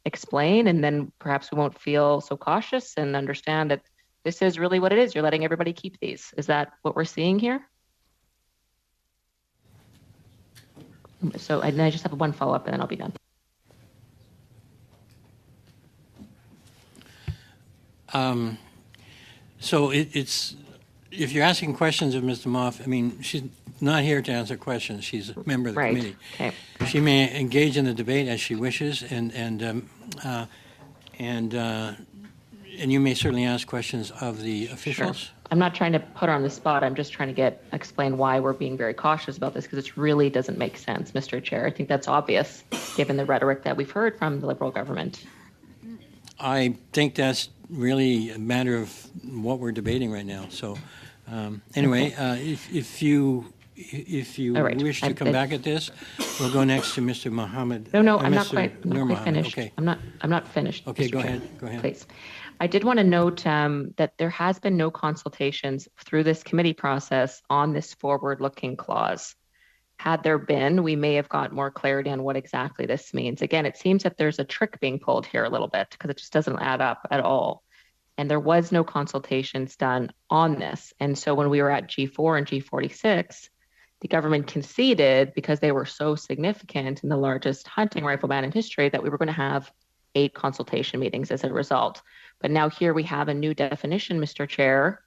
explain, and then perhaps we won't feel so cautious and understand that this is really what it is. You're letting everybody keep these. Is that what we're seeing here? So I just have one follow-up and then I'll be done. So it's, if you're asking questions of Ms. DeMoff, I mean, she's not here to answer questions. She's a member of the committee. Okay. She may engage in the debate as she wishes, and you may certainly ask questions of the officials. Sure. I'm not trying to put her on the spot. I'm just trying to explain why we're being very cautious about this, because it really doesn't make sense, Mr. Chair. I think that's obvious, given the rhetoric that we've heard from the Liberal government. I think that's really a matter of what we're debating right now. So, anyway, if you wish to come back at this, we'll go next to Mr. Mohammed. No, I'm not quite finished. Okay. I'm not finished. Okay, Mr. go Chair. ahead. Go ahead. Please. I did want to note that there has been no consultations through this committee process on this forward-looking clause. Had there been, we may have got more clarity on what exactly this means. Again, it seems that there's a trick being pulled here a little bit, because it just doesn't add up at all. And there was no consultations done on this. And so when we were at G4 and G46, the government conceded, because they were so significant in the largest hunting rifle ban in history, that we were going to have 8 consultation meetings as a result. But now here we have a new definition, Mr. Chair,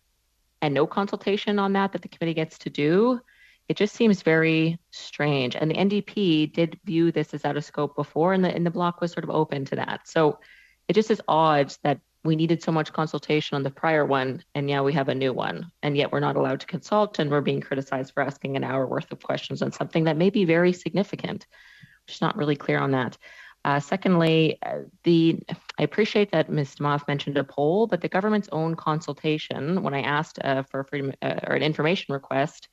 and no consultation on that the committee gets to do. It just seems very strange. And the NDP did view this as out of scope before, and the block was sort of open to that. So it just is odd that we needed so much consultation on the prior one, and now we have a new one, and yet we're not allowed to consult, and we're being criticized for asking an hour worth of questions on something that may be very significant. Just not really clear on that. Secondly, I appreciate that Ms. DeMoff mentioned a poll, but the government's own consultation, when I asked for freedom or an information request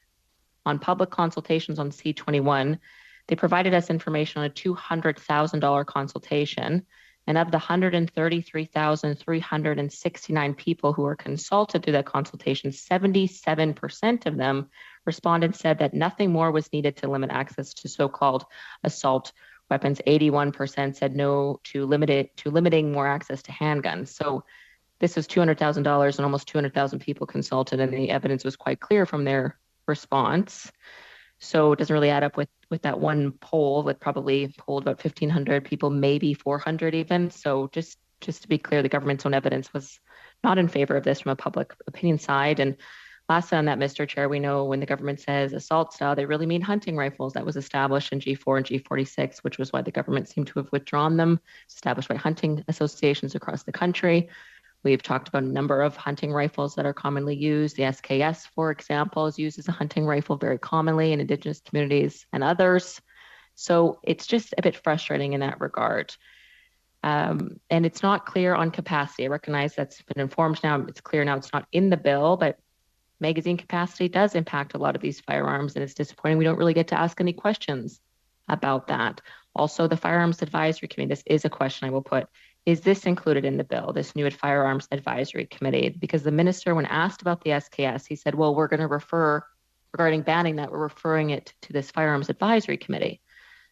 on public consultations on C21, they provided us information on a $200,000 consultation. And of the 133,369 people who were consulted through that consultation, 77% of them responded and said that nothing more was needed to limit access to so-called assault weapons. 81% said no to limiting more access to handguns. So this was $200,000 and almost 200,000 people consulted, and the evidence was quite clear from their response. So it doesn't really add up with that one poll that probably polled about 1,500 people, maybe 400 even. So just to be clear, the government's own evidence was not in favor of this from a public opinion side. And lastly on that, Mr. Chair, we know when the government says assault style, they really mean hunting rifles. That was established in G4 and G46, which was why the government seemed to have withdrawn them. It's established by hunting associations across the country. We've talked about a number of hunting rifles that are commonly used. The SKS, for example, is used as a hunting rifle very commonly in Indigenous communities and others. So it's just a bit frustrating in that regard. And it's not clear on capacity. I recognize that's been informed now. It's clear now it's not in the bill, but magazine capacity does impact a lot of these firearms, and it's disappointing we don't really get to ask any questions about that. Also, the Firearms Advisory Committee, this is a question I will put. Is this included in the bill, this new Firearms Advisory Committee? Because the minister, when asked about the SKS, he said, well, we're going to refer, regarding banning that, we're referring it to this Firearms Advisory Committee.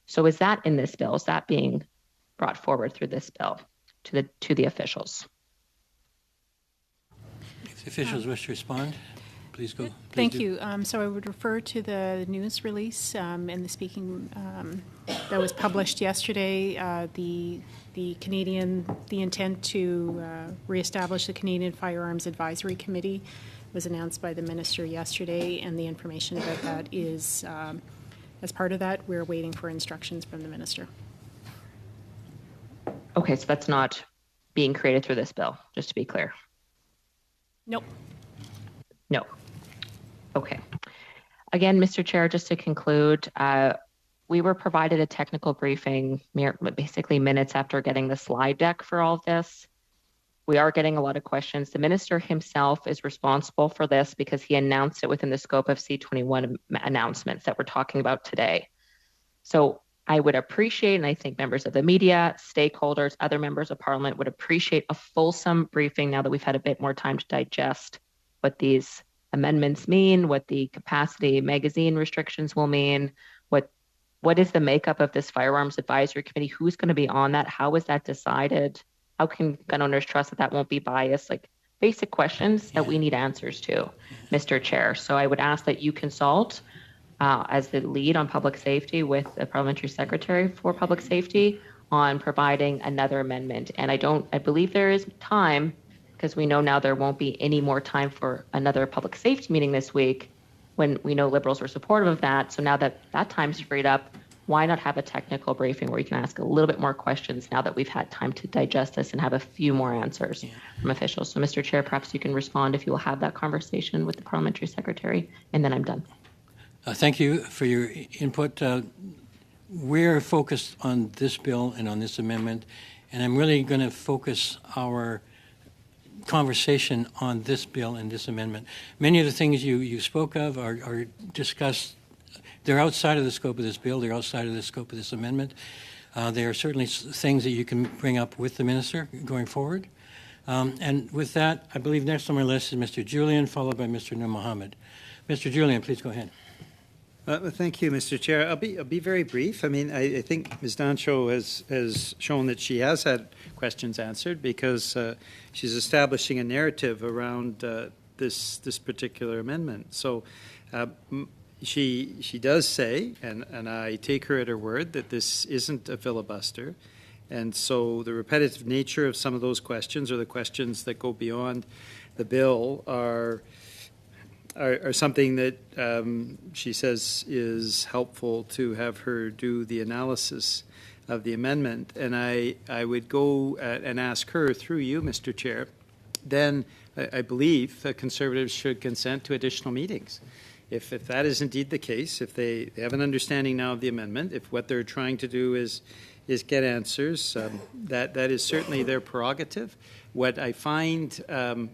So is that in this bill? Is that being brought forward through this bill to the officials? If the officials wish to respond, please go. Thank you. So I would refer to the news release and the speaking that was published yesterday. The intent to reestablish the Canadian Firearms Advisory Committee was announced by the minister yesterday, and the information about that is, as part of that, we're waiting for instructions from the minister. Okay, so that's not being created through this bill, just to be clear. Nope. No. Okay. Again, Mr. Chair, just to conclude, we were provided a technical briefing basically minutes after getting the slide deck for all of this. We are getting a lot of questions. The minister himself is responsible for this because he announced it within the scope of C21 announcements that we're talking about today. So I would appreciate, and I think members of the media, stakeholders, other members of parliament would appreciate a fulsome briefing now that we've had a bit more time to digest what these amendments mean, what the capacity magazine restrictions will mean, what is the makeup of this Firearms Advisory Committee, who's going to be on that, how is that decided, how can gun owners trust that that won't be biased, like basic questions that we need answers to, Mr. Chair. So I would ask that you consult as the lead on public safety with the Parliamentary Secretary for Public Safety on providing another amendment. And I believe there is time, because we know now there won't be any more time for another public safety meeting this week when we know Liberals were supportive of that. So now that that time's freed up, why not have a technical briefing where you can ask a little bit more questions now that we've had time to digest this and have a few more answers from officials? So, Mr. Chair, perhaps you can respond if you will have that conversation with the Parliamentary Secretary, and then I'm done. Thank you for your input. We're focused on this bill and on this amendment, and I'm really going to focus our conversation on this bill and this amendment. Many of the things you spoke of are discussed. They're outside of the scope of this bill. They're outside of the scope of this amendment. There are certainly things that you can bring up with the minister going forward. And with that, I believe next on my list is Mr. Julian, followed by Mr. Nur Mohammed. Mr. Julian, please go ahead. Thank you, Mr. Chair. I'll be very brief. I mean, I think Ms. Dancho has shown that she has had questions answered because she's establishing a narrative around this particular amendment. So she does say, and I take her at her word, that this isn't a filibuster. And so the repetitive nature of some of those questions, or the questions that go beyond the bill, are are something that she says is helpful to have her do the analysis of the amendment. And I would go and ask her through you, Mr. Chair, then I believe the Conservatives should consent to additional meetings. If that is indeed the case, if they have an understanding now of the amendment, if what they're trying to do is get answers, that is certainly their prerogative. What I find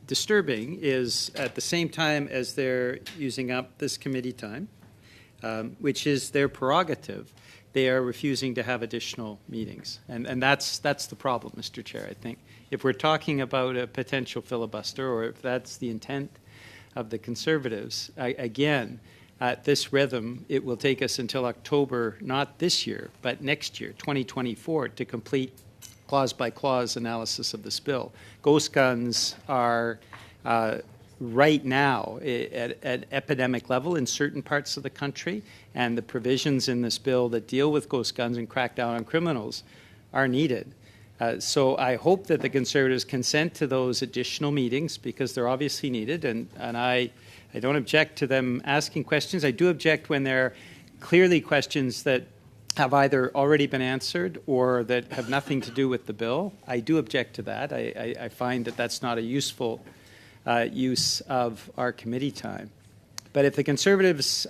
disturbing is at the same time as they're using up this committee time, which is their prerogative, they are refusing to have additional meetings. And that's the problem, Mr. Chair, I think. If we're talking about a potential filibuster, or if that's the intent of the Conservatives, again, at this rhythm, it will take us until October, not this year, but next year, 2024, to complete clause-by-clause analysis of this bill. Ghost guns are right now at epidemic level in certain parts of the country, and the provisions in this bill that deal with ghost guns and crack down on criminals are needed. So I hope that the Conservatives consent to those additional meetings, because they're obviously needed, and I don't object to them asking questions. I do object when they're clearly questions that have either already been answered or that have nothing to do with the bill. I do object to that. I find that that's not a useful use of our committee time. But if the Conservatives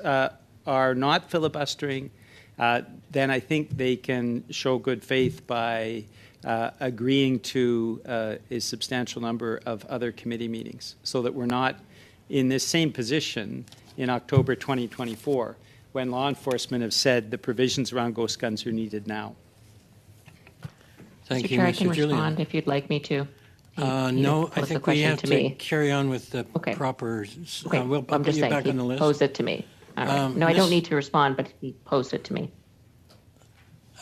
are not filibustering, then I think they can show good faith by agreeing to a substantial number of other committee meetings, so that we're not in this same position in October 2024, when law enforcement have said the provisions around ghost guns are needed now. Thank Mr. you, Chair, Mr. I can Julian. respond if you'd like me to. No, I posed the think we question have to to me. carry on with the Okay. proper. Okay, We'll I'm put just you saying, back he on the list. posed it to me. All right. No, I don't need to respond, but he posed it to me.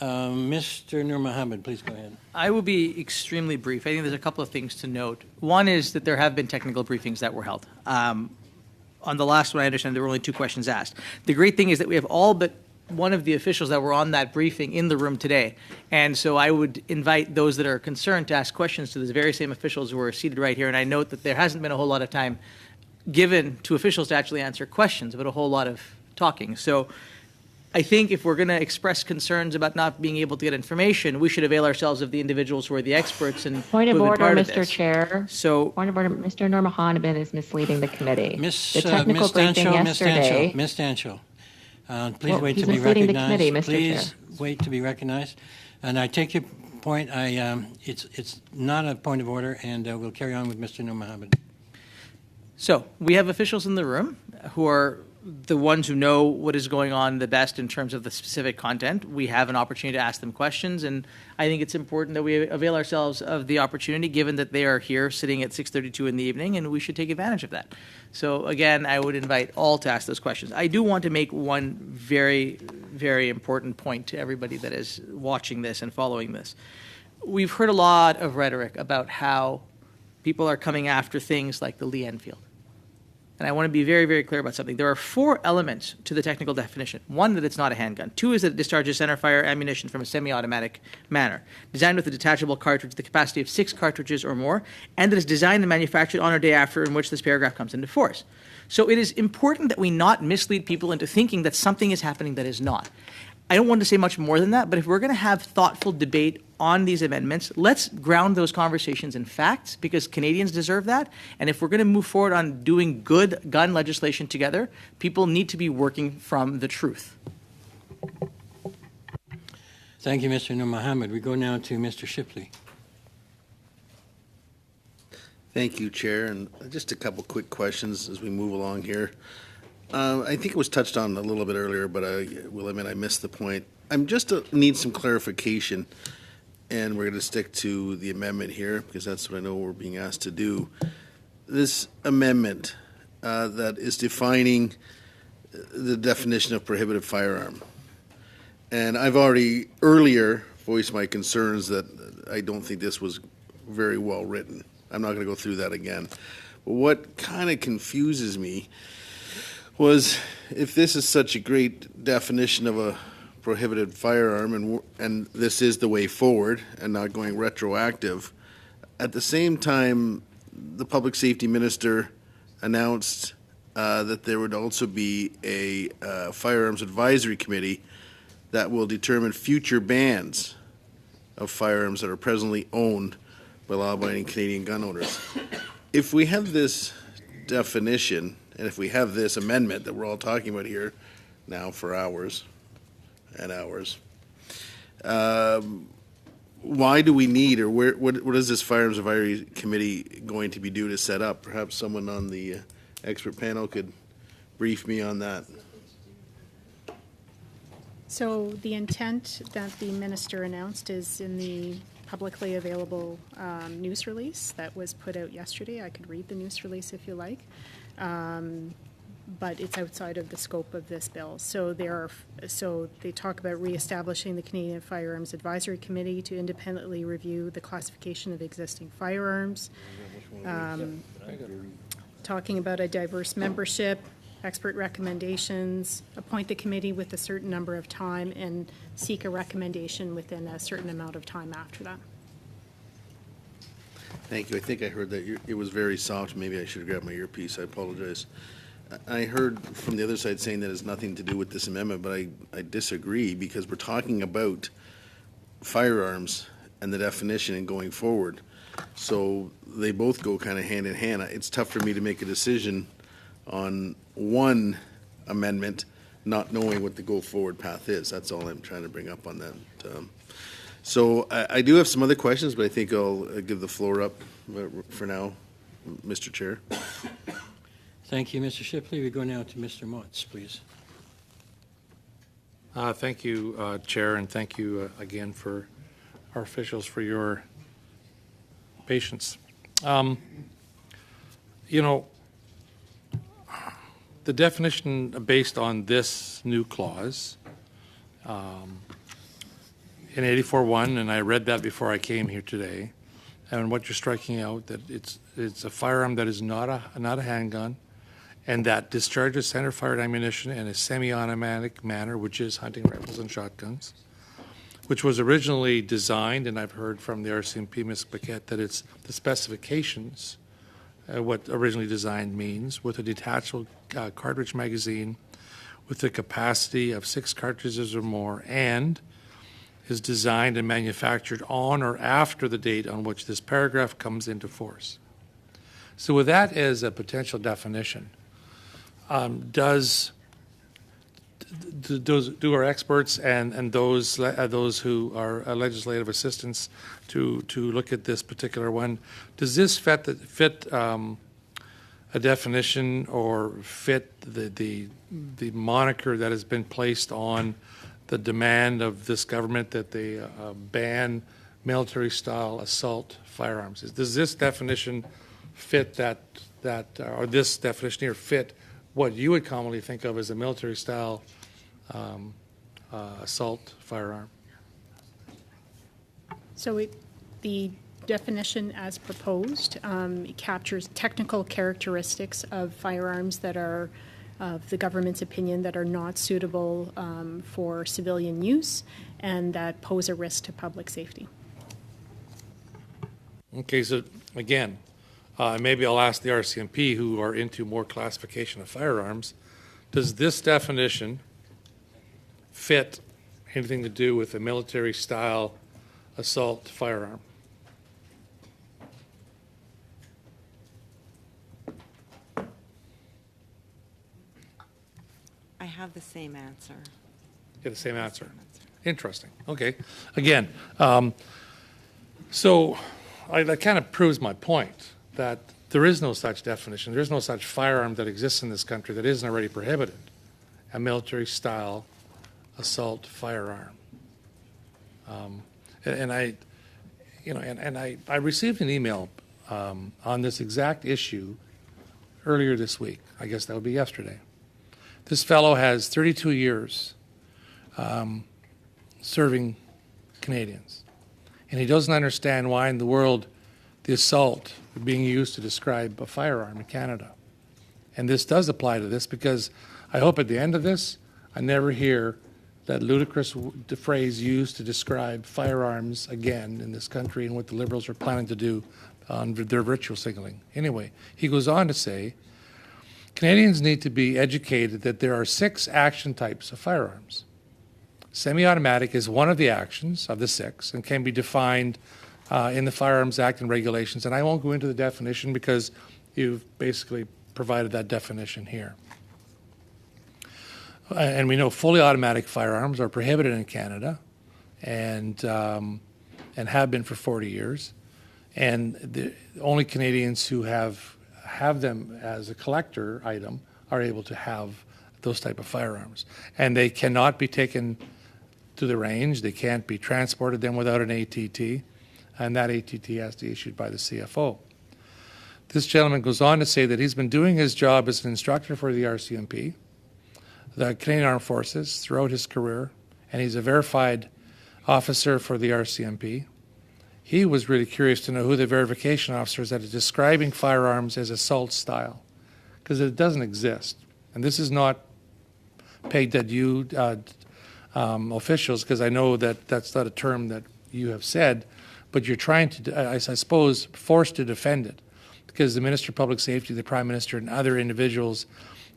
Mr. Nur Mohammed, please go ahead. I will be extremely brief. I think there's a couple of things to note. One is that there have been technical briefings that were held. On the last one, I understand there were only 2 questions asked. The great thing is that we have all but one of the officials that were on that briefing in the room today. And so I would invite those that are concerned to ask questions to the very same officials who are seated right here. And I note that there hasn't been a whole lot of time given to officials to actually answer questions, but a whole lot of talking. So I think if we're going to express concerns about not being able to get information, we should avail ourselves of the individuals who are the experts and Point of who have been order, part of Mr. this. Chair. So, Point of order, Mr. Nur Mohammed is misleading the committee. Miss The technical briefing yesterday. Miss Stanchel, please Well, wait he's to be misleading the recognized. committee, Mr. Please Chair. wait to be recognized. And I take your point. It's not a point of order, and we'll carry on with Mr. Nur Mohammed. So we have officials in the room who are the ones who know what is going on the best in terms of the specific content. We have an opportunity to ask them questions, and I think it's important that we avail ourselves of the opportunity, given that they are here sitting at 6:32 in the evening, and we should take advantage of that. So again, I would invite all to ask those questions. I do want to make one very, very important point to everybody that is watching this and following this. We've heard a lot of rhetoric about how people are coming after things like the Lee Enfield. And I want to be very, very clear about something. There are 4 elements to the technical definition. 1, that it's not a handgun. 2 is that it discharges centerfire ammunition from a semi-automatic manner, designed with a detachable cartridge, the capacity of 6 cartridges or more, and that is designed and manufactured on or day after in which this paragraph comes into force. So it is important that we not mislead people into thinking that something is happening that is not. I don't want to say much more than that, but if we're going to have thoughtful debate on these amendments, let's ground those conversations in facts, because Canadians deserve that. And if we're going to move forward on doing good gun legislation together, people need to be working from the truth. Thank you, Mr. Nur Mohammed. We go now to Mr. Shipley. Thank you, Chair. And just a couple quick questions as we move along here. I think it was touched on a little bit earlier, but I will admit I missed the point. I'm just need some clarification, and we're going to stick to the amendment here because that's what I know we're being asked to do. This amendment that is defining the definition of prohibited firearm. And I've already earlier voiced my concerns that I don't think this was very well written. I'm not going to go through that again. But what kind of confuses me was, if this is such a great definition of a prohibited firearm, and this is the way forward and not going retroactive, at the same time, the public safety minister announced that there would also be a firearms advisory committee that will determine future bans of firearms that are presently owned by law-abiding Canadian gun owners. If we have this definition, and if we have this amendment that we're all talking about here now for hours and hours, why do we need, or what is this Firearms Advisory Committee going to be due to set up? Perhaps someone on the expert panel could brief me on that. So the intent that the minister announced is in the publicly available news release that was put out yesterday. I could read the news release if you like. But it's outside of the scope of this bill. So they talk about reestablishing the Canadian Firearms Advisory Committee to independently review the classification of existing firearms, talking about a diverse membership, expert recommendations, appoint the committee with a certain number of time, and seek a recommendation within a certain amount of time after that. Thank you. I think I heard that it was very soft. Maybe I should have grabbed my earpiece. I apologize. I heard from the other side saying that it has nothing to do with this amendment, but I disagree, because we're talking about firearms and the definition and going forward. So they both go kind of hand in hand. It's tough for me to make a decision on one amendment not knowing what the go-forward path is. That's all I'm trying to bring up on that. So I do have some other questions, but I think I'll give the floor up for now, Mr. Chair. Thank you, Mr. Shipley. We go now to Mr. Motz, please. Thank you, Chair, and thank you again for our officials for your patience. You know, the definition based on this new clause in 84.1, and I read that before I came here today, and what you're striking out, that it's a firearm that is not a handgun, and that discharges center-fired ammunition in a semi-automatic manner, which is hunting rifles and shotguns, which was originally designed, and I've heard from the RCMP, Ms. Paquette, that it's the specifications, what originally designed means, with a detachable cartridge magazine with the capacity of 6 cartridges or more, and is designed and manufactured on or after the date on which this paragraph comes into force. So with that as a potential definition, do our experts and those who are legislative assistants to look at this particular one, does this fit a definition or fit the moniker that has been placed on the demand of this government that they ban military-style assault firearms? Does this definition fit that or this definition here fit what you would commonly think of as a military-style assault firearm? So the definition as proposed captures technical characteristics of firearms that are, of the government's opinion, that are not suitable for civilian use and that pose a risk to public safety. Okay, so again, maybe I'll ask the RCMP, who are into more classification of firearms, does this definition fit anything to do with a military-style assault firearm? I have the same answer. You have the same answer. Interesting. Okay. Again, so that kind of proves my point that there is no such definition. There is no such firearm that exists in this country that isn't already prohibited, a military-style assault firearm. I received an email on this exact issue earlier this week. I guess that would be yesterday. This fellow has 32 years serving Canadians, and he doesn't understand why in the world the assault is being used to describe a firearm in Canada. And this does apply to this, because I hope at the end of this I never hear that ludicrous phrase used to describe firearms again in this country and what the Liberals are planning to do on their virtual signaling. Anyway, he goes on to say Canadians need to be educated that there are 6 action types of firearms. Semi-automatic is one of the actions of the 6 and can be defined in the Firearms Act and regulations. And I won't go into the definition because you've basically provided that definition here. And we know fully automatic firearms are prohibited in Canada and have been for 40 years. And the only Canadians who have them as a collector item are able to have those type of firearms. And they cannot be taken to the range. They can't be transported them without an ATT. And that ATT has to be issued by the CFO. This gentleman goes on to say that he's been doing his job as an instructor for the RCMP, the Canadian Armed Forces, throughout his career, and he's a verified officer for the RCMP. He was really curious to know who the verification officer is that is describing firearms as assault style, because it doesn't exist. And this is not pegged at you officials, because I know that that's not a term that you have said, but you're trying to, I suppose, forced to defend it, because the Minister of Public Safety, the Prime Minister, and other individuals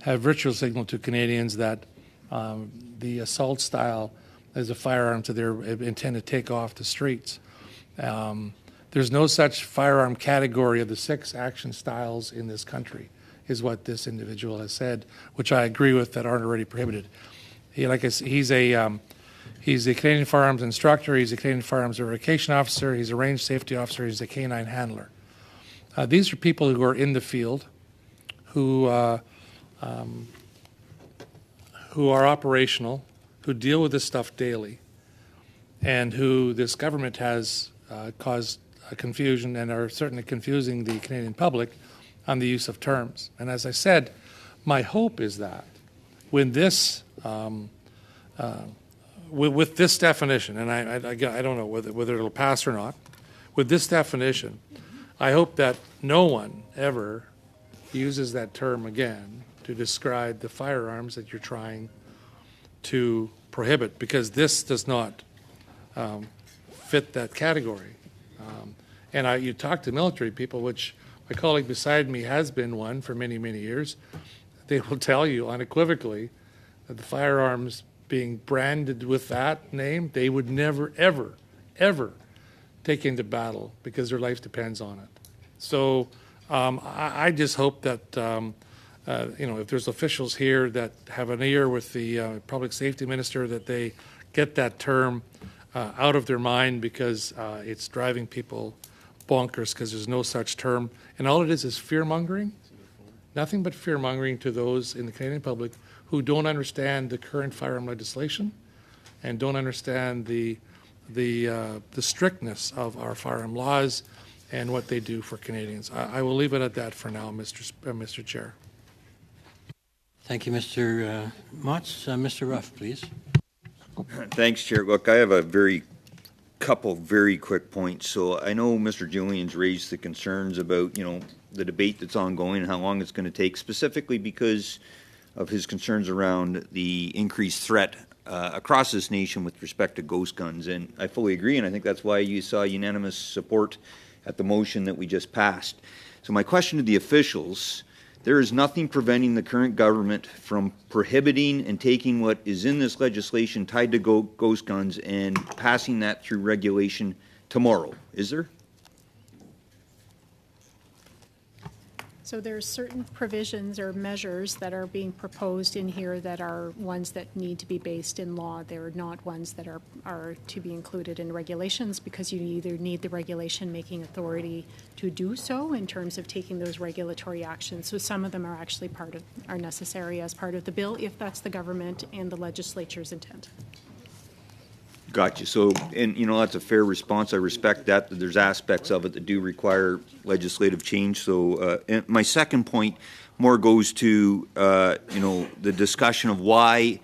have virtual signaled to Canadians that the assault style is a firearm that they're intend to take off the streets. There's no such firearm category of the 6 action styles in this country, is what this individual has said, which I agree with, that aren't already prohibited. Like I said, he's a Canadian firearms instructor, he's a Canadian firearms verification officer, he's a range safety officer, he's a canine handler. These are people who are in the field, who are operational, who deal with this stuff daily, and who this government has caused a confusion and are certainly confusing the Canadian public on the use of terms. And as I said, my hope is that when this, with this definition, and I don't know whether it'll pass or not, with this definition, I hope that no one ever uses that term again to describe the firearms that you're trying to prohibit, because this does not fit that category. And you talk to military people, which my colleague beside me has been one for many, many years. They will tell you unequivocally that the firearms being branded with that name, they would never, ever, ever take into battle because their life depends on it. So I just hope that, if there's officials here that have an ear with the public safety minister, that they get that term out of their mind, because it's driving people bonkers, because there's no such term. And all it is fear-mongering, nothing but fear-mongering to those in the Canadian public who don't understand the current firearm legislation and don't understand the strictness of our firearm laws and what they do for Canadians. I will leave it at that for now, Mr. Chair. Thank you, Mr. Motz. Mr. Ruff, please. Thanks, Chair. Look, I have couple very quick points. So I know Mr. Julian's raised the concerns about, the debate that's ongoing and how long it's going to take, specifically because of his concerns around the increased threat across this nation with respect to ghost guns. And I fully agree, and I think that's why you saw unanimous support at the motion that we just passed. So my question to the officials: there is nothing preventing the current government from prohibiting and taking what is in this legislation tied to ghost guns and passing that through regulation tomorrow, is there? So there's certain provisions or measures that are being proposed in here that are ones that need to be based in law. They're not ones that are to be included in regulations, because you either need the regulation making authority to do so in terms of taking those regulatory actions. So some of them are actually are necessary as part of the bill, if that's the government and the legislature's intent. Gotcha. So, and that's a fair response. I respect that there's aspects of it that do require legislative change. So, and my second point more goes to, the discussion of why,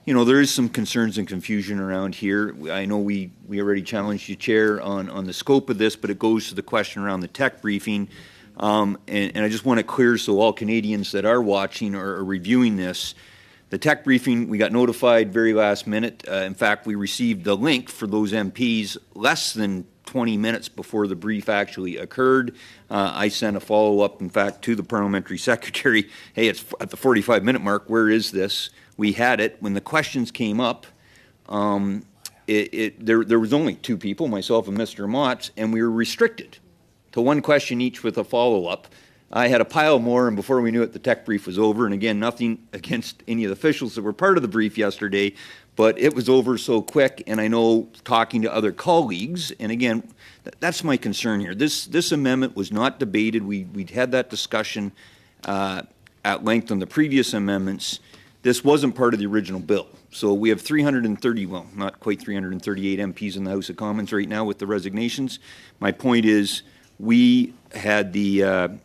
there is some concerns and confusion around here. I know we already challenged you, Chair, on the scope of this, but it goes to the question around the tech briefing. And I just want it clear so all Canadians that are watching or are reviewing this. The tech briefing, we got notified very last minute. In fact, we received the link for those MPs less than 20 minutes before the brief actually occurred. I sent a follow-up, in fact, to the parliamentary secretary. Hey, it's at the 45-minute mark. Where is this? We had it. When the questions came up, there was only two people, myself and Mr. Motts, and we were restricted to one question each with a follow-up. I had a pile more, and before we knew it, the tech brief was over. And again, nothing against any of the officials that were part of the brief yesterday, but it was over so quick. And I know, talking to other colleagues, and again, that's my concern here. This amendment was not debated. We'd had that discussion at length on the previous amendments. This wasn't part of the original bill. So we have 330, well, not quite 338 MPs in the House of Commons right now with the resignations. My point is, we had the,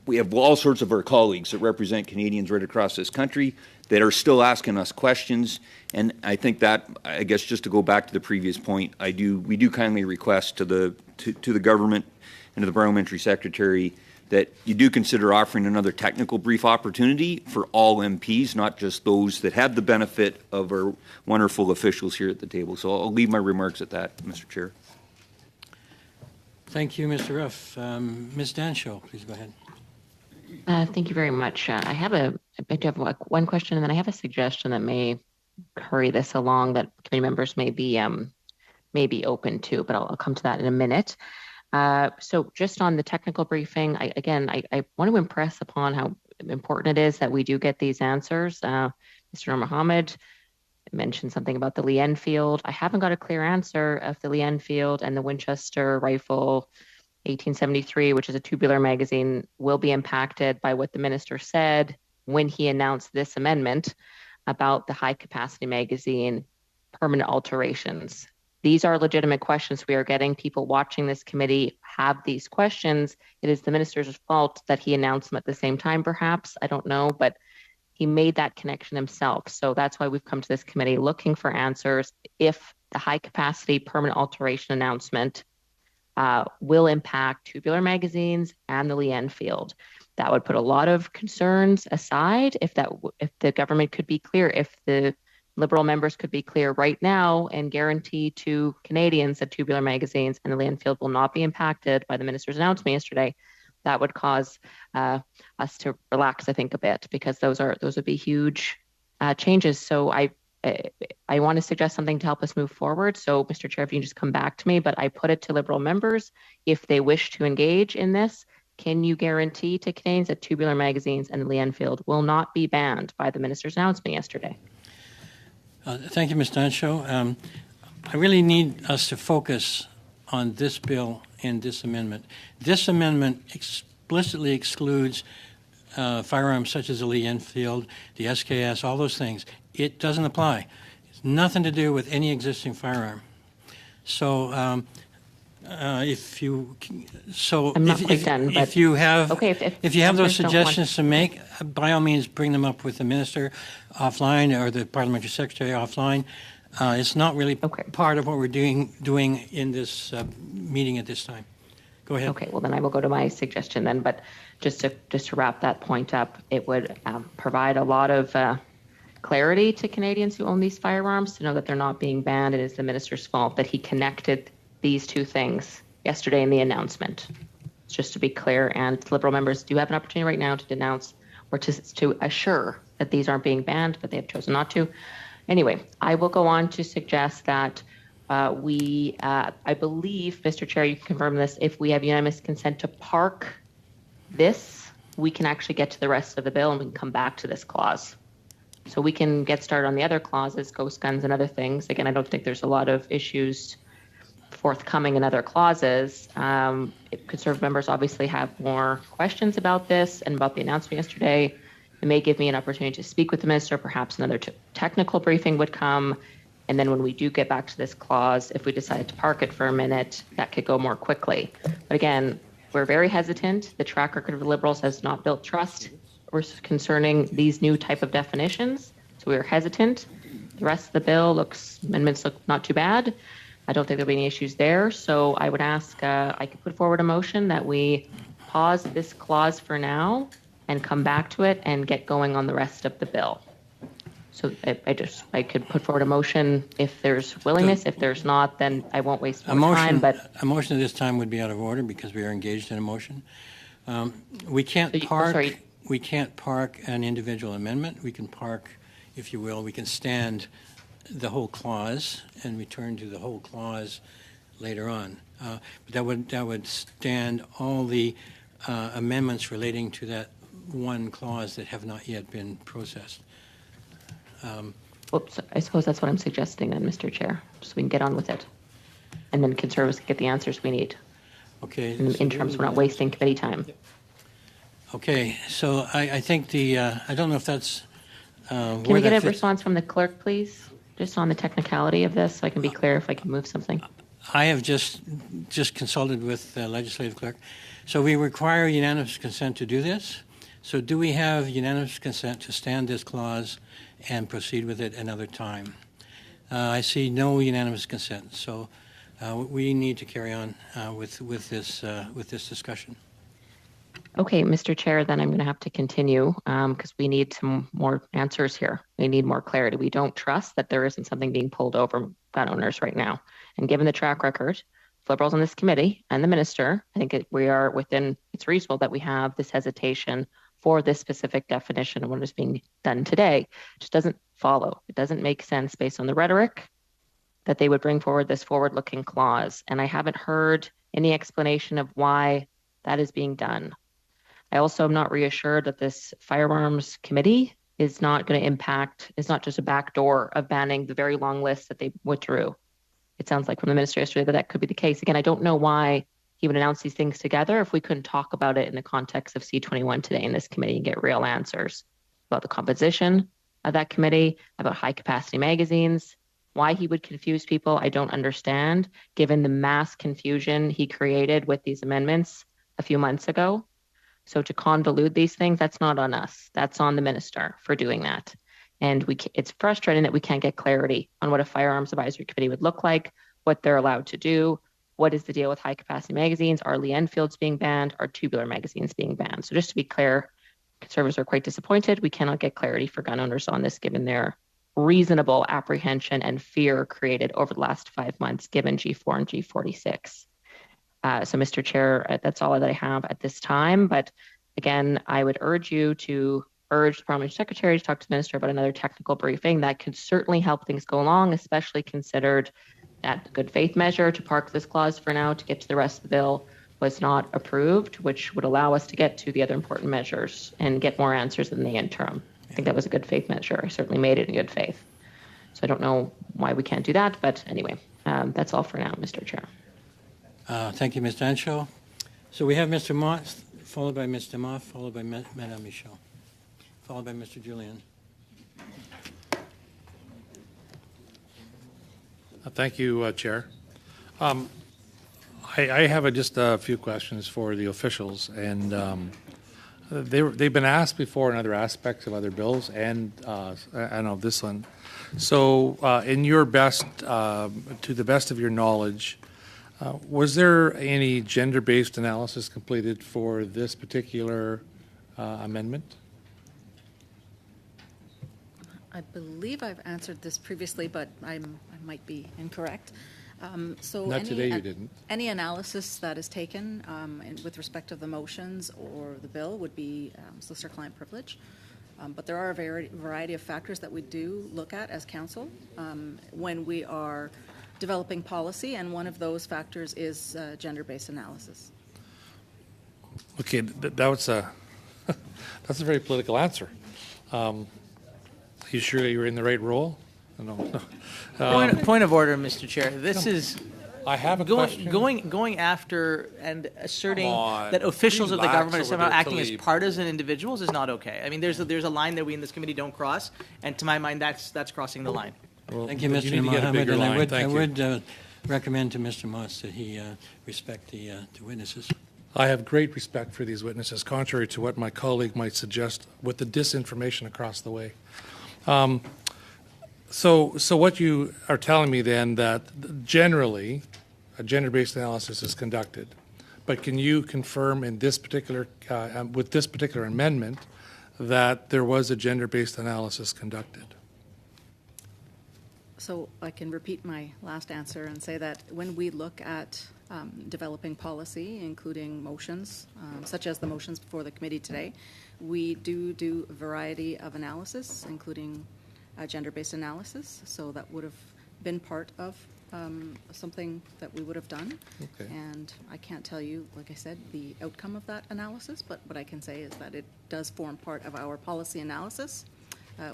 we have all sorts of our colleagues that represent Canadians right across this country that are still asking us questions. And I think that, I guess, just to go back to the previous point, we do kindly request to the government and to the parliamentary secretary that you do consider offering another technical brief opportunity for all MPs, not just those that have the benefit of our wonderful officials here at the table. So I'll leave my remarks at that, Mr. Chair. Thank you, Mr. Ruff. Ms. Dancho, please go ahead. Thank you very much. I do have one question, and then I have a suggestion that may hurry this along that committee members may be open to, but I'll come to that in a minute. So just on the technical briefing, I want to impress upon how important it is that we do get these answers. Mr. Mohammed mentioned something about the Lee Enfield. I haven't got a clear answer of the Lee Enfield and the Winchester rifle 1873, which is a tubular magazine, will be impacted by what the minister said when he announced this amendment about the high capacity magazine permanent alterations. These are legitimate questions we are getting. People watching this committee have these questions. It is the minister's fault that he announced them at the same time, perhaps. I don't know, but he made that connection himself. So that's why we've come to this committee looking for answers if the high capacity permanent alteration announcement will impact tubular magazines and the Lee Enfield. That would put a lot of concerns aside if the government could be clear, if the Liberal members could be clear right now and guarantee to Canadians that tubular magazines and the Lee Enfield will not be impacted by the minister's announcement yesterday. That would cause us to relax, I think, a bit, because those would be huge changes. So I want to suggest something to help us move forward. So, Mr. Chair, if you can just come back to me, but I put it to Liberal members, if they wish to engage in this, can you guarantee to Canadians that tubular magazines and the Lee Enfield will not be banned by the minister's announcement yesterday? Thank you, Ms. Dancho. I really need us to focus on this bill and this amendment. This amendment explicitly excludes firearms such as the Lee Enfield, the SKS, all those things. It doesn't apply. It's nothing to do with any existing firearm. So if you have those suggestions to make, by all means bring them up with the minister offline or the parliamentary secretary offline. It's not really part of what we're doing in this meeting at this time. Go ahead. Okay, well then I will go to my suggestion then, but just to wrap that point up, it would provide a lot of clarity to Canadians who own these firearms to know that they're not being banned. It is the minister's fault that he connected these two things yesterday in the announcement. Just to be clear, and Liberal members do have an opportunity right now to denounce or to assure that these aren't being banned, but they have chosen not to. Anyway, I will go on to suggest that I believe, Mr. Chair, you can confirm this, if we have unanimous consent to park this, we can actually get to the rest of the bill and we can come back to this clause. So we can get started on the other clauses, ghost guns and other things. Again, I don't think there's a lot of issues forthcoming in other clauses. Conservative members obviously have more questions about this and about the announcement yesterday. It may give me an opportunity to speak with the minister. Perhaps another technical briefing would come. And then when we do get back to this clause, if we decided to park it for a minute, that could go more quickly. But again, we're very hesitant. The track record of the Liberals has not built trust concerning these new type of definitions. So we're hesitant. The rest of the bill amendments look not too bad. I don't think there'll be any issues there. So I would ask, I could put forward a motion that we pause this clause for now and come back to it and get going on the rest of the bill. So I could put forward a motion if there's willingness. If there's not, then I won't waste more time. But a motion at this time would be out of order because we are engaged in a motion. We can't park. We can't park an individual amendment. We can park, if you will, we can stand the whole clause and return to the whole clause later on. But that would stand all the amendments relating to that one clause that have not yet been processed. Oops, I suppose that's what I'm suggesting then, Mr. Chair, so we can get on with it. And then Conservatives can get the answers we need. Okay. In the interim, so we're not wasting committee time. Okay, so I think I don't know if that's... Can we get a response from the clerk, please? Just on the technicality of this, so I can be clear if I can move something. I have just consulted with the legislative clerk. So we require unanimous consent to do this. So do we have unanimous consent to stand this clause and proceed with it another time? I see no unanimous consent. So we need to carry on with this discussion. Okay, Mr. Chair, then I'm going to have to continue because we need some more answers here. We need more clarity. We don't trust that there isn't something being pulled over gun owners right now. And given the track record, Liberals on this committee and the minister, I think it's reasonable that we have this hesitation for this specific definition of what is being done today. It just doesn't follow. It doesn't make sense based on the rhetoric that they would bring forward this forward-looking clause. And I haven't heard any explanation of why that is being done. I also am not reassured that this firearms committee is not going to impact, it's not just a backdoor of banning the very long list that they withdrew. It sounds like from the minister yesterday that could be the case. Again, I don't know why he would announce these things together if we couldn't talk about it in the context of C21 today in this committee and get real answers about the composition of that committee, about high capacity magazines. Why he would confuse people, I don't understand, given the mass confusion he created with these amendments a few months ago. So to convolute these things, that's not on us. That's on the minister for doing that. And it's frustrating that we can't get clarity on what a firearms advisory committee would look like, what they're allowed to do, what is the deal with high capacity magazines, are Lee Enfields being banned, are tubular magazines being banned. So just to be clear, Conservatives are quite disappointed. We cannot get clarity for gun owners on this given their reasonable apprehension and fear created over the last 5 months given G4 and G46. So, Mr. Chair, that's all that I have at this time. But again, I would urge you to urge the Parliamentary Secretary to talk to the Minister about another technical briefing. That could certainly help things go along, especially considered that the good faith measure to park this clause for now to get to the rest of the bill was not approved, which would allow us to get to the other important measures and get more answers in the interim. I think that was a good faith measure. I certainly made it in good faith. So I don't know why we can't do that. But anyway, that's all for now, Mr. Chair. Thank you, Ms. Dancho. So we have Mr. Mott, followed by Ms. Demoff, followed by Madame Michaud, followed by Mr. Julian. Thank you, Chair. I have just a few questions for the officials, and they've been asked before in other aspects of other bills, and I know this one. So, in your to the best of your knowledge, was there any gender-based analysis completed for this particular amendment? I believe I've answered this previously, but I might be incorrect. Not today, you didn't. Any analysis that is taken with respect to the motions or the bill would be solicitor-client privilege. But there are a variety of factors that we do look at as council when we are developing policy, and one of those factors is gender-based analysis. Okay, that's a very political answer. You sure you're in the right role? No. Point of order, Mr. Chair. This is I have a question. Going after and asserting that officials of the government are somehow acting as partisan individuals is not okay. I mean, there's a line that we in this committee don't cross, and to my mind, that's crossing the line. Well, thank you, Mr. Mohammed. And I would recommend to Mr. Motz that he respect the witnesses. I have great respect for these witnesses, contrary to what my colleague might suggest with the disinformation across the way. So what you are telling me then that generally a gender-based analysis is conducted, but can you confirm in this particular with this particular amendment that there was a gender-based analysis conducted? So I can repeat my last answer and say that when we look at developing policy, including motions, such as the motions before the committee today, we do a variety of analysis, including gender-based analysis. So that would have been part of something that we would have done. Okay. And I can't tell you, like I said, the outcome of that analysis, but what I can say is that it does form part of our policy analysis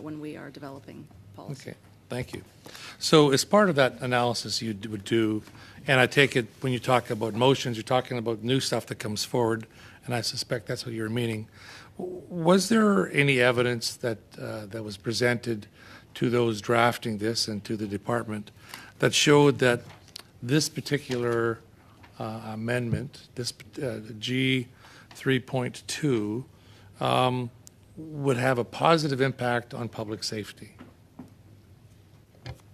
when we are developing policy. Okay, thank you. So as part of that analysis you would do, and I take it when you talk about motions, you're talking about new stuff that comes forward, and I suspect that's what you're meaning. Was there any evidence that that was presented to those drafting this and to the department that showed that this particular amendment, this G 3.2, would have a positive impact on public safety?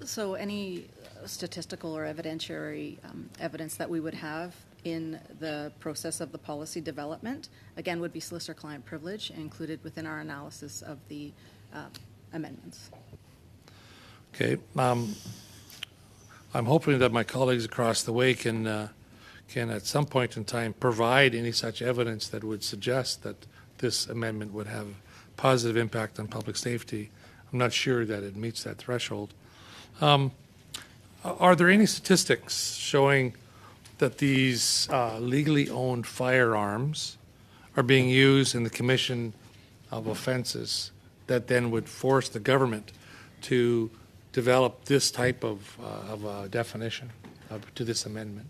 So any statistical or evidentiary evidence that we would have in the process of the policy development, again, would be solicitor-client privilege included within our analysis of the amendments. Okay. I'm hoping that my colleagues across the way can at some point in time provide any such evidence that would suggest that this amendment would have positive impact on public safety. I'm not sure that it meets that threshold. Are there any statistics showing that these legally owned firearms are being used in the commission of offenses that then would force the government to develop this type of definition to this amendment?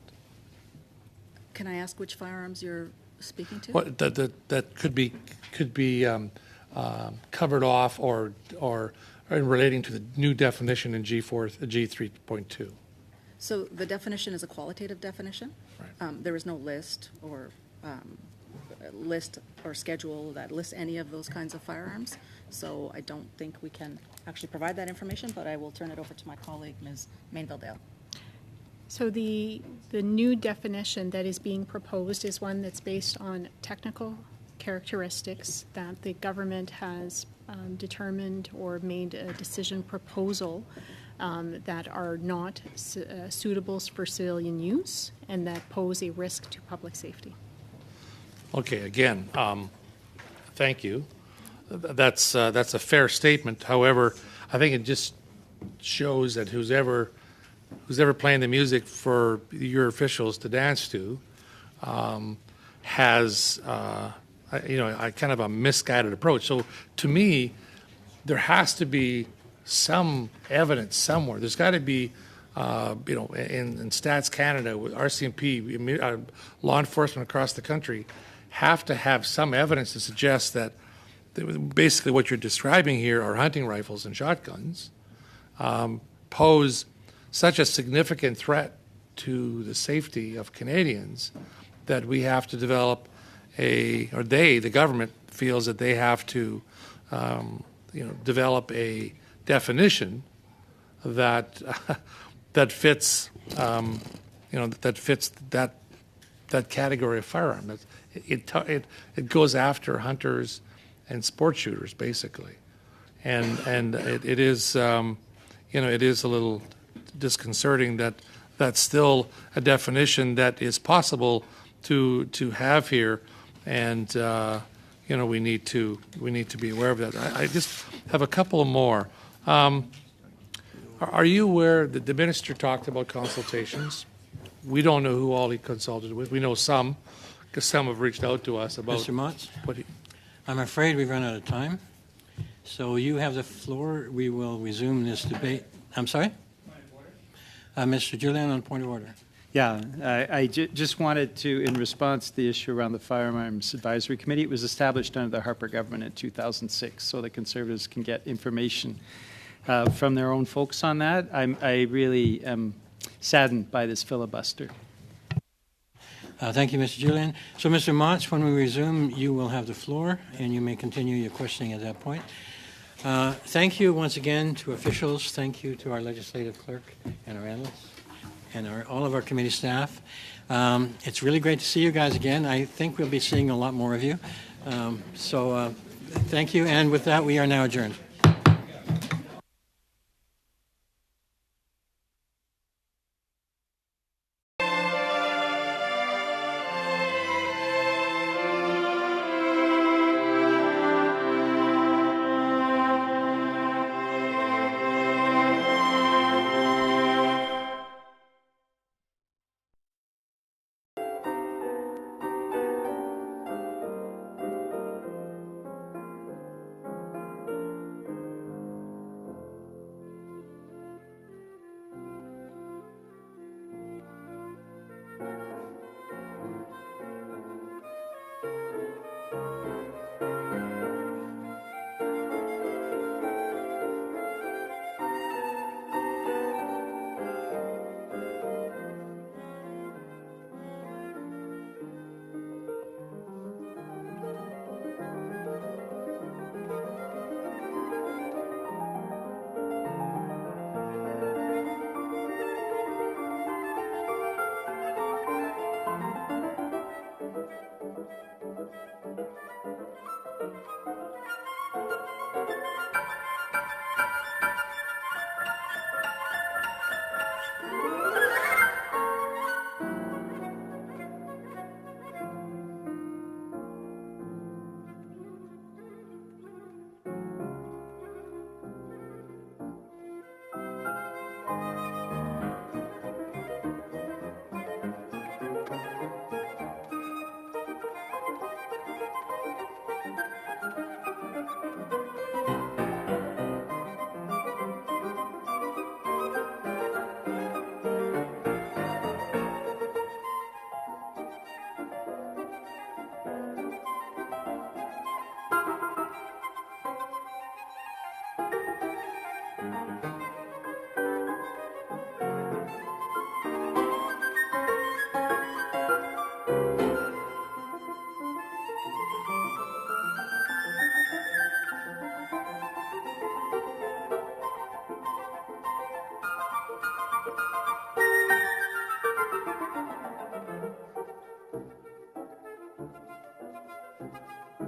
Can I ask which firearms you're speaking to? What that could be covered off or relating to the new definition in G 3.2. So the definition is a qualitative definition. Right. There is no list or schedule that lists any of those kinds of firearms. So I don't think we can actually provide that information, but I will turn it over to my colleague, Ms. Mainville-Dale. So the new definition that is being proposed is one that's based on technical characteristics that the government has determined or made a decision proposal that are not suitable for civilian use and that pose a risk to public safety. Okay, again, thank you. That's a fair statement. However, I think it just shows that who's ever playing the music for your officials to dance to has a kind of a misguided approach. So to me, there has to be some evidence somewhere. There's got to be, in Stats Canada, with RCMP, law enforcement across the country have to have some evidence to suggest that basically what you're describing here are hunting rifles and shotguns pose such a significant threat to the safety of Canadians that we have to develop the government feels that they have to develop a definition that fits that category of firearm. It goes after hunters and sport shooters basically, and it is it is a little disconcerting that that's still a definition that is possible to have here, and we need to be aware of that. I just have a couple more. Are you aware that the minister talked about consultations? We don't know who all he consulted with. We know some, because some have reached out to us about. Mr. Motz, I'm afraid we've run out of time. So you have the floor. We will resume this debate. I'm sorry? Mr. Julian, on point of order. Yeah, I just wanted to, in response to the issue around the Firearms Advisory Committee, it was established under the Harper government in 2006, so the Conservatives can get information from their own folks on that. I really am saddened by this filibuster. Thank you, Mr. Julian. So, Mr. Motz, when we resume, you will have the floor, and you may continue your questioning at that point. Thank you once again to officials. Thank you to our legislative clerk and our analysts and all of our committee staff. It's really great to see you guys again. I think we'll be seeing a lot more of you. So thank you. And with that, we are now adjourned.